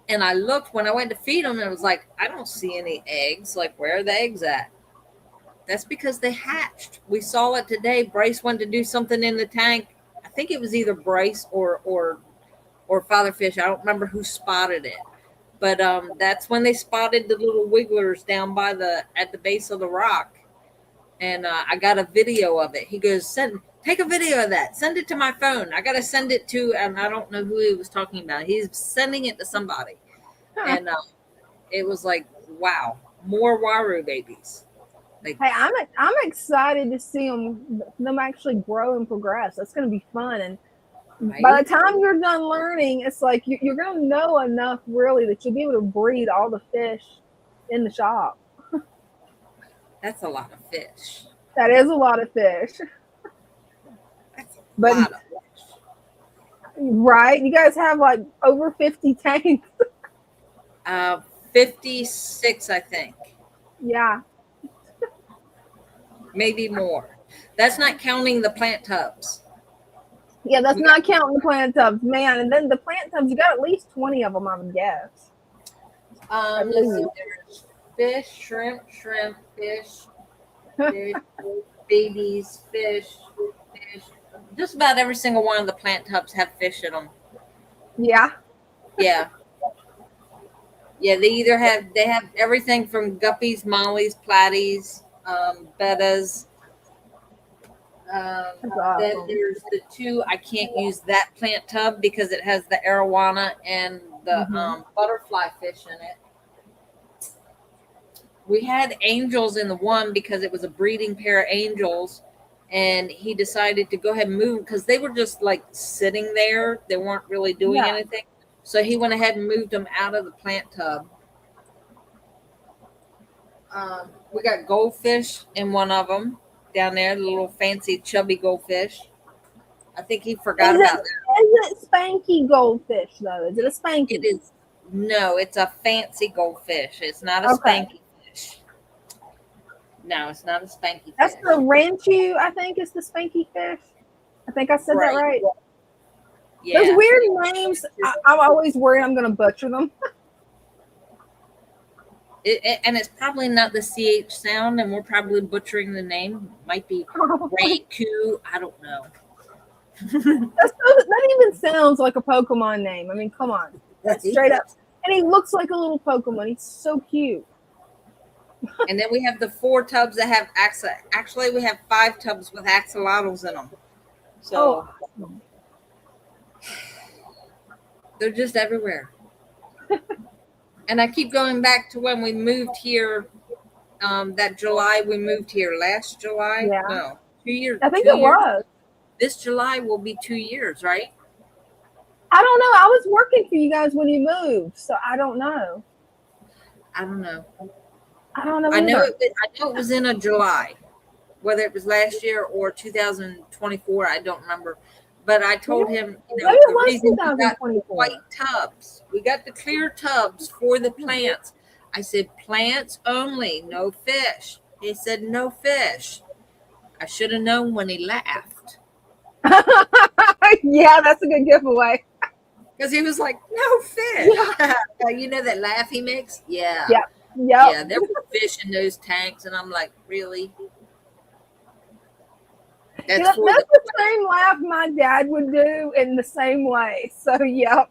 And I looked when I went to feed them. And it was like, I don't see any eggs. Like, where are the eggs at? That's because they hatched. We saw it today. Bryce went to do something in the tank. I think it was either Bryce or Father Fish. I don't remember who spotted it. But that's when they spotted the little wigglers down by at the base of the rock. And I got a video of it. He goes, take a video of that. Send it to my phone. I got to send it to, and I don't know who he was talking about. He's sending it to somebody. And it was like, wow, more Waru babies. Like, hey, I'm excited to see them actually grow and progress. That's going to be fun. And right? By the time you're done learning, it's like you're going to know enough really that you'll be able to breed all the fish in the shop. That's a lot of fish. That is a lot of fish. That's a lot of fish. Right? You guys have like over 50 tanks. 56, I think. Yeah. Maybe more. That's not counting the plant tubs. Yeah, that's not counting the plant tubs, man. And then the plant tubs, you got at least 20 of them, I would guess. Let's see, there's fish, shrimp, fish, babies, fish. Just about every single one of the plant tubs have fish in them. Yeah. Yeah. Yeah, they have everything from guppies, mollies, platies, bettas. Then there's the 2. I can't use that plant tub because it has the arowana and the butterfly fish in it. We had angels in the one because it was a breeding pair of angels, and he decided to go ahead and move because they were just like sitting there. They weren't really doing anything. So he went ahead and moved them out of the plant tub. We got goldfish in one of them. Down there, the little fancy chubby goldfish. I think he forgot about that. Is it spanky goldfish though? Is it a spanky? It is. No, it's a fancy goldfish. It's not a Okay. spanky fish. No, it's not a spanky That's fish. the ranchu, I think, is the spanky fish. I think I said that right. Yeah. Those weird names, I'm always worried I'm going to butcher them. And it's probably not the CH sound, and we're probably butchering the name. Might be Raikou. I don't know. That even sounds like a Pokemon name. I mean, come on. That's straight up. And he looks like a little Pokemon. He's so cute. And then we have the 4 tubs that have actually we have 5 tubs with axolotls in them. So they're just everywhere. And I keep going back to when we moved here. That July we moved here. Last July? Yeah. No, 2 years. I think it was. This July will be 2 years, right? I don't know. I was working for you guys when you moved, so I don't know. I don't know. I don't know. I know it was in a July, whether it was last year or 2024. I don't remember. But I told him, you know, the reason we got white tubs, we got the clear tubs for the plants. I said, plants only, no fish. He said, no fish. I should have known when he laughed. Yeah, that's a good giveaway. Because he was like, no fish. Yeah. You know that laugh he makes? Yeah. Yep. Yeah, there were fish in those tanks. And I'm like, really? That's the same laugh my dad would do in the same way. So, yep.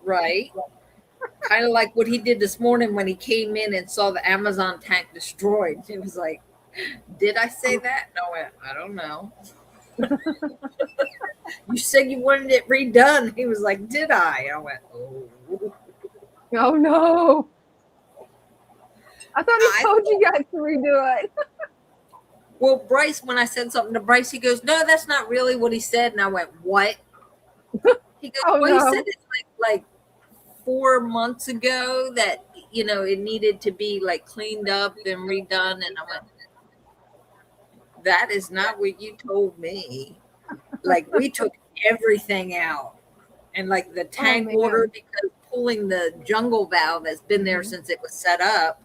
Right. Kind of like what he did this morning when he came in and saw the Amazon tank destroyed. He was like, did I say that? No, I don't know. You said you wanted it redone. He was like, did I? I went, oh. Oh, no. I thought he told you guys to redo it. Well, Bryce, when I said something to Bryce, he goes, no, that's not really what he said. And I went, what? He goes, well, he said it like 4 months ago that, you know, it needed to be like cleaned up and redone. And I went, that is not what you told me. Like, we took everything out. And like the tank water, because pulling the jungle valve has been there since it was set up,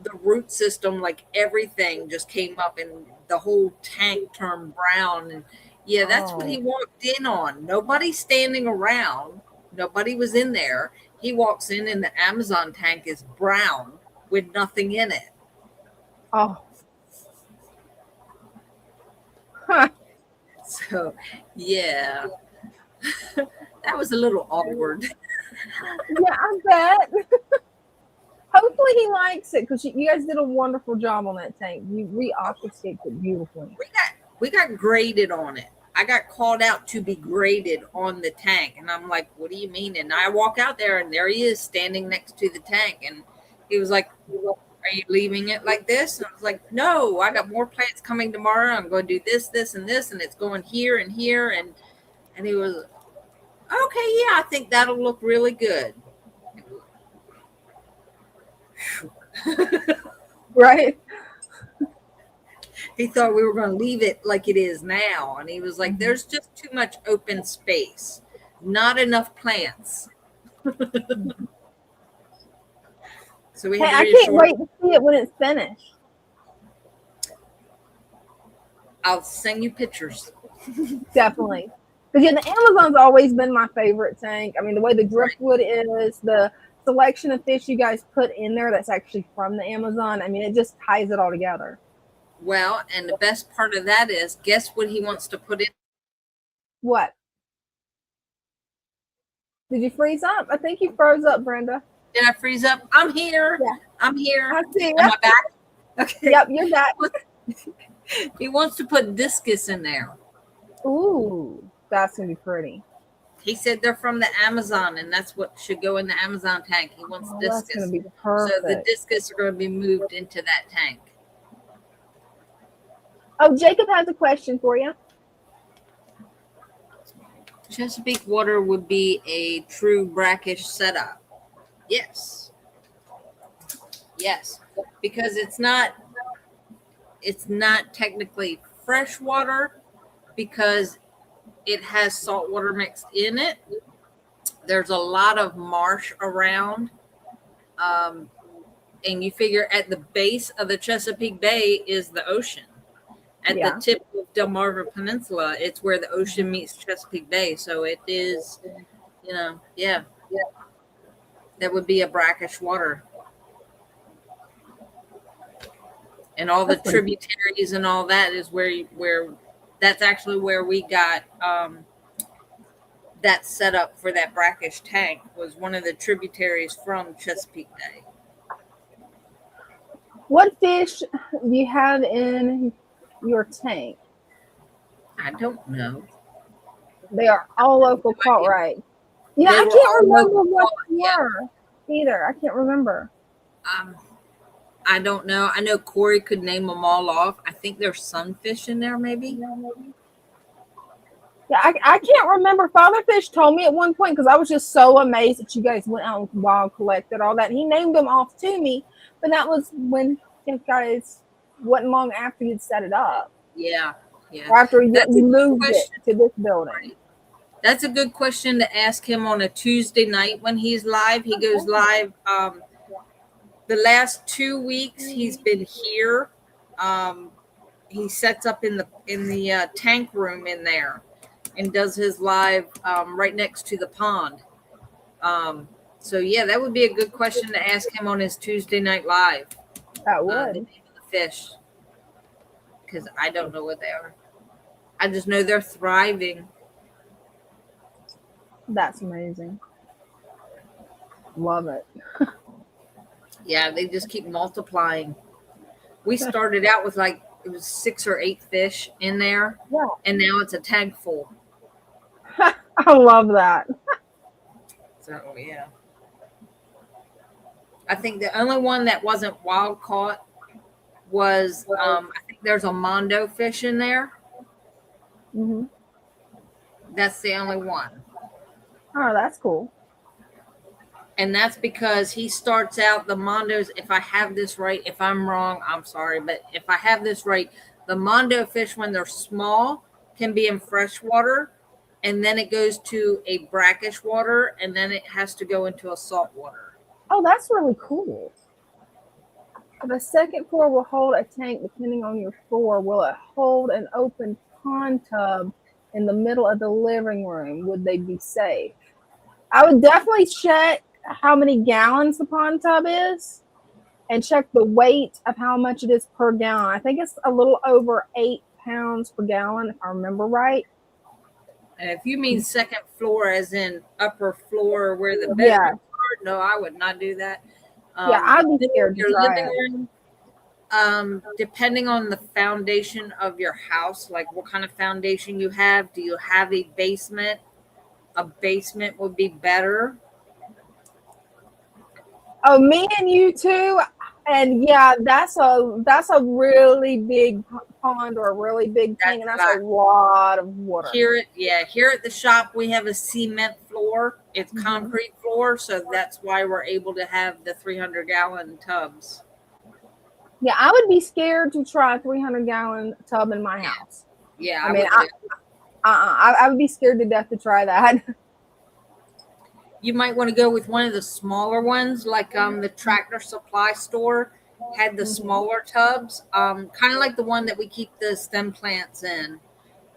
the root system, like everything just came up and the whole tank turned brown. And yeah, that's what he walked in on. Nobody standing around. Nobody was in there. He walks in and the Amazon tank is brown with nothing in it. Oh. Huh. So, yeah. That was a little awkward. Yeah, I bet. Hopefully he likes it because you guys did a wonderful job on that tank. You re-aquascaped it beautifully. We got graded on it. I got called out to be graded on the tank. And I'm like, what do you mean? And I walk out there and there he is standing next to the tank. And he was like, are you leaving it like this? And I was like, no, I got more plants coming tomorrow. I'm going to do this, this, and this. And it's going here and here. And he was, okay, yeah, I think that'll look really good. Right. He thought we were going to leave it like it is now. And he was like, there's just too much open space. Not enough plants. So we I can't wait to see it when it's finished. I'll send you pictures. Definitely. Because the Amazon's always been my favorite tank. I mean, the way the driftwood is, the selection of fish you guys put in there that's actually from the Amazon. I mean, it just ties it all together. Well, and the best part of that is, guess what he wants to put in? What? Did you freeze up? I think you froze up, Brenda. Did I freeze up? I'm here. Yeah. I'm here. I see. Am I back? Okay. Yep, you're back. He wants to put discus in there. Ooh, that's going to be pretty. He said they're from the Amazon, and that's what should go in the Amazon tank. He wants discus. That's going to be perfect. So the discus are going to be moved into that tank. Oh, Jacob has a question for you. Chesapeake water would be a true brackish setup. Yes. Yes. Because it's not technically fresh water because it has salt water mixed in it. there's a lot of marsh around. And you figure at the base of the Chesapeake Bay is the ocean. At the tip of Delmarva Peninsula, it's where the ocean meets Chesapeake Bay. So it is, that would be a brackish water. And all the tributaries and all that is where that's actually where we got that set up for that brackish tank, was one of the tributaries from Chesapeake Bay. What fish do you have in your tank? I don't know. They are all local caught, right? Yeah, I can't remember what they were either. I can't remember. I don't know. I know Corey could name them all off. I think there's sunfish in there, maybe. Yeah, I can't remember. Father Fish told me at one point, because I was just so amazed that you guys went out and wild collected all that. He named them off to me, but that was when you guys wasn't long after you'd set it up. Yeah. Or after you moved it to this building. Right. That's a good question to ask him on a Tuesday night when he's live. He goes live. The last 2 weeks he's been here. He sets up in the tank room in there and does his live right next to the pond. So yeah, that would be a good question to ask him on his Tuesday night live. That would. The name of the fish, because I don't know what they are. I just know they're thriving. That's amazing. Love it. Yeah, they just keep multiplying. We started out with it was 6 or 8 fish in there, and now it's a tank full. I love that. So yeah, I think the only one that wasn't wild caught was I think there's a mondo fish in there. Mm-hmm. That's the only one. Oh, that's cool. And that's because he starts out the mondos. If I have this right, if I'm wrong, I'm sorry. But if I have this right, the mondo fish, when they're small, can be in freshwater. And then it goes to a brackish water. And then it has to go into a salt water. Oh, that's really cool. The second floor will hold a tank depending on your floor. Will it hold an open pond tub in the middle of the living room? Would they be safe? I would definitely check how many gallons the pond tub is and check the weight of how much it is per gallon. I think it's a little over 8 pounds per gallon, if I remember right. And if you mean second floor as in upper floor where the bedrooms are, no, I would not do that. I'd be scared to try it. Depending on the foundation of your house, like what kind of foundation you have, do you have a basement? A basement would be better. Oh, me and you too. And yeah, that's a really big pond or a really big thing, and that's a lot of water. Here at the shop we have a cement floor. It's concrete floor, so that's why we're able to have the 300-gallon tubs. Yeah, I would be scared to try a 300-gallon tub in my house. Yeah, I would be scared to death to try that. You might want to go with one of the smaller ones, like the Tractor Supply store had the smaller tubs, kind of like the one that we keep the stem plants in.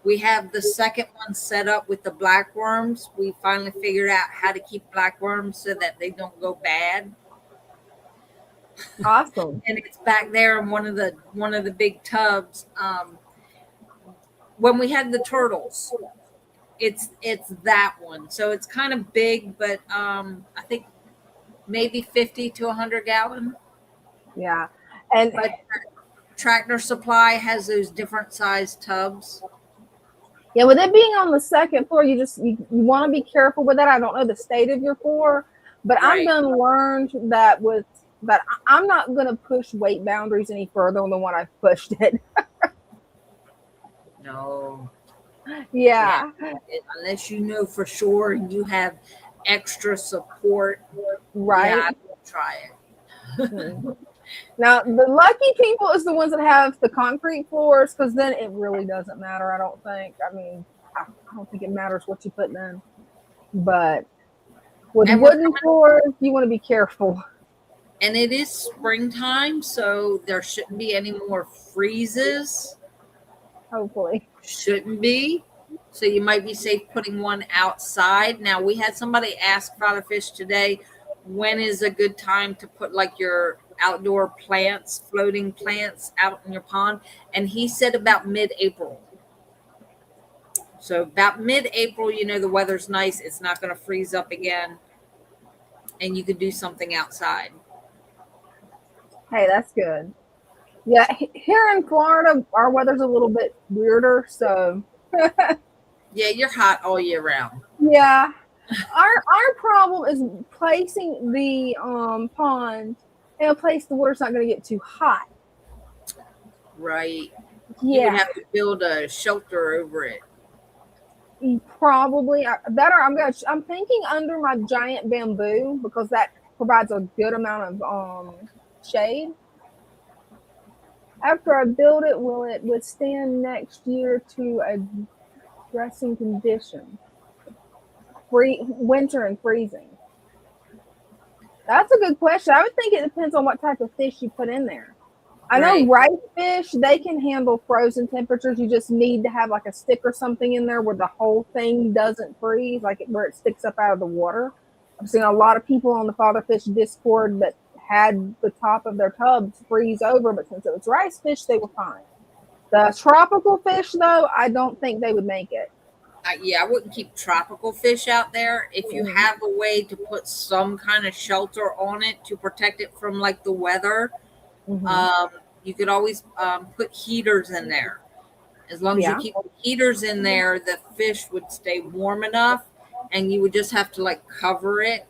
We have the second one set up with the black worms. We finally figured out how to keep black worms so that they don't go bad. Awesome. And it's back there in one of the big tubs. When we had the turtles, it's that one. So it's kind of big, but I think maybe 50 to 100 gallon. Yeah. And but Tractor Supply has those different size tubs. Yeah, with it being on the second floor, you want to be careful with that. I don't know the state of your floor, but Right. I've done learned that I'm not going to push weight boundaries any further than what I've pushed it. No. Yeah. Unless you know for sure and you have extra support. Right. Yeah, I will try it. Mhm. Now, the lucky people is the ones that have the concrete floors, because then it really doesn't matter, I don't think. I mean, I don't think it matters what you put in. But With And wooden floors, you want to be careful. And it is springtime, so there shouldn't be any more freezes. Hopefully. Shouldn't be. So you might be safe putting one outside. Now, we had somebody ask Father Fish today, when is a good time to put like your outdoor plants, floating plants out in your pond? And he said about mid-April. So about mid-April, the weather's nice. It's not going to freeze up again. And you could do something outside. Hey, that's good. Yeah, here in Florida, our weather's a little bit weirder, so Yeah, you're hot all year round. yeah. Our problem is placing the pond in a place the water's not going to get too hot. Right. Yeah. You would have to build a shelter over it. Probably I'm thinking under my giant bamboo, because that provides a good amount of shade. After I build it, will it withstand next year to a dressing condition? Winter and freezing. That's a good question. I would think it depends on what type of fish you put in there. I know rice fish, they can handle frozen temperatures. You just need to have like a stick or something in there where the whole thing doesn't freeze, where it sticks up out of the water. I've seen a lot of people on the Father Fish Discord that had the top of their tubs freeze over, but since it was rice fish, they were fine. The tropical fish, though, I don't think they would make it. Yeah, I wouldn't keep tropical fish out there. If you have a way to put some kind of shelter on it to protect it from like the weather, you could always put heaters in there. As long as you keep the heaters in there, the fish would stay warm enough, and you would just have to like cover it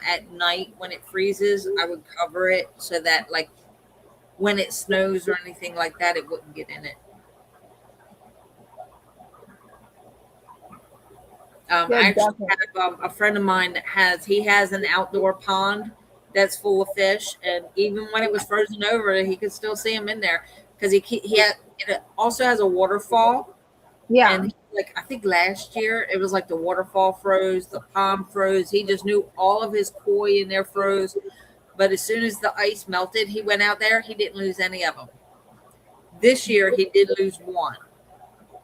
at night when it freezes. I would cover it so that like when it snows or anything like that, it wouldn't get in it. I actually have a friend of mine that has an outdoor pond that's full of fish, and even when it was frozen over, he could still see them in there because it also has a waterfall. Yeah, and like I think last year it was like the waterfall froze, the pond froze. He just knew all of his koi in there froze, but as soon as the ice melted, he went out there. He didn't lose any of them. This year he did lose one.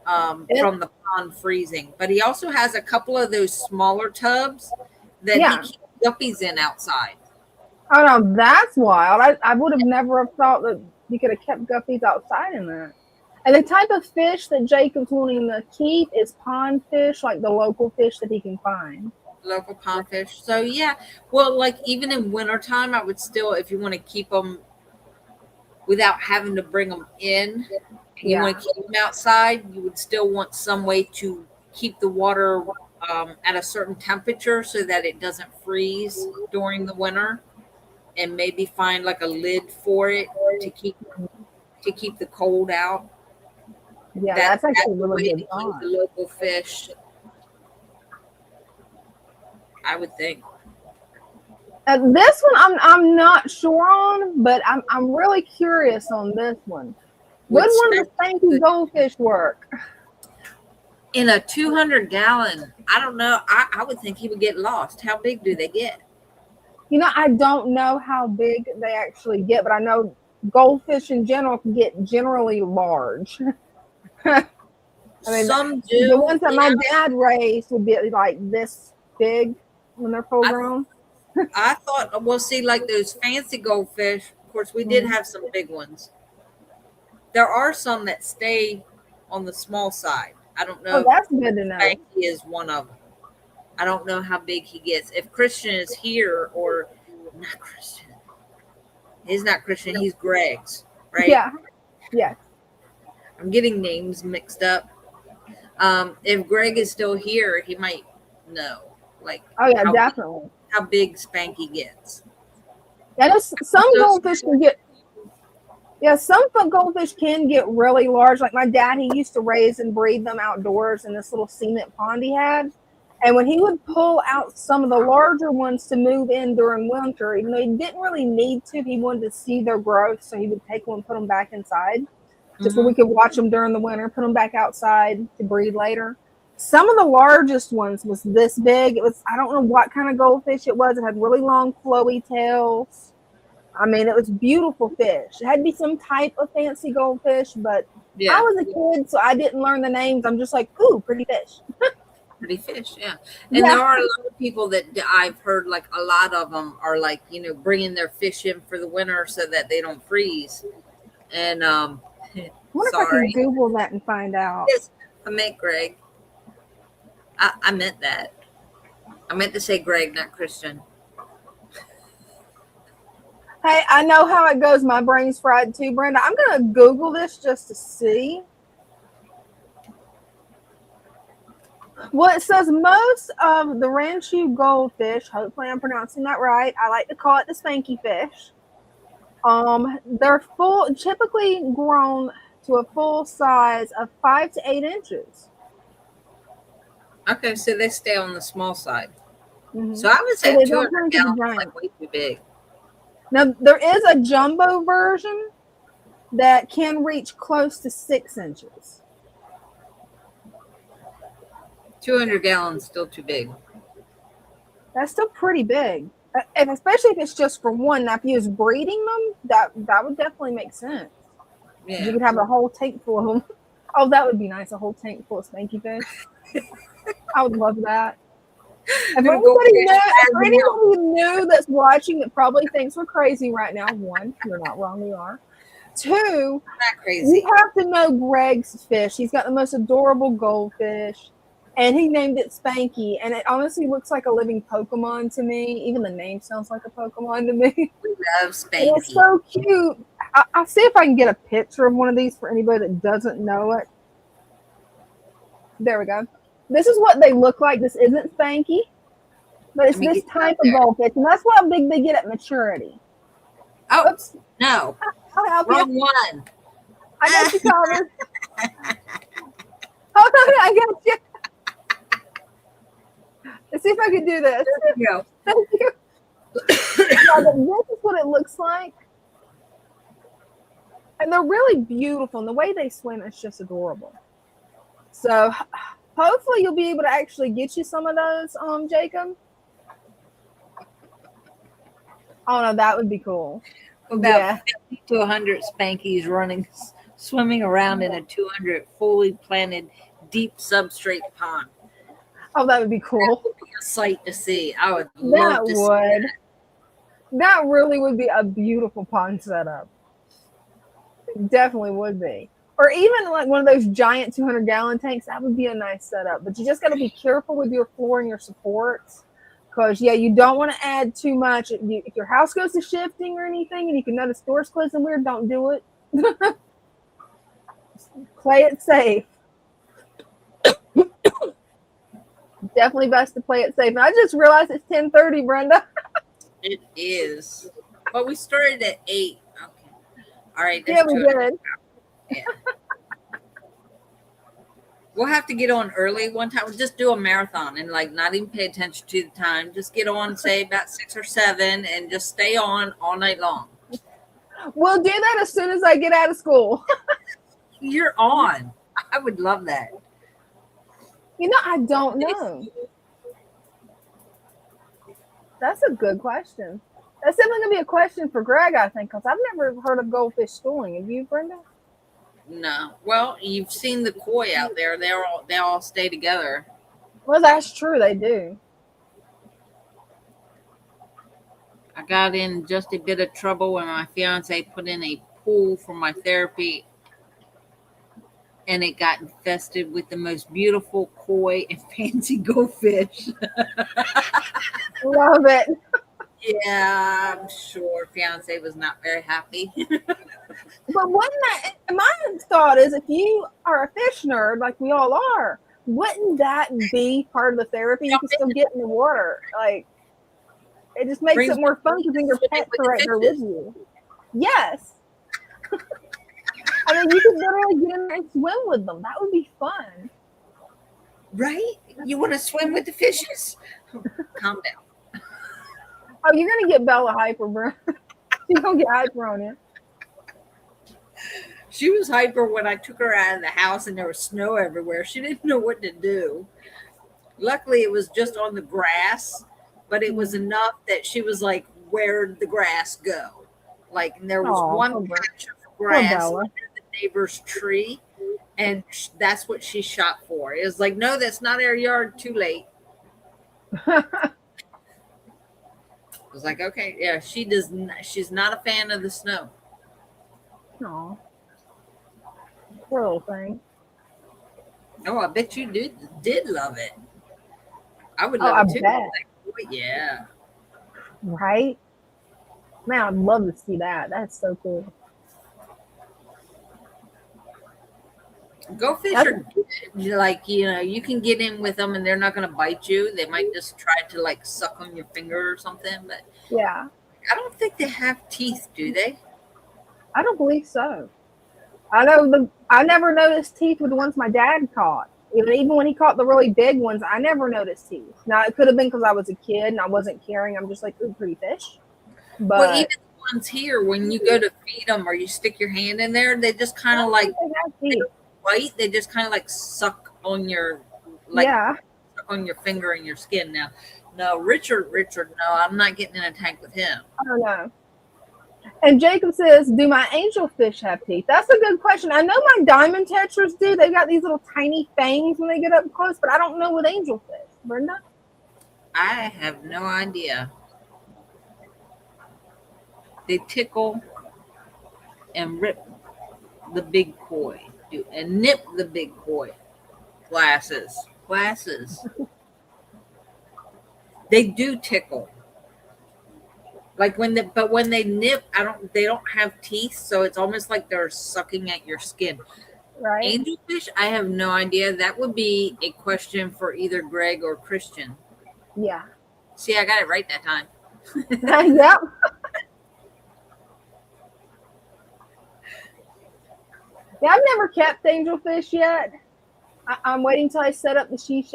From the pond freezing, but he also has a couple of those smaller tubs that he keeps guppies in outside. Oh no, that's wild. I would have never have thought that you could have kept guppies outside in that. And the type of fish that Jacob's wanting to keep is pond fish, like the local fish that he can find. Local pond fish. So yeah, well, like even in wintertime, I would still, if you want to keep them without having to bring them in, you want to keep them outside, you would still want some way to keep the water at a certain temperature so that it doesn't freeze during the winter, and maybe find like a lid for it to keep the cold out. Yeah, that's actually really good. Keep the local fish, I would think. This one I'm not sure on, but I'm really curious on this one. Would one of the spanky goldfish work? In a 200-gallon, I don't know. I would think he would get lost. How big do they get? I don't know how big they actually get, but I know goldfish in general can get generally large. I mean, some do. The ones that my dad raised would be like this big when they're full grown. I thought, well, see, like those fancy goldfish, of course, we did have some big ones. There are some that stay on the small side. I don't know. Oh, that's good to know. He is one of them. I don't know how big he gets. If Christian is here, or not Christian. He's not Christian. He's Greg's, right? Yeah. Yes. I'm getting names mixed up. If Greg is still here, he might know. Like, oh yeah, definitely. How big Spanky gets. Yeah, some goldfish can get. Yeah, some goldfish can get really large. Like my dad, he used to raise and breed them outdoors in this little cement pond he had. And when he would pull out some of the larger ones to move in during winter, even though he didn't really need to, he wanted to see their growth. So he would take them and put them back inside just so we could watch them during the winter, put them back outside to breed later. Some of the largest ones was this big. It was, I don't know what kind of goldfish it was. It had really long, flowy tails. I mean, it was beautiful fish. It had to be some type of fancy goldfish, but I was a kid, so I didn't learn the names. I'm just like, ooh, pretty fish. Pretty fish, yeah. And there are a lot of people that I've heard, like a lot of them are like, bringing their fish in for the winter so that they don't freeze. And I wonder if I can Google that and find out. Yes, I meant Greg. I meant that. I meant to say Greg, not Christian. Hey, I know how it goes. My brain's fried too, Brenda. I'm going to Google this just to see. Well, it says most of the Ranchu goldfish, hopefully I'm pronouncing that right. I like to call it the spanky fish. They're typically grown to a full size of 5 to 8 inches. Okay, so they stay on the small side. Mm-hmm. So I would say 200 gallons is like way too big. Now, there is a jumbo version that can reach close to 6 inches. 200 gallons still too big. That's still pretty big, and especially if it's just for one. Now, if you was breeding them, that would definitely make sense. Yeah. You could have a whole tank full of them. Oh, that would be nice. A whole tank full of spanky fish. I would love that. If anybody new that's watching that probably thinks we're crazy right now, one, you're not wrong, we are. Two, not crazy. You have to know Greg's fish. He's got the most adorable goldfish, and he named it Spanky, and it honestly looks like a living Pokemon to me. Even the name sounds like a Pokemon to me. We love Spanky. It's so cute. I'll see if I can get a picture of one of these for anybody that doesn't know it. There we go. This is what they look like. This isn't Spanky, but it's this type of goldfish, and that's how big they get at maturity. Oh, oops. No. Wrong one. I got you covered. Oh, no, I got you. Let's see if I can do this. There you go. Thank you. This is what it looks like. And they're really beautiful, and the way they swim is just adorable. So hopefully you'll be able to actually get you some of those, Jacob. Oh no, that would be cool. About 50 to 100 Spankies swimming around in a 200 fully planted deep substrate pond. Oh, that would be cool. That would be a sight to see. I would love to see that. That really would be a beautiful pond setup. It definitely would be. Or even like one of those giant 200-gallon tanks, that would be a nice setup. But you just got to be careful with your floor and your supports. Because, you don't want to add too much. If your house goes to shifting or anything, and you can notice doors closing weird, don't do it. Play it safe. Definitely best to play it safe. And I just realized it's 10:30, Brenda. It is. Well, we started at 8. Okay. All right. Yeah, we did. Yeah. We'll have to get on early one time. We'll just do a marathon and not even pay attention to the time. Just get on, say about 6 or 7, and just stay on all night long. We'll do that as soon as I get out of school. You're on. I would love that. I don't know. That's a good question. That's definitely going to be a question for Greg, I think, because I've never heard of goldfish schooling. Have you, Brenda? No. Well, you've seen the koi out there. They all stay together. Well, that's true. They do. I got in just a bit of trouble when my fiance put in a pool for my therapy, and it got infested with the most beautiful koi and fancy goldfish. Love it. Yeah, I'm sure fiance was not very happy. But my thought is, if you are a fish nerd like we all are, wouldn't that be part of the therapy? You can still get in the water. It just makes it more fun because your pets are right there with you. Yes. I mean, you could literally get in there and swim with them. That would be fun. Right? You want to swim with the fishes? Calm down. Oh, you're going to get Bella hyper, bro. She's going to get hyper on you. She was hyper when I took her out of the house and there was snow everywhere. She didn't know what to do. Luckily, it was just on the grass, but it was enough that she was like, "Where'd the grass go?" Like, and there was one patch of grass under the neighbor's tree, and that's what she shot for. It was like, "No, that's not our yard. Too late." I was like, "Okay, yeah." She does. She's not a fan of the snow. Oh, poor little thing. Oh, I bet you did love it. I would love it too. Like, yeah. Right? Man, I'd love to see that. That's so cool. Go fish are like, you can get in with them and they're not going to bite you. They might just try to like suck on your finger or something. But yeah, I don't think they have teeth, do they? I don't believe so. I never noticed teeth with the ones my dad caught. Even when he caught the really big ones, I never noticed teeth. Now it could have been because I was a kid and I wasn't caring. I'm just like, ooh, pretty fish. But well, even the ones here, when you go to feed them or you stick your hand in there, they just kind of like bite. They just kind of like suck on your on your finger and your skin. Now, no, Richard, no, I'm not getting in a tank with him. I don't know. And Jacob says, do my angelfish have teeth? That's a good question. I know my diamond tetras do. They've got these little tiny fangs when they get up close, but I don't know with angelfish. Brenda? I have no idea. They tickle and rip the big koi and nip the big koi. Glasses. They do tickle. Like when they nip, they don't have teeth, so it's almost like they're sucking at your skin. Right. Angelfish, I have no idea. That would be a question for either Greg or Christian. Yeah. See, I got it right that time. Yep. Yeah, I've never kept angelfish yet. I'm waiting till I set up the fish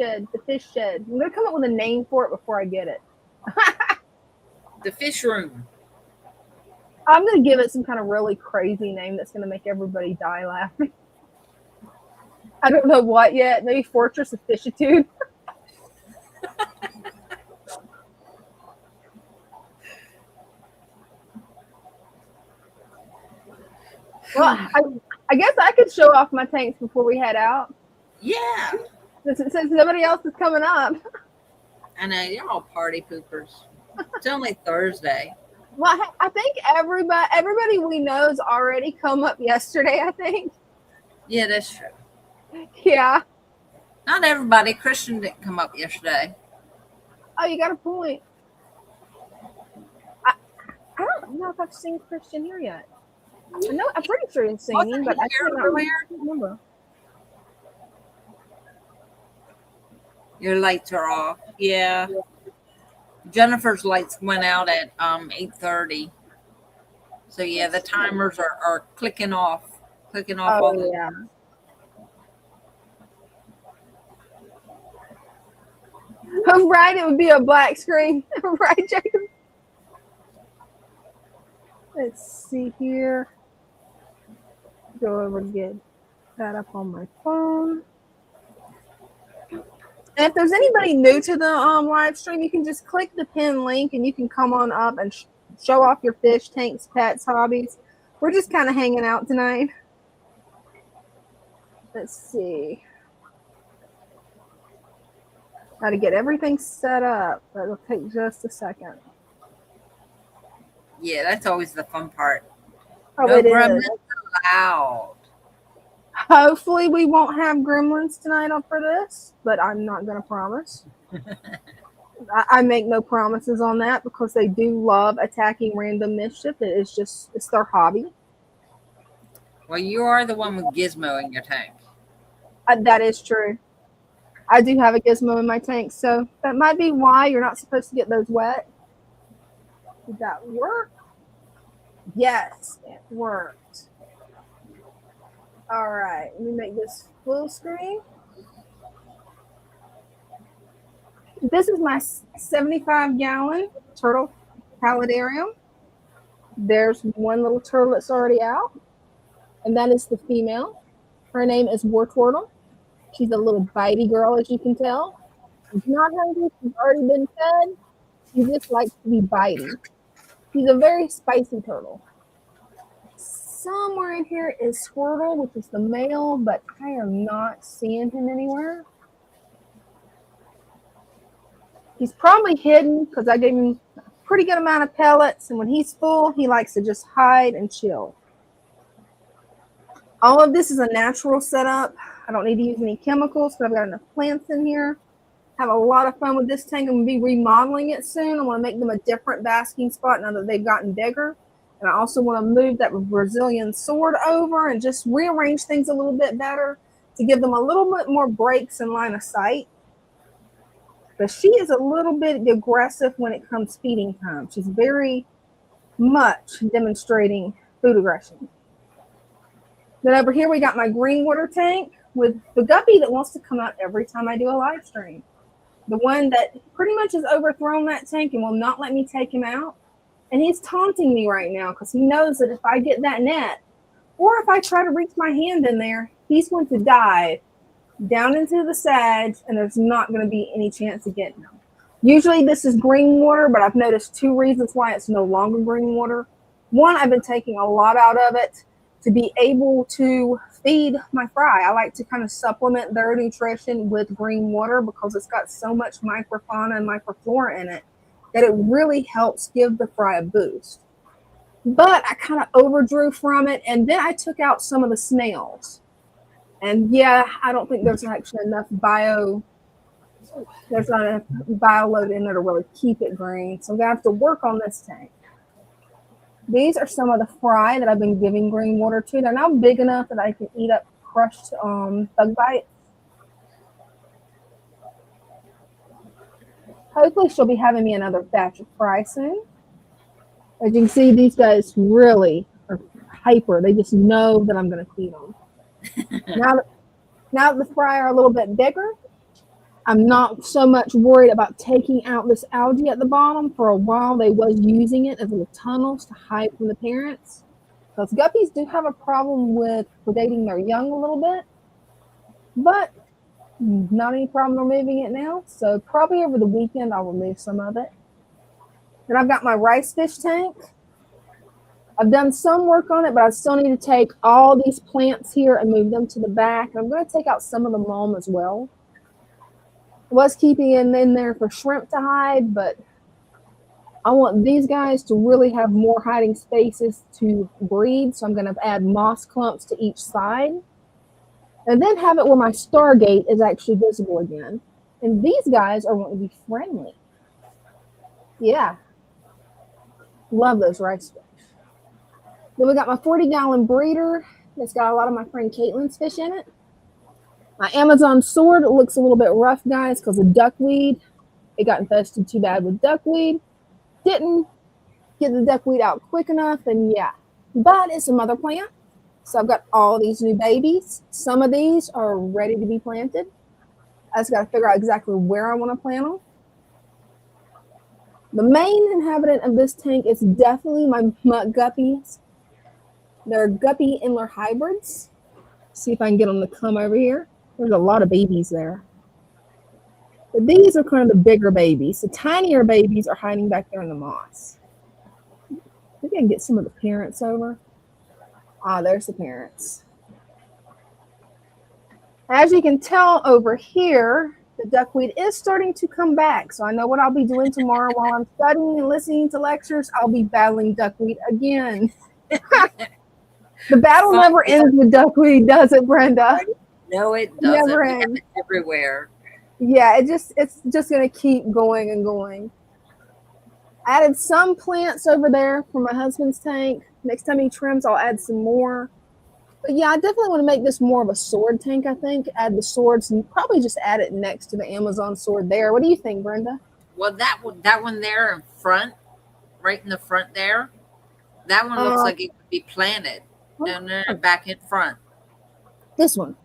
shed. I'm gonna come up with a name for it before I get it. The fish room. I'm gonna give it some kind of really crazy name that's gonna make everybody die laughing. I don't know what yet. Maybe Fortress of Fishitude. Well, I guess I could show off my tanks before we head out. Yeah. Since nobody else is coming up. I know, you're all party poopers. It's only Thursday. Well, I think everybody we know's already come up yesterday, I think. Yeah, that's true. Yeah. Not everybody. Christian didn't come up yesterday. Oh, you got a point. I don't know if I've seen Christian here yet. I'm pretty sure he's singing, but I can't remember. Your lights are off. Yeah. Jennifer's lights went out at 8:30. So yeah, the timers are clicking off. All the yeah. Right, it would be a black screen. Right, Jacob? Let's see here. Go over and get that up on my phone. And if there's anybody new to the live stream, you can just click the pin link and you can come on up and show off your fish, tanks, pets, hobbies. We're just kind of hanging out tonight. Let's see. Got to get everything set up. That'll take just a second. Yeah, that's always the fun part. Oh, no, it is allowed. Hopefully we won't have gremlins tonight for this, but I'm not going to promise. I make no promises on that because they do love attacking Random Mischief. It's their hobby. Well, you are the one with Gizmo in your tank. That is true. I do have a Gizmo in my tank, so that might be why you're not supposed to get those wet. Did that work? Yes, it worked. All right, let me make this full screen. This is my 75-gallon turtle paludarium. There's one little turtle that's already out. and that is the female. Her name is Wartortle. She's a little bitey girl, as you can tell. She's not hungry. She's already been fed. She just likes to be bitey. She's a very spicy turtle. Somewhere in here is Squirtle, which is the male, but I am not seeing him anywhere. He's probably hidden because I gave him a pretty good amount of pellets, and when he's full, he likes to just hide and chill. All of this is a natural setup. I don't need to use any chemicals because I've got enough plants in here. Have a lot of fun with this tank. I'm going to be remodeling it soon. I want to make them a different basking spot now that they've gotten bigger. And I also want to move that Brazilian sword over and just rearrange things a little bit better to give them a little bit more breaks in line of sight. But she is a little bit aggressive when it comes feeding time. She's very much demonstrating food aggression. Then over here we got my green water tank with the guppy that wants to come out every time I do a live stream. The one that pretty much has overthrown that tank and will not let me take him out. And he's taunting me right now because he knows that if I get that net, or if I try to reach my hand in there, he's going to dive down into the sage, and there's not going to be any chance of getting him. Usually this is green water, but I've noticed two reasons why it's no longer green water. One, I've been taking a lot out of it to be able to feed my fry. I like to kind of supplement their nutrition with green water because it's got so much microfauna and microflora in it that it really helps give the fry a boost. But I kind of overdrew from it, and then I took out some of the snails. And yeah, I don't think there's actually enough there's not enough bio load in there to really keep it green. So I'm gonna have to work on this tank. These are some of the fry that I've been giving green water to. They're now big enough that I can eat up crushed bug bites. Hopefully she'll be having me another batch of fry soon. As you can see, these guys really are hyper. They just know that I'm going to feed them. now that the fry are a little bit bigger, I'm not so much worried about taking out this algae at the bottom. For a while, they was using it as little tunnels to hide from the parents. Because guppies do have a problem with predating their young a little bit. But not any problem removing it now. So probably over the weekend, I'll remove some of it. Then I've got my rice fish tank. I've done some work on it, but I still need to take all these plants here and move them to the back. And I'm going to take out some of the mulm as well. I was keeping it in there for shrimp to hide, but I want these guys to really have more hiding spaces to breed. So I'm going to add moss clumps to each side. And then have it where my Stargate is actually visible again. And these guys are going to be friendly. Yeah. Love those rice fish. Then we got my 40-gallon breeder. That's got a lot of my friend Caitlin's fish in it. My Amazon sword, it looks a little bit rough, guys, because of duckweed. It got infested too bad with duckweed. Didn't get the duckweed out quick enough, and yeah. But it's a mother plant. So I've got all these new babies. Some of these are ready to be planted. I just got to figure out exactly where I want to plant them. The main inhabitant of this tank is definitely my muck guppies. They're guppy Inler hybrids. See if I can get them to come over here. There's a lot of babies there. But these are kind of the bigger babies. The tinier babies are hiding back there in the moss. Maybe I can get some of the parents over. Ah, there's the parents. As you can tell over here, the duckweed is starting to come back. So I know what I'll be doing tomorrow while I'm studying and listening to lectures. I'll be battling duckweed again. The battle never ends with duckweed, does it, Brenda? No, it doesn't. Never We have ends. it everywhere. Yeah, it's just going to keep going and going. I added some plants over there for my husband's tank. Next time he trims, I'll add some more. But yeah, I definitely want to make this more of a sword tank, I think. Add the swords and probably just add it next to the Amazon sword there. What do you think, Brenda? Well, that one there in front, right in the front there, that one looks like it could be planted down there back in front. This one?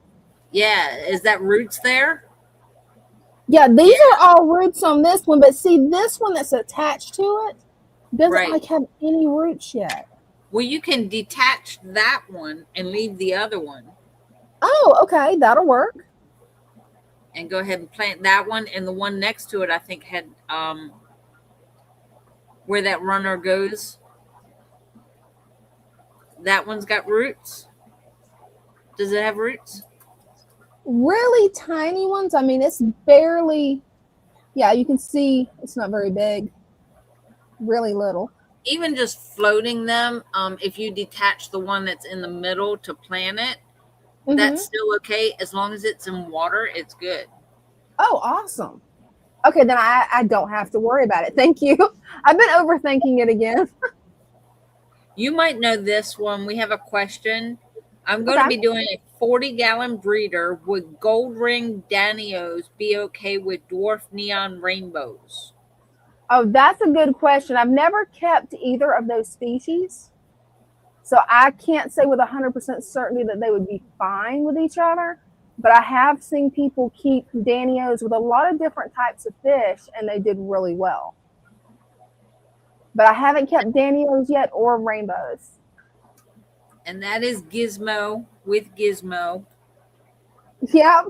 Yeah, is that roots there? Yeah, these are all roots on this one, but see, this one that's attached to it doesn't like have any roots yet. Well, you can detach that one and leave the other one. Oh, okay, that'll work. And go ahead and plant that one, and the one next to it, I think, had where that runner goes. That one's got roots. Does it have roots? Really tiny ones. I mean, it's barely. Yeah, you can see it's not very big. Really little. Even just floating them, if you detach the one that's in the middle to plant it, that's still okay. As long as it's in water, it's good. Oh, awesome. Okay, then I don't have to worry about it. Thank you. I've been overthinking it again. You might know this one. We have a question. I'm going to be doing a 40-gallon breeder. Would gold ring Danios be okay with dwarf neon rainbows? Oh, that's a good question. I've never kept either of those species. So I can't say with 100% certainty that they would be fine with each other. But I have seen people keep Danios with a lot of different types of fish, and they did really well. But I haven't kept Danios yet or rainbows. And that is Gizmo with Gizmo. Yep.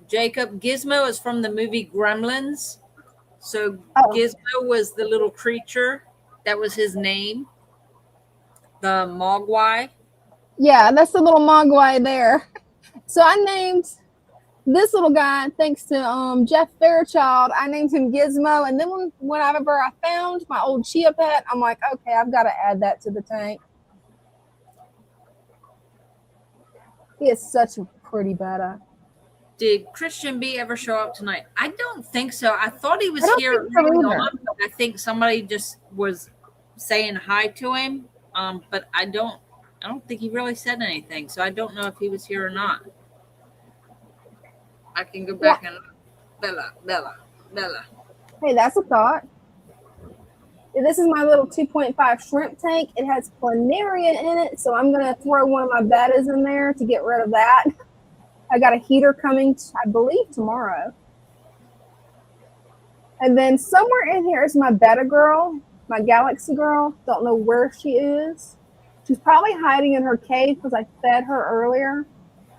Jacob, Gizmo is from the movie Gremlins. So Gizmo was the little creature. That was his name. The Mogwai. Yeah, that's the little Mogwai there. So I named this little guy, thanks to Jeff Fairchild, I named him Gizmo. And then whenever I found my old Chia pet, I'm like, okay, I've got to add that to the tank. He is such a pretty betta. Did Christian B ever show up tonight? I don't think so. I thought he was here early on, but I think somebody just was saying hi to him. But I don't think he really said anything. So I don't know if he was here or not. I can go back and Bella. Hey, that's a thought. This is my little 2.5 shrimp tank. It has planaria in it, so I'm going to throw one of my bettas in there to get rid of that. I got a heater coming, I believe, tomorrow. And then somewhere in here is my betta girl, my galaxy girl. Don't know where she is. She's probably hiding in her cave because I fed her earlier.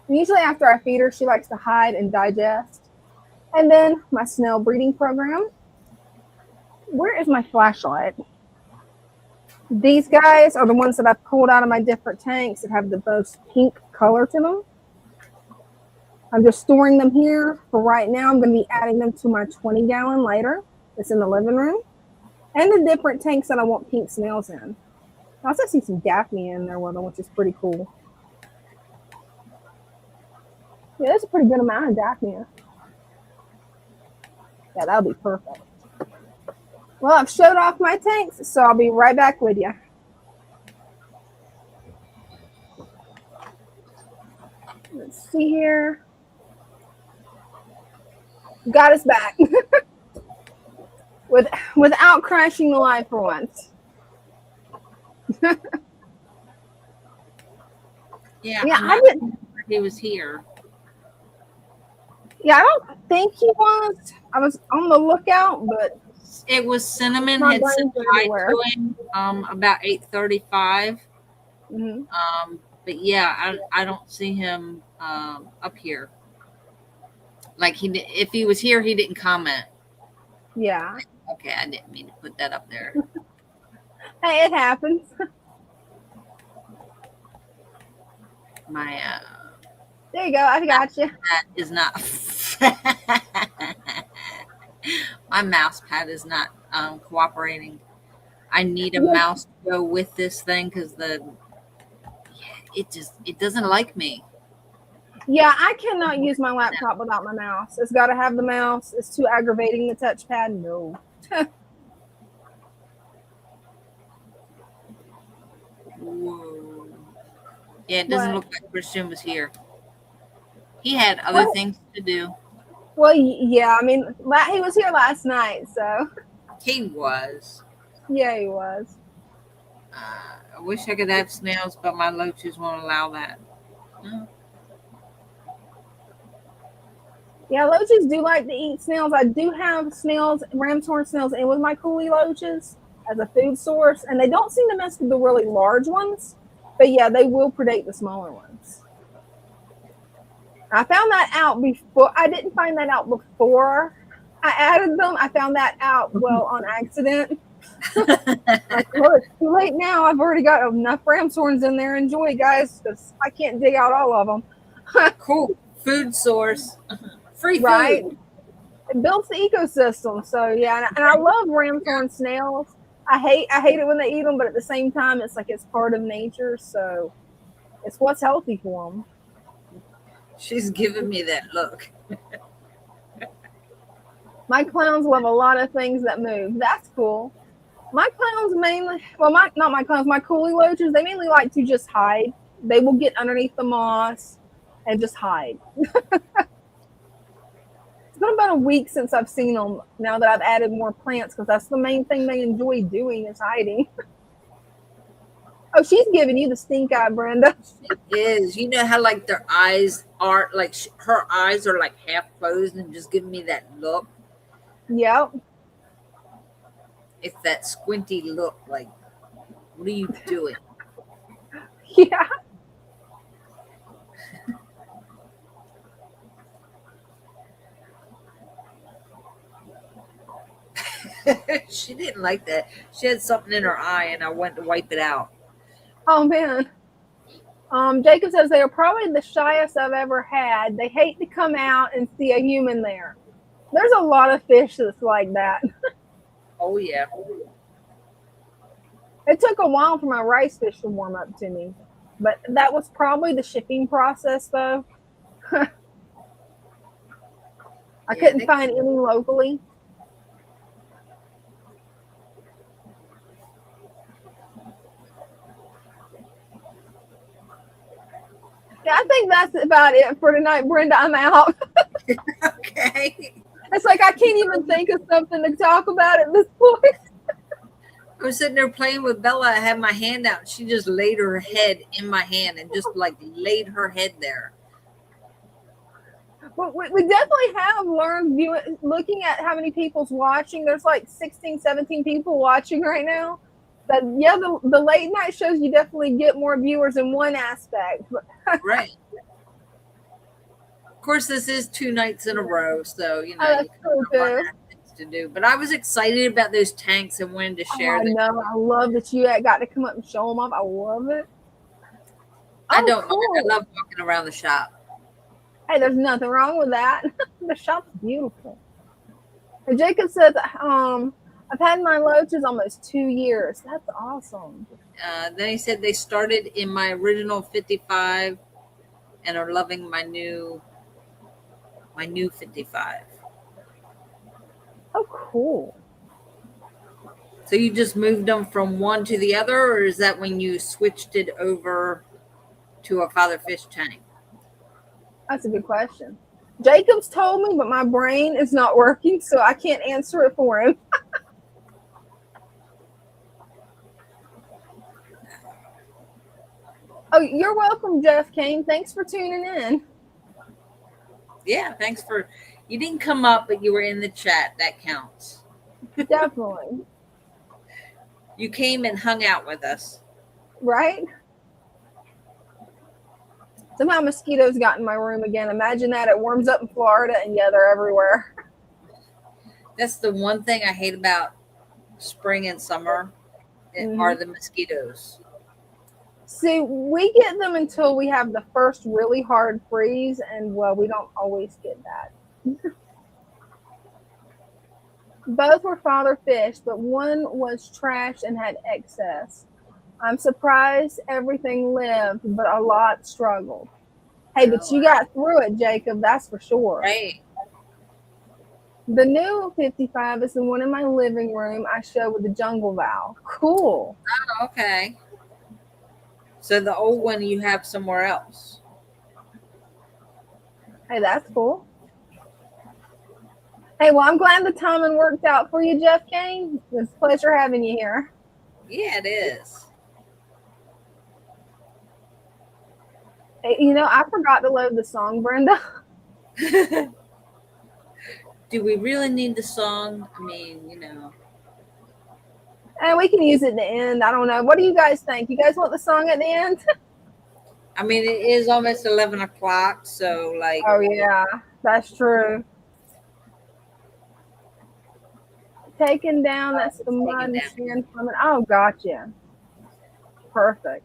And usually after I feed her, she likes to hide and digest. And then my snail breeding program. Where is my flashlight? These guys are the ones that I pulled out of my different tanks that have the most pink color to them. I'm just storing them here for right now. I'm going to be adding them to my 20-gallon later. It's in the living room. And the different tanks that I want pink snails in. I also see some Daphne in there with them, which is pretty cool. Yeah, there's a pretty good amount of Daphne. Yeah, that'll be perfect. Well, I've showed off my tanks, so I'll be right back with you. Let's see here. Got us back. Without crashing the live for once. Yeah, I didn't. He was here. Yeah, I don't think he was. I was on the lookout, but it was Cinnamon had said hi to him about 8:35. But yeah, I don't see him up here. Like if he was here, he didn't comment. Yeah. Okay, I didn't mean to put that up there. Hey, it happens. My there you go. I got you. That is not. My mouse pad is not cooperating. I need a mouse to go with this thing because it doesn't like me. Yeah, I cannot use my laptop without my mouse. It's got to have the mouse. It's too aggravating, the touchpad. No. Whoa. Yeah, it doesn't look like Christian was here. He had other things to do. Well, yeah, I mean, he was here last night, so. He was. Yeah, he was. I wish I could have snails, but my loaches won't allow that. No. Yeah, loaches do like to eat snails. I do have snails, ram's horn snails, in with my coolie loaches. as a food source, and they don't seem to mess with the really large ones, but yeah, they will predate the smaller ones. I found that out before. I didn't find that out before I added them. I found that out, well, on accident. Like, well, it's too late now. I've already got enough ram's horns in there. Enjoy, guys, because I can't dig out all of them. Cool. Food source. Free food. Right? It builds the ecosystem. So yeah, and I love ram's horn snails. I hate it when they eat them, but at the same time, it's like it's part of nature. So it's what's healthy for them. She's giving me that look. My clowns love a lot of things that move. That's cool. My clowns mainly, well, not my clowns, my coolie loaches, they mainly like to just hide. They will get underneath the moss and just hide. It's been about a week since I've seen them, now that I've added more plants, because that's the main thing they enjoy doing is hiding. Oh, she's giving you the stink eye, Brenda. It is. You know how like their eyes are, like her eyes are like half closed and just giving me that look? Yep. It's that squinty look, like, what are you doing? Yeah. She didn't like that. She had something in her eye and I went to wipe it out. Oh, man. Jacob says they are probably the shyest I've ever had. They hate to come out and see a human there. There's a lot of fish that's like that. Oh, yeah. It took a while for my rice fish to warm up to me, but that was probably the shipping process, though. I couldn't find any locally. Yeah, I think that's about it for tonight, Brenda. I'm out. Okay. It's like I can't even think of something to talk about at this point. I was sitting there playing with Bella. I had my hand out. She just laid her head in my hand and just like laid her head there. Well, we definitely have learned looking at how many people's watching. There's like 16, 17 people watching right now. But yeah, the late night shows, you definitely get more viewers in one aspect. Right. Of course, this is 2 nights in a row, so you know, that's so good. To do, but I was excited about those tanks and wanted to share them. I know. I love that you got to come up and show them off. I love it. I don't mind. I love walking around the shop. Hey, there's nothing wrong with that. The shop's beautiful. And Jacob says, I've had my loaches almost 2 years. That's awesome. Then he said they started in my original 55 and are loving my new 55. Oh, cool. So you just moved them from one to the other, or is that when you switched it over to a father fish tank? That's a good question. Jacob's told me, but my brain is not working, so I can't answer it for him. Oh, you're welcome, Jeff Kane. Thanks for tuning in. Yeah, thanks for... You didn't come up, but you were in the chat. That counts. Definitely. You came and hung out with us. Right? Somehow mosquitoes got in my room again. Imagine that. It warms up in Florida, and yeah, they're everywhere. That's the one thing I hate about spring and summer are the mosquitoes. See, we get them until we have the first really hard freeze, and well, we don't always get that. Both were father fish, but one was trash and had excess. I'm surprised everything lived, but a lot struggled. Hey, but you got through it, Jacob. That's for sure. Right. The new 55 is the one in my living room I show with the jungle valve. Cool. Oh, okay. So the old one you have somewhere else. Hey, that's cool. Hey, well, I'm glad the timing worked out for you, Jeff Kane. It's a pleasure having you here. Yeah, it is. Hey, you know, I forgot to load the song, Brenda. Do we really need the song? I mean, you know. And we can use it at the end. I don't know. What do you guys think? You guys want the song at the end? I mean, it is almost 11 o'clock, so like. Oh yeah, that's true. Taken down. That's the mud and sand from it. Oh, gotcha. Perfect.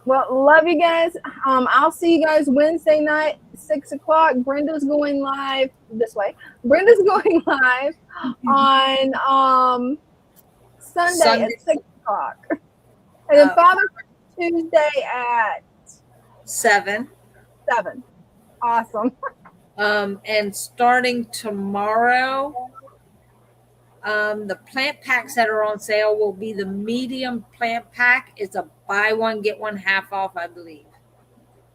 Well, love you guys. I'll see you guys Wednesday night, 6 o'clock. Brenda's going live this way. Brenda's going live on Sunday at 6 o'clock. And then Father Tuesday at 7. Awesome. And starting tomorrow, the plant packs that are on sale will be the medium plant pack. It's a buy one, get one half off, I believe.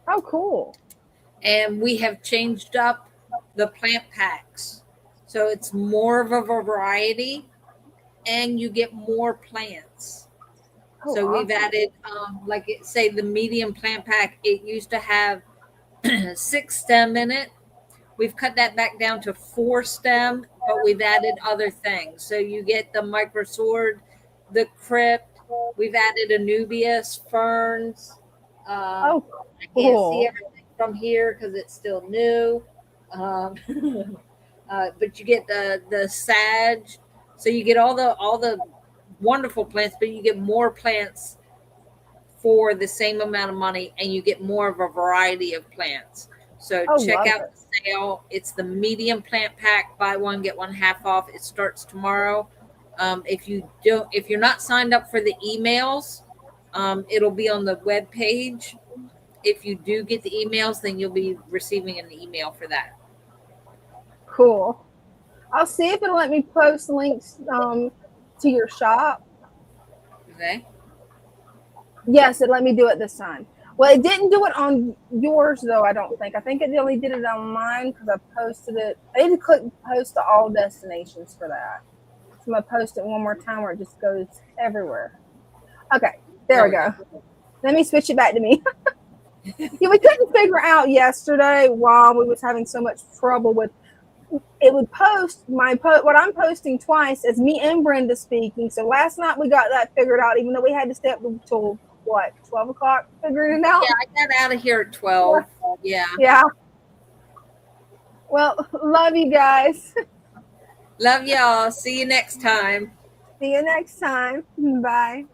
Oh, cool. And we have changed up the plant packs. So it's more of a variety and you get more plants. Oh, so awesome. We've added, say the medium plant pack, it used to have 6 stem in it. We've cut that back down to 4 stem, but we've added other things. So you get the micro sword, the crypt. We've added Anubias, ferns. Oh, cool. I can't see everything from here because it's still new. But you get the sage. So you get all the wonderful plants, but you get more plants for the same amount of money, and you get more of a variety of plants. So check out the sale. It's the medium plant pack, buy one, get one half off. It starts tomorrow. If you're not signed up for the emails, it'll be on the web page. If you do get the emails, then you'll be receiving an email for that. Cool. I'll see if it'll let me post links to your shop. Okay. Yes, it let me do it this time. Well, it didn't do it on yours, though, I don't think. I think it only did it on mine because I posted it. I need to click post to all destinations for that. So I'm going to post it one more time where it just goes everywhere. Okay, there we go. Let me switch it back to me. Yeah, we couldn't figure out yesterday while we was having so much trouble with it would post what I'm posting twice as me and Brenda speaking. So last night we got that figured out, even though we had to stay up until 12 o'clock figuring it out. Yeah, I got out of here at 12. Yeah. Yeah. Well, love you guys. Love y'all. See you next time. See you next time. Bye.